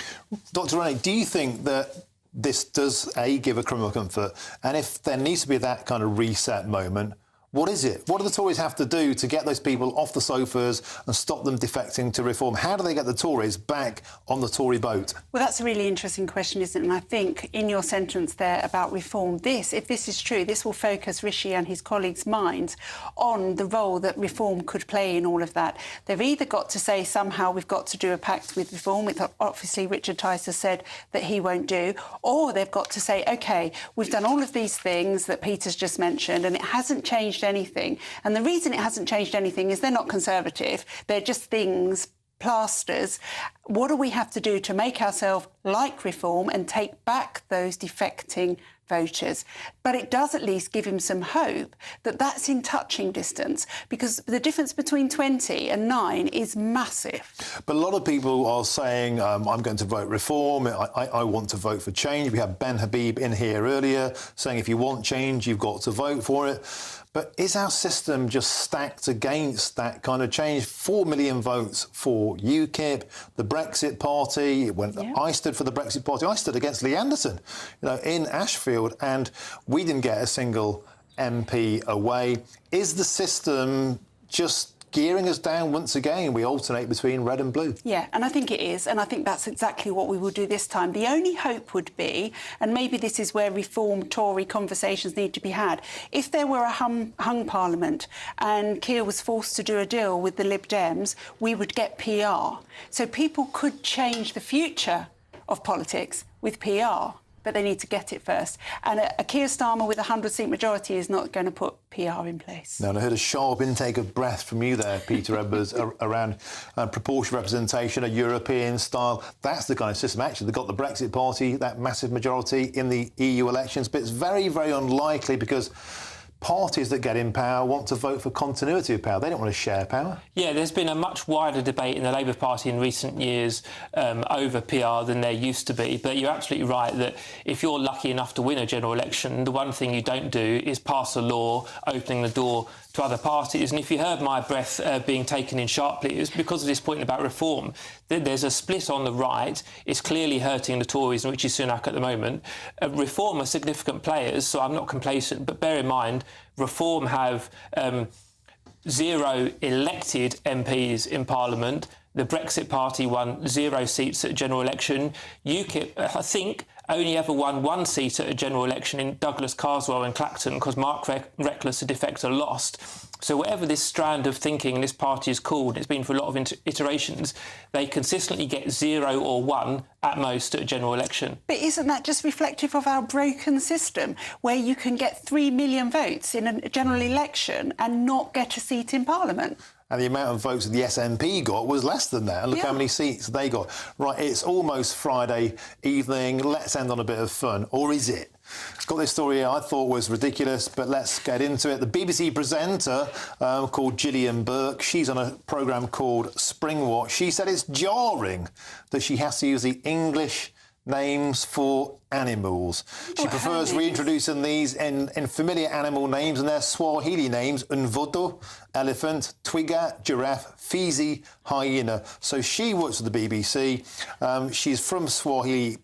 Dr. Rennie, do you think that this does, A, give a crumb of comfort, and if there needs to be that kind of reset moment, what is it? What do the Tories have to do to get those people off the sofas and stop them defecting to reform? How do they get the Tories back on the Tory boat?
Well, that's a really interesting question, isn't it? And I think in your sentence there about reform, if this is true, this will focus Rishi and his colleagues' minds on the role that reform could play in all of that. They've either got to say somehow we've got to do a pact with reform, which obviously Richard Tice has said that he won't do, or they've got to say, OK, we've done all of these things that Peter's just mentioned and it hasn't changed anything. And the reason it hasn't changed anything is they're not Conservative. They're just things, plasters. What do we have to do to make ourselves like reform and take back those defecting voters? But it does at least give him some hope that that's in touching distance, because the difference between 20 and 9 is massive.
But a lot of people are saying, I'm going to vote reform, I want to vote for change. We had Ben Habib in here earlier saying if you want change, you've got to vote for it. But is our system just stacked against that kind of change? 4 million votes for UKIP, the Brexit Party. When I stood for the Brexit Party, I stood against Lee Anderson, in Ashfield, and we didn't get a single MP away. Is the system just gearing us down once again? We alternate between red and blue.
Yeah, and I think it is, and I think that's exactly what we will do this time. The only hope would be, and maybe this is where reform Tory conversations need to be had, if there were a hung parliament and Keir was forced to do a deal with the Lib Dems, we would get PR. So people could change the future of politics with PR, but they need to get it first. And a Keir Starmer with a 100-seat majority is not going to put PR in place.
Now, I heard a sharp intake of breath from you there, Peter Ebers, around proportional representation, a European style. That's the kind of system. Actually, they've got the Brexit Party, that massive majority in the EU elections, but it's very, very unlikely because parties that get in power want to vote for continuity of power. They don't want to share power.
Yeah, there's been a much wider debate in the Labour Party in recent years over PR than there used to be. But you're absolutely right that if you're lucky enough to win a general election, the one thing you don't do is pass a law opening the door to other parties. And if you heard my breath being taken in sharply, it was because of this point about reform. There's a split on the right. It's clearly hurting the Tories and Rishi Sunak at the moment. Reform are significant players, so I'm not complacent. But bear in mind, Reform have 0 elected MPs in Parliament. The Brexit Party won 0 seats at a general election. UKIP, I think, only ever won 1 seat at a general election in Douglas Carswell and Clacton because Mark Reckless, a defector, lost. So whatever this strand of thinking this party is called, it's been for a lot of iterations, they consistently get 0 or 1 at most at a general election.
But isn't that just reflective of our broken system, where you can get 3 million votes in a general election and not get a seat in Parliament?
And the amount of votes that the SNP got was less than that. And look how many seats they got. Right, it's almost Friday evening. Let's end on a bit of fun. Or is it? Got this story here I thought was ridiculous, but let's get into it. The BBC presenter called Gillian Burke, she's on a programme called Springwatch. She said it's jarring that she has to use the English names for animals. She prefers reintroducing these in familiar animal names, and their Swahili names: Nvodo, elephant; Twiga, giraffe; Fizi, hyena. So she works for the BBC. She's from Swahili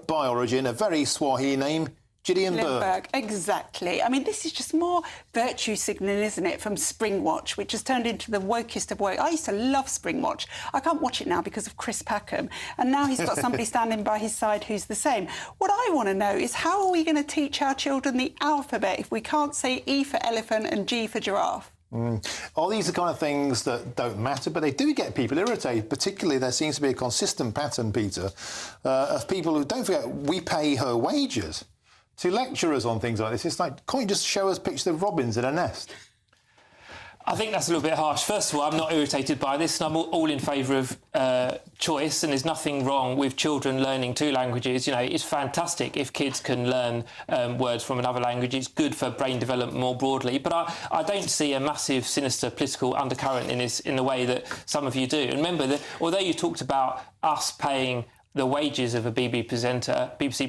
by origin, a very Swahili name. Gillian Burke.
Exactly. I mean, this is just more virtue signalling, isn't it, from Springwatch, which has turned into the wokest of woke. I used to love Springwatch. I can't watch it now because of Chris Packham. And now he's got somebody standing by his side who's the same. What I want to know is how are we going to teach our children the alphabet if we can't say E for elephant and G for giraffe?
All these are the kind of things that don't matter, but they do get people irritated. Particularly, there seems to be a consistent pattern, Peter, of people who, don't forget, we pay her wages to lecture us on things like this. It's like, can't you just show us pictures of robins in a nest?
I think that's a little bit harsh. First of all, I'm not irritated by this, and I'm all in favour of choice, and there's nothing wrong with children learning 2 languages. You know, it's fantastic if kids can learn words from another language. It's good for brain development more broadly. But I don't see a massive, sinister political undercurrent in this in the way that some of you do. And remember that although you talked about us paying the wages of a BBC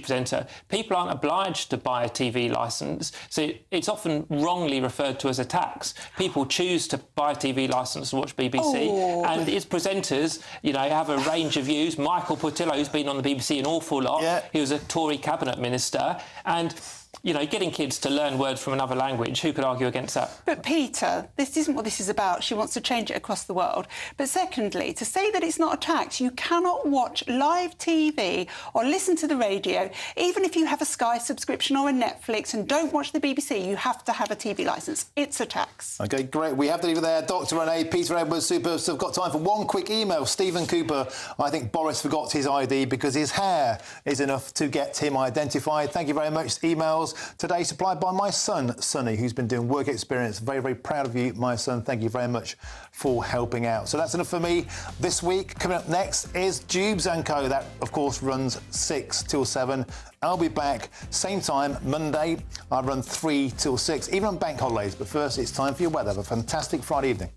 presenter, people aren't obliged to buy a TV licence, so it's often wrongly referred to as a tax. People choose to buy a TV licence to watch BBC, and its presenters, you know, have a range of views. Michael Portillo, who's been on the BBC an awful lot, he was a Tory cabinet minister, and you know, getting kids to learn words from another language, who could argue against that?
But Peter, this isn't what this is about. She wants to change it across the world. But secondly, to say that it's not a tax, you cannot watch live TV or listen to the radio, even if you have a Sky subscription or a Netflix and don't watch the BBC, you have to have a TV licence. It's a tax.
OK, great. We have to leave it there. Dr Renee, Peter Edwards, super. So I've got time for one quick email. Stephen Cooper, I think Boris forgot his ID because his hair is enough to get him identified. Thank you very much. Emails today supplied by my son, Sonny, who's been doing work experience. Very, very proud of you, my son. Thank you very much for helping out. So that's enough for me this week. Coming up next is Jubes & Co. That, of course, runs 6 till 7. I'll be back same time, Monday. I run 3 till 6, even on bank holidays. But first, it's time for your weather. Have a fantastic Friday evening.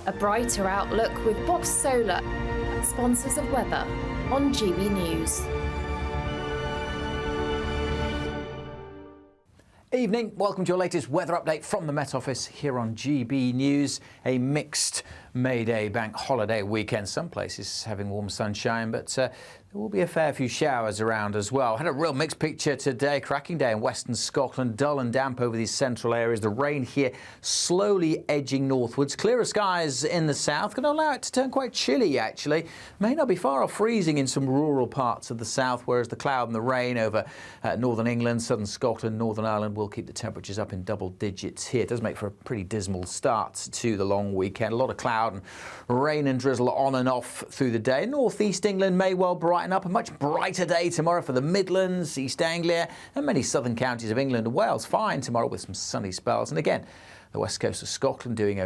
A brighter outlook with Box Solar, sponsors of weather on GB News.
Evening, welcome to your latest weather update from the Met Office here on GB News. A mixed May Day bank holiday weekend. Some places having warm sunshine, but there will be a fair few showers around as well. Had a real mixed picture today. Cracking day in western Scotland, dull and damp over these central areas. The rain here slowly edging northwards. Clearer skies in the south. Going to allow it to turn quite chilly, actually. May not be far off freezing in some rural parts of the south, whereas the cloud and the rain over northern England, southern Scotland, Northern Ireland will keep the temperatures up in double digits here. It does make for a pretty dismal start to the long weekend. A lot of cloud and rain and drizzle on and off through the day. Northeast England may well brighten up. A much brighter day tomorrow for the Midlands, East Anglia and many southern counties of England and Wales. Fine tomorrow with some sunny spells. And again, the west coast of Scotland doing okay.